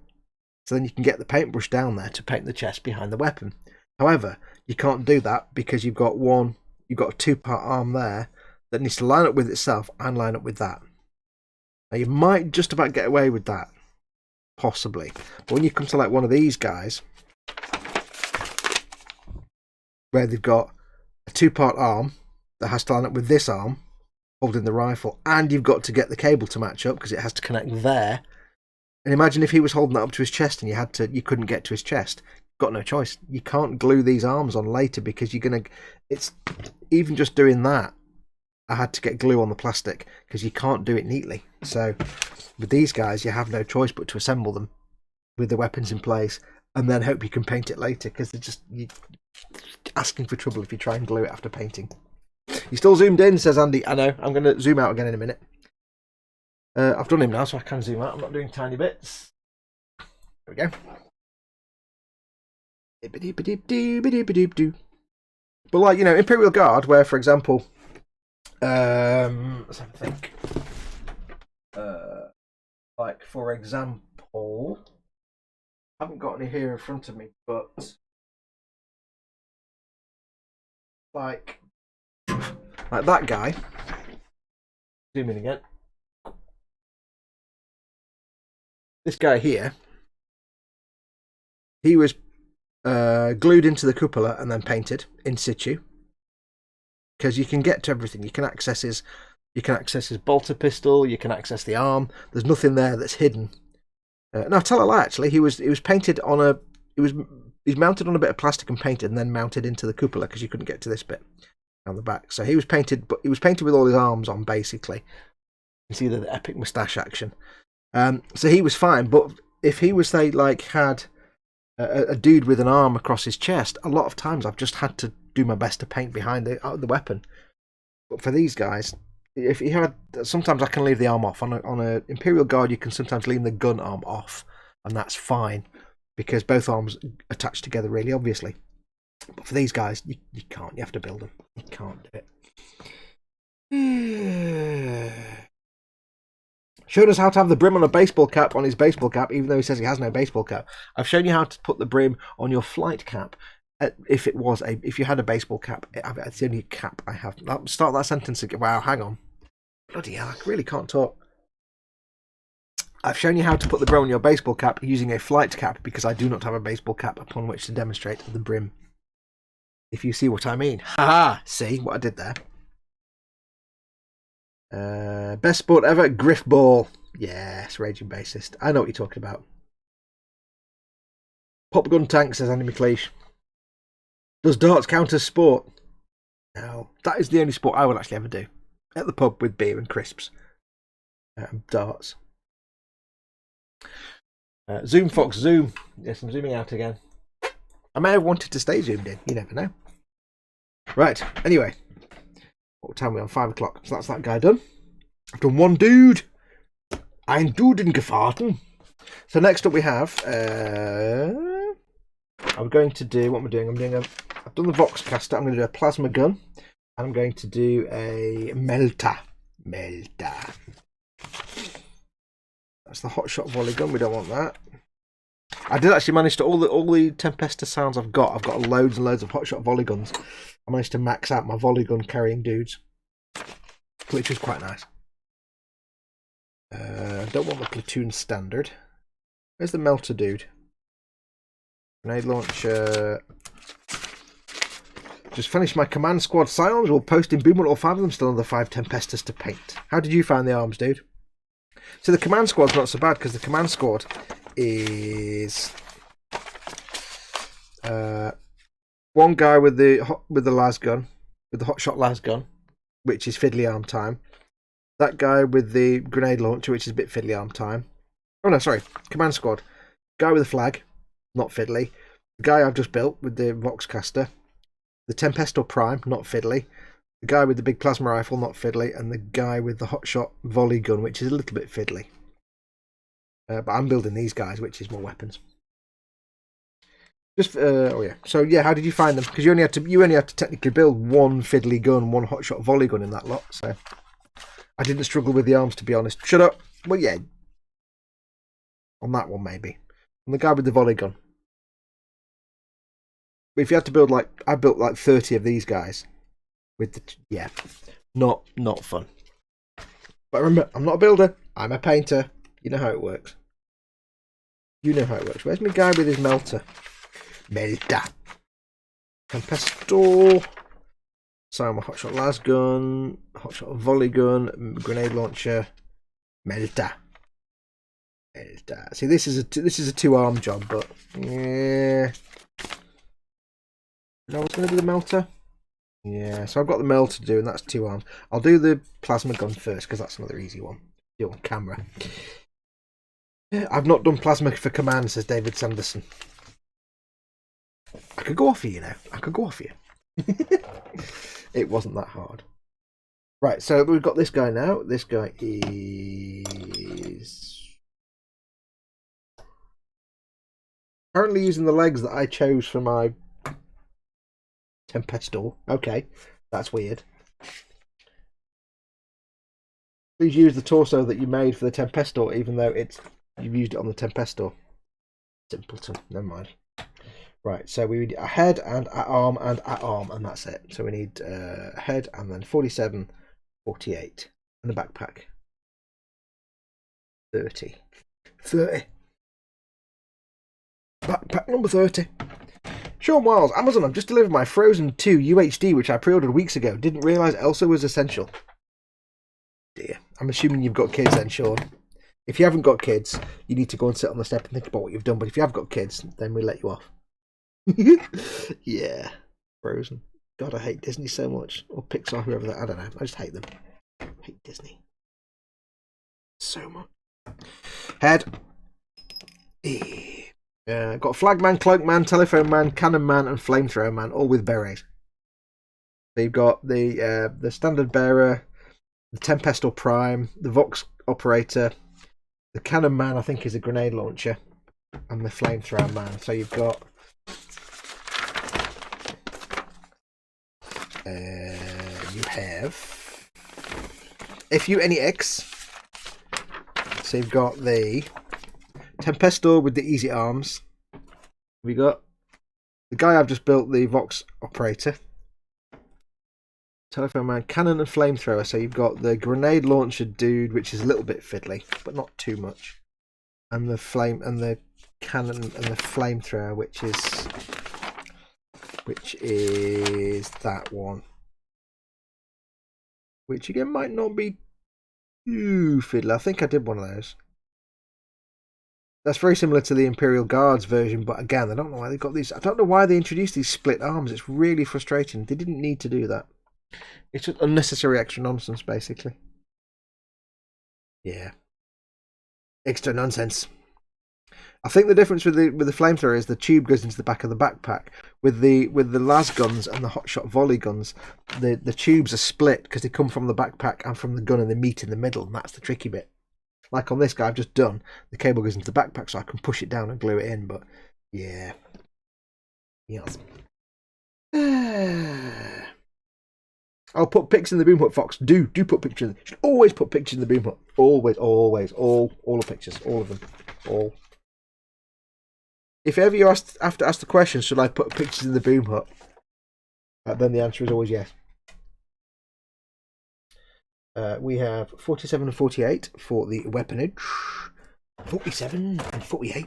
so then you can get the paintbrush down there to paint the chest behind the weapon. However, you can't do that because you've got a two-part arm there that needs to line up with itself and line up with that. Now, you might just about get away with that, possibly. But when you come to like one of these guys, where they've got a two-part arm that has to line up with this arm, holding the rifle, and you've got to get the cable to match up because it has to connect there. And imagine if he was holding that up to his chest and you couldn't get to his chest. Got no choice. You can't glue these arms on later because it's even just doing that. I had to get glue on the plastic because you can't do it neatly. So with these guys, you have no choice but to assemble them with the weapons in place and then hope you can paint it later because you're asking for trouble if you try and glue it after painting. You still zoomed in, says Andy. I know. I'm going to zoom out again in a minute. I've done him now, so I can zoom out. I'm not doing tiny bits. There we go. But like, you know, Imperial Guard, where, for example, let's have a think. Like, for example, I haven't got any here in front of me, but like that guy. Zoom in again. This guy here, he was glued into the cupola and then painted in situ. Because you can get to everything. You can access his bolter pistol. You can access the arm. There's nothing there that's hidden. No, I tell a lie. Actually, he was painted on he's mounted on a bit of plastic and painted, and then mounted into the cupola because you couldn't get to this bit down the back. So he was painted, but he was painted with all his arms on basically. You see the epic moustache action. So he was fine. But if he was had a dude with an arm across his chest, a lot of times I've just had to do my best to paint behind the weapon. But for these guys, if he had, sometimes I can leave the arm off. On a Imperial Guard, you can sometimes leave the gun arm off, and that's fine because both arms attach together really obviously. But for these guys, you can't. You have to build them. You can't do it. Showed us how to have the brim on a baseball cap on his baseball cap, even though he says he has no baseball cap. I've shown you how to put the brim on your flight cap. If you had a baseball cap, it's the only cap I have. Start that sentence again. Wow, hang on. Bloody hell, I really can't talk. I've shown you how to put the brim on your baseball cap using a flight cap because I do not have a baseball cap upon which to demonstrate the brim. If you see what I mean. Haha! See what I did there? Best sport ever, Griff Ball. Yes, Raging Bassist. I know what you're talking about. Pop gun tank, says Andy McLeish. Does darts count as sport? No. That is the only sport I would actually ever do. At the pub with beer and crisps. Darts. Zoom Fox, zoom. Yes, I'm zooming out again. I may have wanted to stay zoomed in. You never know. Right, anyway. What time are we on? 5 o'clock. So that's that guy done. I've done one dude. Ein Duden gefahren. So next up we have... I'm going to do... What am I doing? I've done the Vox caster. I'm going to do a plasma gun. And I'm going to do a melter. That's the hot shot volley gun. We don't want that. I did actually manage to all the Tempesta sounds I've got loads and loads of hot shot volley guns. I managed to max out my volley gun carrying dudes, which was quite nice. I don't want the platoon standard. Where's the melter dude? Grenade launcher. Just finished my command squad Scions. We'll post in Boom all 5 of them. Still another 5 Tempestas to paint. How did you find the arms, dude? So the command squad's not so bad because the command squad is one guy with the las gun, with the hot shot las gun, which is fiddly arm time. That guy with the grenade launcher, which is a bit fiddly arm time. Oh no, sorry, command squad. Guy with the flag, not fiddly. The guy I've just built with the Vox caster. The Tempesta Prime, not fiddly. The guy with the big plasma rifle, not fiddly, and the guy with the hotshot volley gun, which is a little bit fiddly. But I'm building these guys, which is more weapons. Just oh yeah. So yeah, how did you find them? Because you only had to technically build one fiddly gun, one hotshot volley gun in that lot. So I didn't struggle with the arms, to be honest. Shut up. Well, yeah. On that one, maybe. And the guy with the volley gun. But if you had to build I built like 30 of these guys. With the not fun. But remember, I'm not a builder. I'm a painter. You know how it works. Where's my guy with his melter? Melter. Tempesta. So my hotshot las gun, hotshot volley gun, grenade launcher, melter. See, this is a 2-arm job, but yeah. No, what's going to be the melter? Yeah, so I've got the melter to do, and that's 2 arms. I'll do the plasma gun first because that's another easy one. Do it on camera. I've not done plasma for command, says David Sanderson. I could go off you, I could go off you. It wasn't that hard. Right, so we've got this guy now. This guy is currently using the legs that I chose for my Tempesta. Okay, that's weird. Please use the torso that you made for the Tempesta, even though you've used it on the Tempesta. Simpleton, never mind. Right, so we need a head and a arm, and that's it. So we need a head and then 47, 48, and the backpack. 30. Backpack number 30. Sean Wiles, Amazon, I've just delivered my Frozen 2 UHD, which I pre-ordered weeks ago. Didn't realise Elsa was essential. Dear. I'm assuming you've got kids then, Sean. If you haven't got kids, you need to go and sit on the step and think about what you've done. But if you have got kids, then we'll let you off. Yeah. Frozen. God, I hate Disney so much. Or Pixar, whoever that. I don't know. I just hate them. I hate Disney. So much. Head. Got Flagman, Cloakman, Telephone Man, Cannon Man, and Flamethrower Man, all with berets. So you've got the Standard Bearer, the Tempesta Prime, the Vox Operator, the Cannon Man, I think, is a grenade launcher, and the Flamethrower Man. So you've got You have a few NEX. So you've got the Tempesta with the easy arms. We got the guy I've just built, the Vox operator. Telephone man, cannon and flamethrower. So you've got the grenade launcher dude, which is a little bit fiddly, but not too much. And the flame and the cannon and the flamethrower, which is that one. Which again might not be too fiddly. I think I did one of those. That's very similar to the Imperial Guards version, but again, I don't know why they got these. I don't know why they introduced these split arms. It's really frustrating. They didn't need to do that. It's just unnecessary extra nonsense, basically. Yeah. Extra nonsense. I think the difference with the flamethrower is the tube goes into the back of the backpack. With the las guns and the hotshot volley guns, the tubes are split because they come from the backpack and from the gun and they meet in the middle, and that's the tricky bit. Like on this guy I've just done, the cable goes into the backpack so I can push it down and glue it in, but yeah. Yes. I'll put pics in the boom hut, Fox. Do put pictures. You should always put pictures in the boom hut. Always. All the pictures. All of them. All. If ever you have to ask the question, should I put pictures in the boom hut? Then the answer is always yes. We have 47 and 48 for the weaponage. 47 and 48.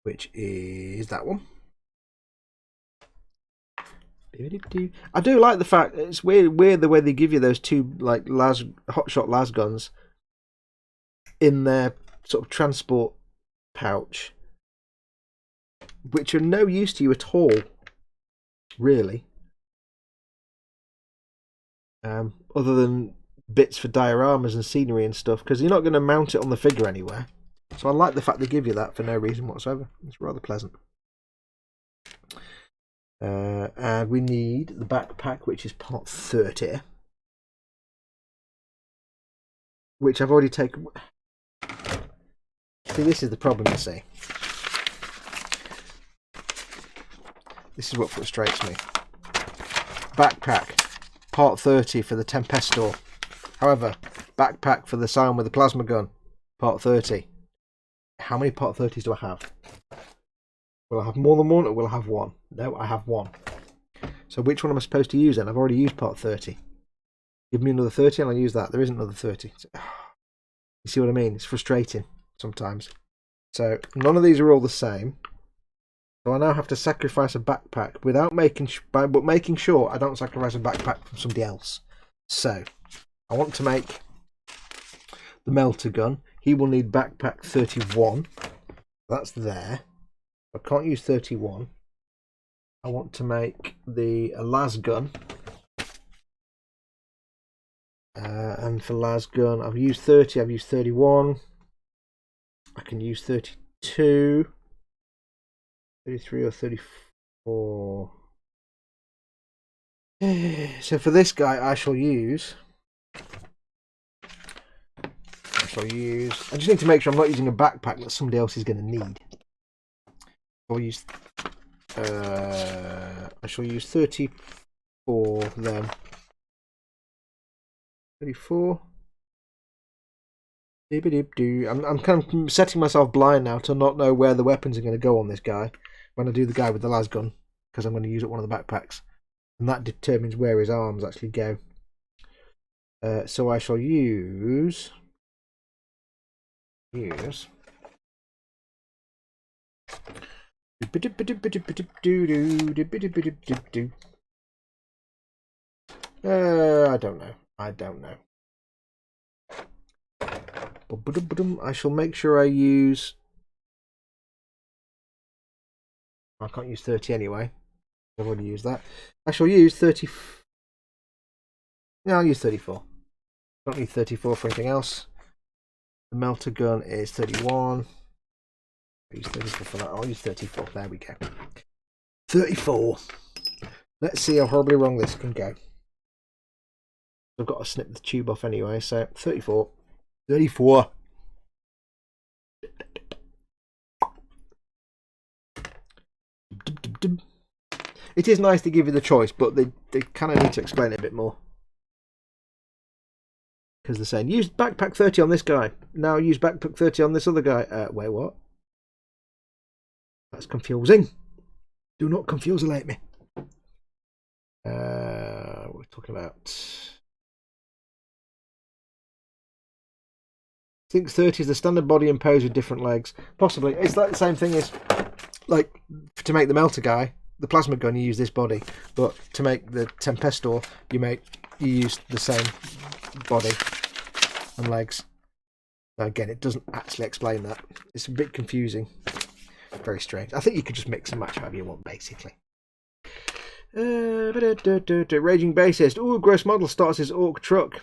Which is that one. I do like the fact it's weird the way they give you those two like hotshot las guns in their sort of transport pouch, which are no use to you at all, really. Other than bits for dioramas and scenery and stuff, because you're not going to mount it on the figure anywhere. So I like the fact they give you that for no reason whatsoever. It's rather pleasant. And we need the backpack, which is part 30, which I've already taken. See, this is the problem, you see. This is what frustrates me. Backpack, part 30 for the Tempesta. However, backpack for the Scion with the plasma gun, part 30. How many part 30s do I have? Will I have more than one or will I have one? No, I have one. So which one am I supposed to use then? I've already used part 30. Give me another 30 and I'll use that. There isn't another 30. You see what I mean? It's frustrating sometimes. So none of these are all the same. So I now have to sacrifice a backpack without making sure I don't sacrifice a backpack from somebody else. So I want to make the melter gun. He will need backpack 31. That's there. I can't use 31. I want to make the las gun. And for las gun, I've used 30, I've used 31. I can use 32, 33 or 34. So for this guy, I just need to make sure I'm not using a backpack that somebody else is going to need. I shall use 34 then. 34. I'm kind of setting myself blind now to not know where the weapons are going to go on this guy when I do the guy with the las gun, because I'm going to use up one of the backpacks, and that determines where his arms actually go. So I shall use. I don't know. I shall make sure I use. I can't use 30 anyway. I've already used that. I shall use 30. No, I'll use 34. Don't need 34 for anything else. The melter gun is 31. I'll use 34 for that. I'll use 34. There we go. 34. Let's see how horribly wrong this can go. I've got to snip the tube off anyway, so 34. 34. It is nice to give you the choice, but they kind of need to explain it a bit more. Because they're saying, use backpack 30 on this guy. Now use backpack 30 on this other guy. Wait, what? That's confusing. Do not confuse-elate me. We're talking about... I think 30 is the standard body imposed with different legs. Possibly. It's like the same thing as, like, to make the melter guy, the plasma gun, you use this body. But to make the Tempesta, you use the same body and legs. Now, again, it doesn't actually explain that. It's a bit confusing. Very strange. I think you could just mix and match however you want, basically. Raging Bassist. Ooh, gross model starts his orc truck.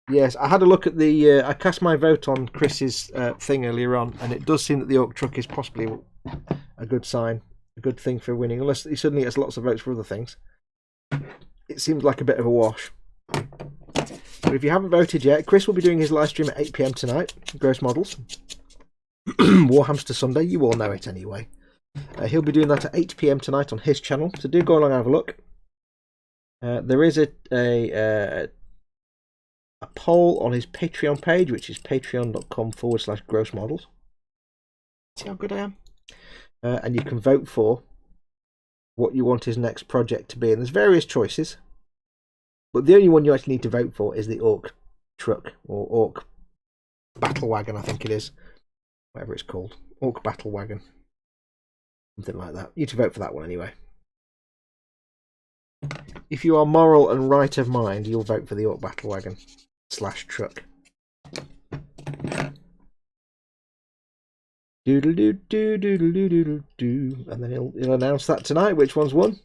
Yes, I had a look at the... I cast my vote on Chris's thing earlier on, and it does seem that the orc truck is possibly a good sign, a good thing for winning, unless he suddenly gets lots of votes for other things. It seems like a bit of a wash. But if you haven't voted yet, Chris will be doing his live stream at 8 PM tonight. Gross models. Warhammer Sunday, you all know it anyway. He'll be doing that at 8 PM tonight on his channel, so do go along and have a look. There is a poll on his Patreon page, which is patreon.com/grossmodels. See how good I am? And you can vote for what you want his next project to be. And there's various choices, but the only one you actually need to vote for is the orc truck, or orc battle wagon, I think it is. Whatever it's called. Orc battle wagon. Something like that. You need to vote for that one anyway. If you are moral and right of mind, you'll vote for the orc battle wagon / truck. Doodle doo doo doodle doo doodle doo. And then he'll announce that tonight, which one's won.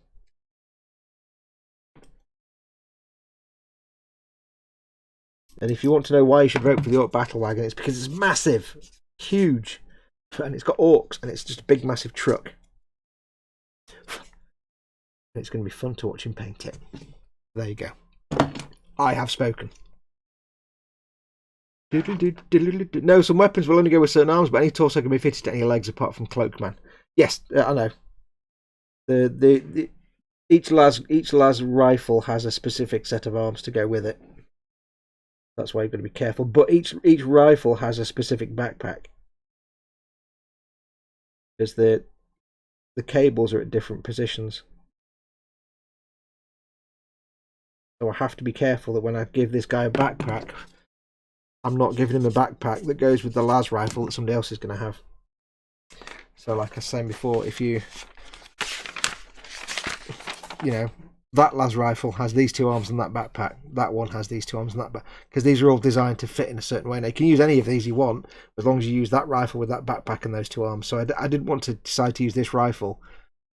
And if you want to know why you should vote for the orc battle wagon, it's because it's massive, huge, and it's got orcs, and it's just a big massive truck. It's going to be fun to watch him paint it. There you go. I have spoken. No, some weapons will only go with certain arms, but any torso can be fitted to any legs apart from Cloakman. Yes, I know. Each las rifle has a specific set of arms to go with it. That's why you've got to be careful. But each rifle has a specific backpack, because the cables are at different positions. So I have to be careful that when I give this guy a backpack, I'm not giving him a backpack that goes with the las rifle that somebody else is going to have. So like I was saying before, if you know, that las rifle has these two arms and that backpack, that one has these two arms and that backpack, because these are all designed to fit in a certain way. Now you can use any of these you want, as long as you use that rifle with that backpack and those two arms. So I didn't want to decide to use this rifle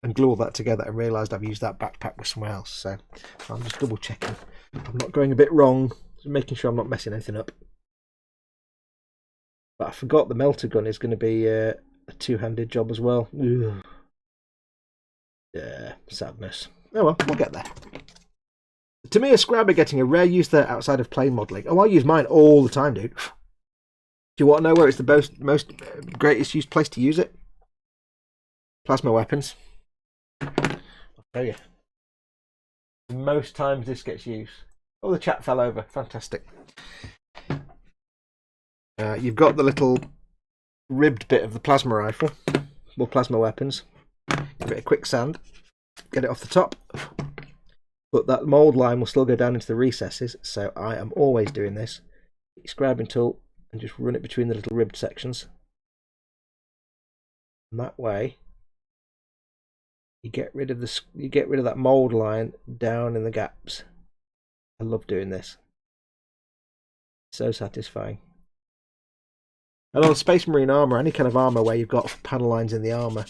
and glue all that together and realised I've used that backpack with somewhere else. So I'm just double checking I'm not going a bit wrong, making sure I'm not messing anything up. But I forgot the melter gun is going to be a two-handed job as well. Ugh. Yeah, sadness. Oh well, we'll get there. To me, a scriber getting a rare use there outside of plain modelling. Oh, I use mine all the time, dude. Do you want to know where it's the most greatest use place to use it? Plasma weapons. I'll show you. Most times this gets used. Oh, the chat fell over. Fantastic. You've got the little ribbed bit of the plasma rifle, or plasma weapons. Give it a quick sand, get it off the top, but that mould line will still go down into the recesses, so I am always doing this. Get your scribing tool and just run it between the little ribbed sections. And that way you get rid of that mould line down in the gaps. I love doing this. So satisfying. And on Space Marine armour, any kind of armour where you've got panel lines in the armour,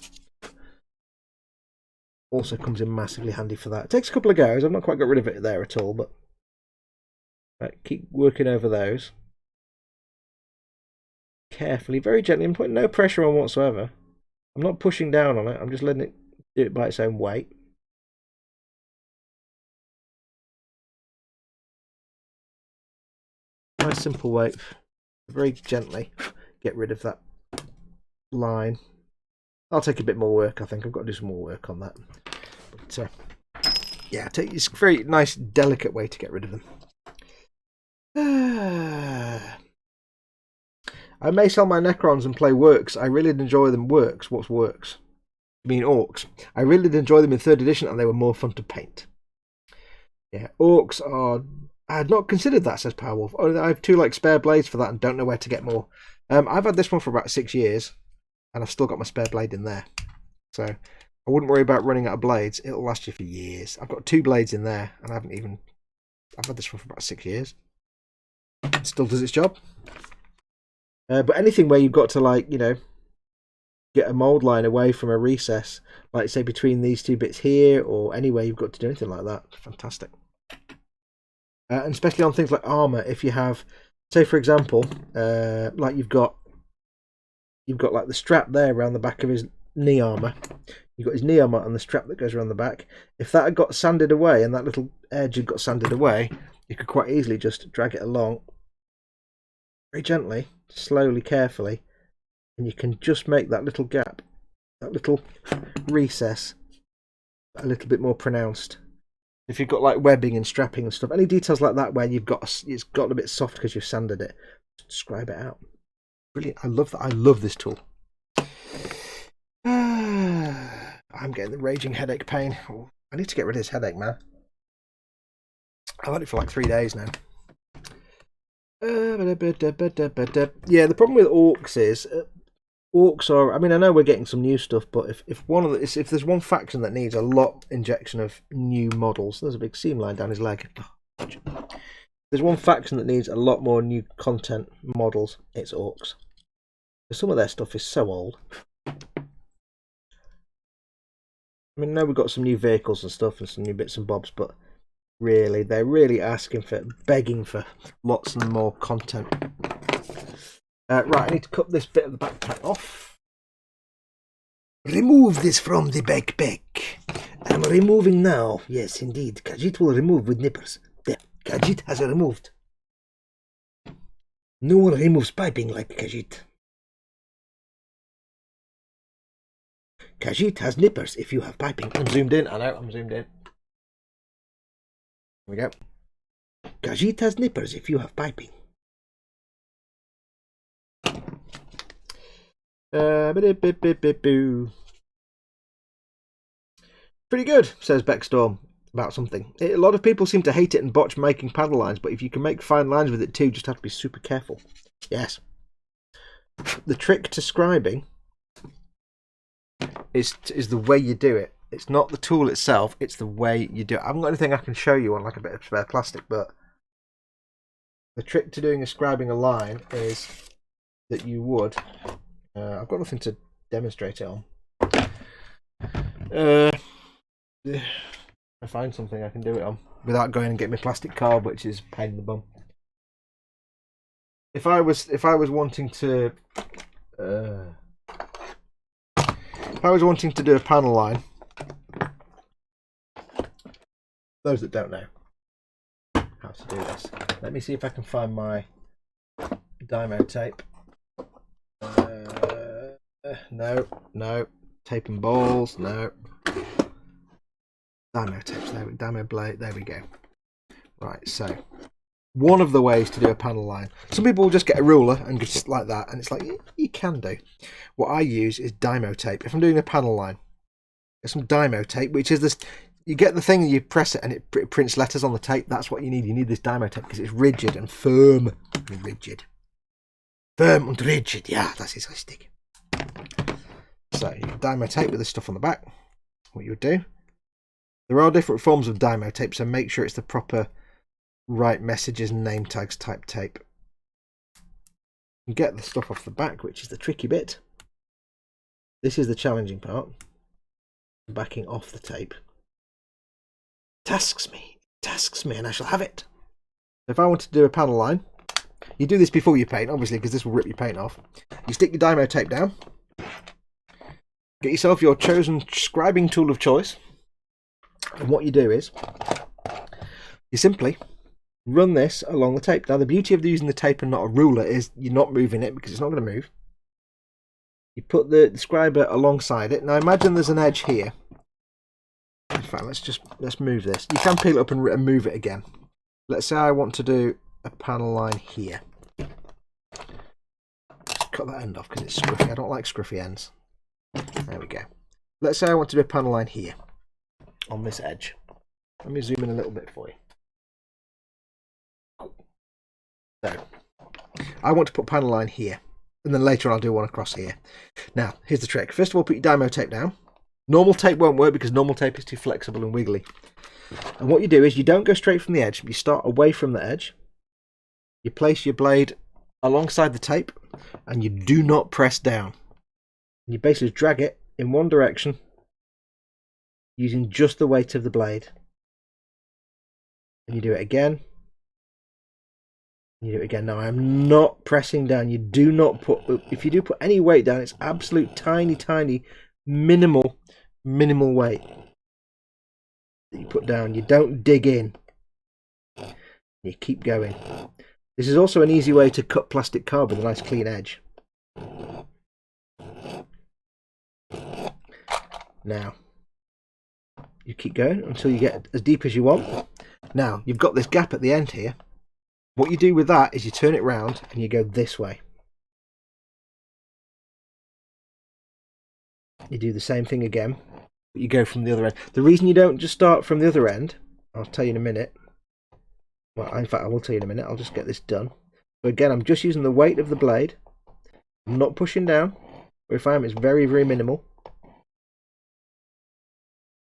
also comes in massively handy for that. It takes a couple of goes. I've not quite got rid of it there at all, but right, keep working over those carefully, very gently. I'm putting no pressure on whatsoever. I'm not pushing down on it. I'm just letting it do it by its own weight. Nice simple way, very gently get rid of that line. I'll take a bit more work, I think. I've got to do some more work on that. But yeah, it's a very nice, delicate way to get rid of them. I may sell my Necrons and play Works. I really did enjoy them. Works? What's Works? I mean Orcs. I really did enjoy them in 3rd edition and they were more fun to paint. Yeah, Orcs are... I had not considered that, says Powerwolf. Oh, I have 2 like spare blades for that and don't know where to get more. I've had this one for about 6 years and I've still got my spare blade in there. So I wouldn't worry about running out of blades. It'll last you for years. I've got 2 blades in there and I've had this one for about 6 years. It still does its job. But anything where you've got to, like, you know, get a mould line away from a recess, like say between these 2 bits here, or anywhere you've got to do anything like that, fantastic. And especially on things like armour, if you have, say for example, like you've got like the strap there around the back of his knee armour. You've got his knee armour and the strap that goes around the back. If that had got sanded away and that little edge had got sanded away, you could quite easily just drag it along very gently, slowly, carefully, and you can just make that little gap, that little recess, a little bit more pronounced. If you've got like webbing and strapping and stuff, any details like that where it's got a bit soft because you've sanded it, just scribe it out. Brilliant! I love that. I love this tool. I'm getting the raging headache pain. Oh, I need to get rid of this headache, man. I've had it for like 3 days now. Yeah, the problem with orcs is orcs are. I mean, I know we're getting some new stuff, but if there's one faction that needs a lot injection of new models, there's a big seam line down his leg. There's one faction that needs a lot more new content models. It's orcs. Some of their stuff is so old. I mean, now we've got some new vehicles and stuff and some new bits and bobs, but really, they're really begging for lots and more content. Right, I need to cut this bit of the backpack off. Remove this from the backpack. I'm removing now. Yes, indeed. Khajiit will remove with nippers. There, Khajiit has removed. No one removes piping like Khajiit. Khajiit has nippers if you have piping. I'm zoomed in. I know, I'm zoomed in. Here we go. Khajiit has nippers if you have piping. Pretty good, says Beckstorm about something. A lot of people seem to hate it and botch making paddle lines, but if you can make fine lines with it too, just have to be super careful. Yes. The trick to scribing is the way you do it. It's not the tool itself, it's the way you do it. I haven't got anything I can show you on like a bit of spare plastic, but the trick to doing scribing a line is that you would... I've got nothing to demonstrate it on. If I find something I can do it on without going and getting my plastic card, which is a pain in the bum. If I was wanting to do a panel line, those that don't know how to do this, let me see if I can find my Dymo tape. No. Tape and balls, no. Dymo tapes, there we go. Dymo blade, there we go. Right, so one of the ways to do a panel line. Some people will just get a ruler and just like that, and it's like, you can do. What I use is Dymo tape. If I'm doing a panel line, get some Dymo tape, which is this. You get the thing, you press it, and it prints letters on the tape. That's what you need. You need this Dymo tape because it's rigid and firm. Rigid. Firm and rigid. Yeah, that is richtig. So you Dymo tape with this stuff on the back. What you would do. There are different forms of Dymo tape, so make sure it's the proper right messages and name tags type tape. You get the stuff off the back, which is the tricky bit. This is the challenging part. Backing off the tape. Tasks me, and I shall have it. If I want to do a panel line, you do this before you paint, obviously, because this will rip your paint off. You stick your Dymo tape down. Get yourself your chosen scribing tool of choice. And what you do is, you simply run this along the tape. Now, the beauty of using the tape and not a ruler is you're not moving it because it's not going to move. You put the scriber alongside it. Now, imagine there's an edge here. In fact, let's move this. You can peel it up and move it again. Let's say I want to do a panel line here. Just cut that end off because it's scruffy. I don't like scruffy ends. There we go. Let's say I want to do a panel line here on this edge. Let me zoom in a little bit for you. So I want to put panel line here, and then later on I'll do one across here. Now, here's the trick. First of all, put your Dymo tape down. Normal tape won't work because normal tape is too flexible and wiggly. And what you do is you don't go straight from the edge. You start away from the edge. You place your blade alongside the tape, and you do not press down. You basically drag it in one direction using just the weight of the blade. And you do it again. You do it again. Now, I'm not pressing down. You do not put, if you do put any weight down, it's absolute tiny, minimal weight that you put down. You don't dig in. You keep going. This is also an easy way to cut plastic card with a nice clean edge. Now, you keep going until you get as deep as you want. Now, you've got this gap at the end here. What you do with that is you turn it round and you go this way. You do the same thing again, but you go from the other end. The reason you don't just start from the other end, I'll tell you in a minute. Well, in fact, I will tell you in a minute. I'll just get this done. So again, I'm just using the weight of the blade. I'm not pushing down. Or if I am, it's very minimal.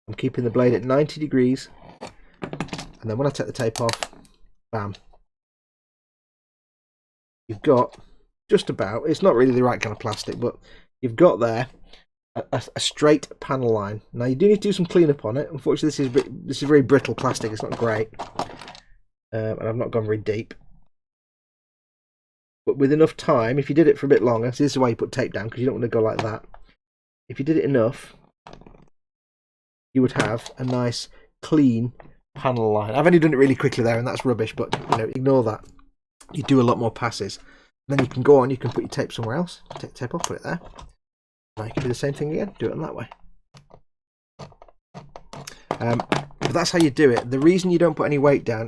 I'm keeping the blade at 90 degrees. And then when I take the tape off, bam. You've got just about, it's not really the right kind of plastic, but you've got there a straight panel line. Now you do need to do some cleanup on it. Unfortunately, this is very brittle plastic. It's not great. And I've not gone very deep. But with enough time, if you did it for a bit longer, so this is why you put tape down, because you don't want to go like that. If you did it enough, you would have a nice clean panel line. I've only done it really quickly there, and that's rubbish, but you know, ignore that. You do a lot more passes. Then you can go on, you can put your tape somewhere else. Take the tape off, put it there. Now you can do the same thing again, do it on that way. But that's how you do it. The reason you don't put any weight down,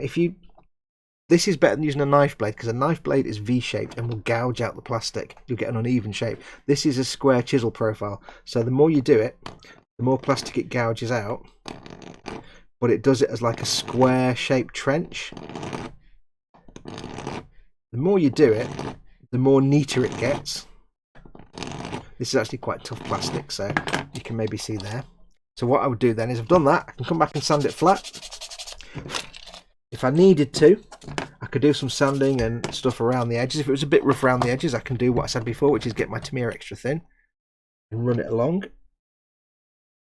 this is better than using a knife blade, because a knife blade is V-shaped and will gouge out the plastic. You'll get an uneven shape. This is a square chisel profile, so the more you do it, the more plastic it gouges out, but it does it as like a square shaped trench. The more you do it, the more neater it gets. This is actually quite tough plastic, so you can maybe see there. So what I would do then is, I've done that, I can come back and sand it flat. If I needed to, I could do some sanding and stuff around the edges. If it was a bit rough around the edges, I can do what I said before, which is get my Tamiya extra thin and run it along.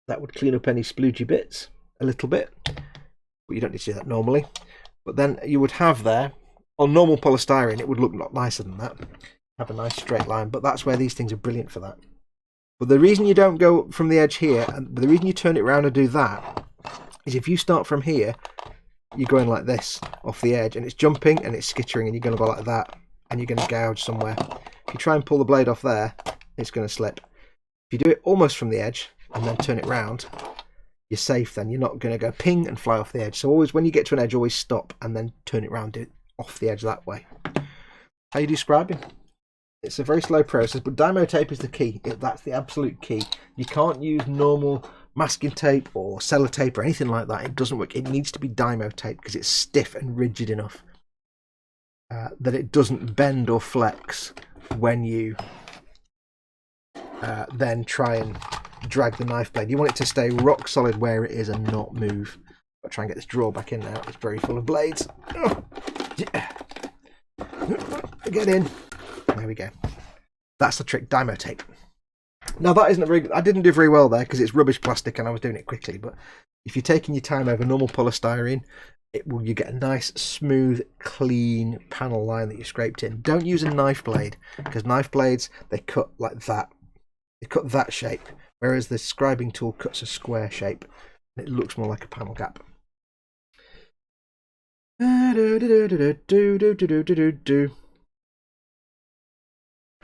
That would clean up any sploogey bits a little bit, but you don't need to do that normally. But then you would have there, on normal polystyrene, it would look a lot nicer than that. Have a nice straight line, but that's where these things are brilliant for that. But the reason you don't go from the edge here, and the reason you turn it around and do that, is if you start from here, you're going like this off the edge, and it's jumping and it's skittering, and you're going to go like that, and you're going to gouge somewhere. If you try and pull the blade off there, it's going to slip. If you do it almost from the edge and then turn it round, you're safe. Then you're not going to go ping and fly off the edge. So always, when you get to an edge, always stop and then turn it round, do it off the edge that way. How you do scribing? It's a very slow process, but Dymo tape is the key. That's the absolute key. You can't use normal masking tape or sellotape or anything like that. It doesn't work. It needs to be Dymo tape because it's stiff and rigid enough that it doesn't bend or flex when you then try and drag the knife blade. You want it to stay rock solid where it is and not move. I'll try and get this drawer back in now. It's very full of blades. Oh, yeah. Get in. There we go. That's the trick, Dymo tape. Now that isn't very good. I didn't do very well there because it's rubbish plastic and I was doing it quickly, but if you're taking your time over normal polystyrene, you get a nice, smooth, clean panel line that you scraped in. Don't use a knife blade, because knife blades, they cut like that. They cut that shape, whereas the scribing tool cuts a square shape and it looks more like a panel gap.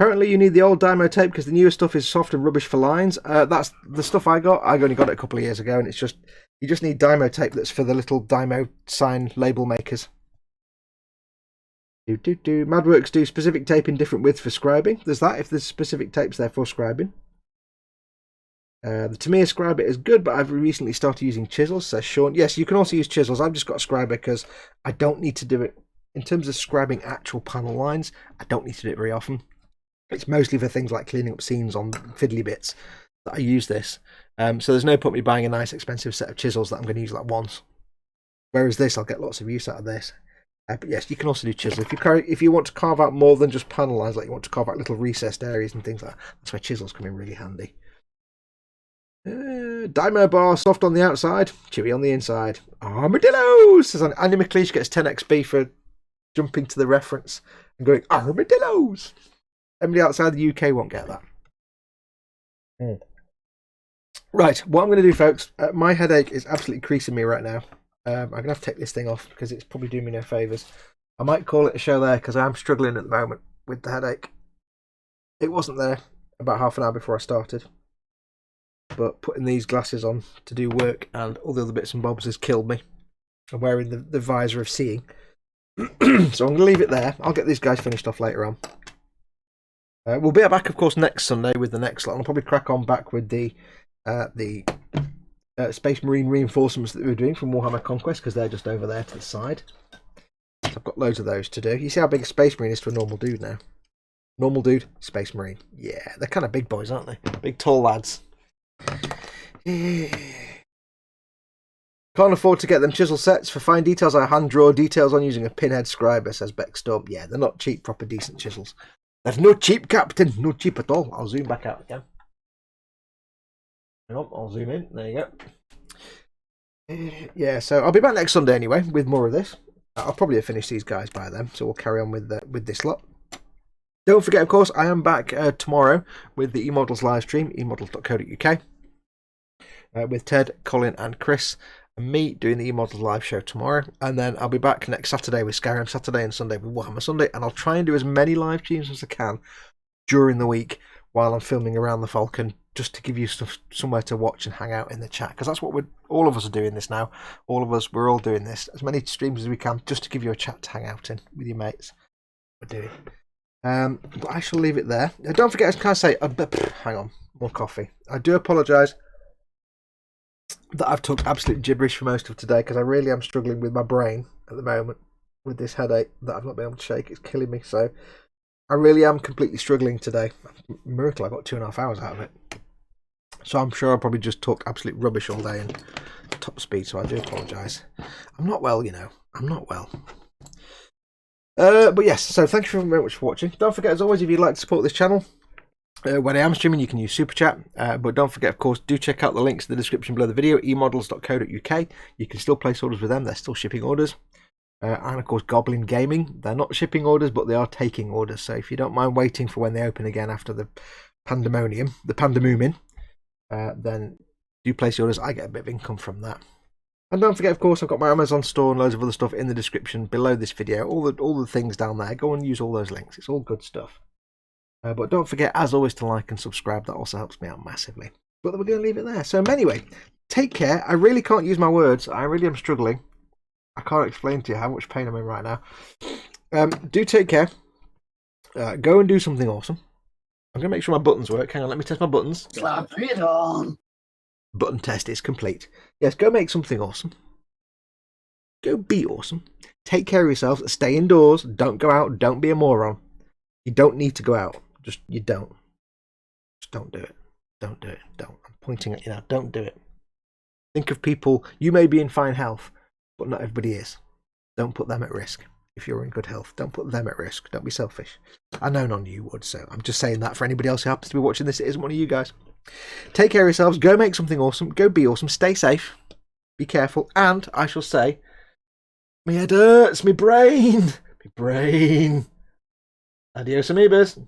Apparently you need the old Dymo tape because the newer stuff is soft and rubbish for lines. That's the stuff I got. I only got it a couple of years ago, and it's just you just need Dymo tape that's for the little Dymo sign label makers. Madworks do specific tape in different widths for scribing. There's that if there's specific tapes there for scribing. The Tamiya scriber is good, but I've recently started using chisels, says Sean. Yes, you can also use chisels. I've just got a scriber because I don't need to do it. In terms of scribing actual panel lines, I don't need to do it very often. It's mostly for things like cleaning up seams on fiddly bits that I use this. So there's no point me buying a nice expensive set of chisels that I'm going to use like once. Whereas this, I'll get lots of use out of this. But yes, you can also do chisel. If you want to carve out more than just panel lines, like you want to carve out little recessed areas and things like that, that's where chisels come in really handy. Dymo bar, soft on the outside, chewy on the inside. Armadillos! Says Annie McLeish gets 10 XP for jumping to the reference and going, armadillos! Everybody outside the UK won't get that. Right, what I'm going to do, folks, my headache is absolutely creasing me right now. I'm going to have to take this thing off because it's probably doing me no favours. I might call it a show there because I'm struggling at the moment with the headache. It wasn't there about half an hour before I started. But putting these glasses on to do work and all the other bits and bobs has killed me. I'm wearing the visor of seeing. So I'm going to leave it there. I'll get these guys finished off later on. We'll be back, of course, next Sunday with the next lot. I'll probably crack on back with the Space Marine reinforcements that we're doing from Warhammer Conquest because they're just over there to the side. So I've got loads of those to do. You see how big a Space Marine is to a normal dude now? Normal dude, Space Marine. Yeah, they're kind of big boys, aren't they? Big, tall lads. Can't afford to get them chisel sets. For fine details, I hand draw details on using a pinhead scriber, says Beckstorm. Yeah, they're not cheap, proper decent chisels. There's no cheap, Captain. No cheap at all. I'll zoom back out again. I'll zoom in. There you go. Yeah, so I'll be back next Sunday anyway with more of this. I'll probably have finished these guys by then, so we'll carry on with this lot. Don't forget, of course, I am back tomorrow with the eModels live stream, emodels.co.uk, with Ted, Colin, and Chris, and me doing the eModels live show tomorrow. And then I'll be back next Saturday with Skyrim Saturday and Sunday with Warhammer Sunday, and I'll try and do as many live streams as I can during the week while I'm filming around the Falcon, just to give you somewhere to watch and hang out in the chat, because that's what all of us are doing this now. All of us, we're all doing this, as many streams as we can, just to give you a chat to hang out in with your mates. We're doing. But I shall leave it there. Don't forget, can I say, hang on, more coffee. I do apologise that I've talked absolute gibberish for most of today, because I really am struggling with my brain at the moment with this headache that I've not been able to shake. It's killing me, so I really am completely struggling today. Miracle, I got 2.5 hours out of it. So I'm sure I'll probably just talk absolute rubbish all day and top speed, so I do apologise. I'm not well, you know. I'm not well. But yes, so thank you very much for watching. Don't forget, as always, if you'd like to support this channel, when I am streaming, you can use Super Chat. But don't forget, of course, do check out the links in the description below the video, emodels.co.uk. You can still place orders with them. They're still shipping orders. And, of course, Goblin Gaming. They're not shipping orders, but they are taking orders. So if you don't mind waiting for when they open again after the pandemonium, then do place your orders. I get a bit of income from that. And don't forget, of course, I've got my Amazon store and loads of other stuff in the description below this video. All the things down there. Go and use all those links. It's all good stuff. But don't forget, as always, to like and subscribe. That also helps me out massively. But we're going to leave it there. So anyway, take care. I really can't use my words. I really am struggling. I can't explain to you how much pain I'm in right now. Do take care. Go and do something awesome. I'm going to make sure my buttons work. Hang on, let me test my buttons. Slap it on. Button test is complete. Yes, go make something awesome. Go be awesome. Take care of yourselves. Stay indoors. Don't go out. Don't be a moron. You don't need to go out. You don't. Just don't do it. Don't do it. Don't. I'm pointing at you now. Don't do it. Think of people. You may be in fine health, but not everybody is. Don't put them at risk. If you're in good health, don't put them at risk. Don't be selfish. I know none of you would, so I'm just saying that for anybody else who happens to be watching this. It isn't one of you guys. Take care of yourselves. Go make something awesome. Go be awesome. Stay safe. Be careful. And I shall say, my head hurts. My brain. My brain. Adios, amoebas.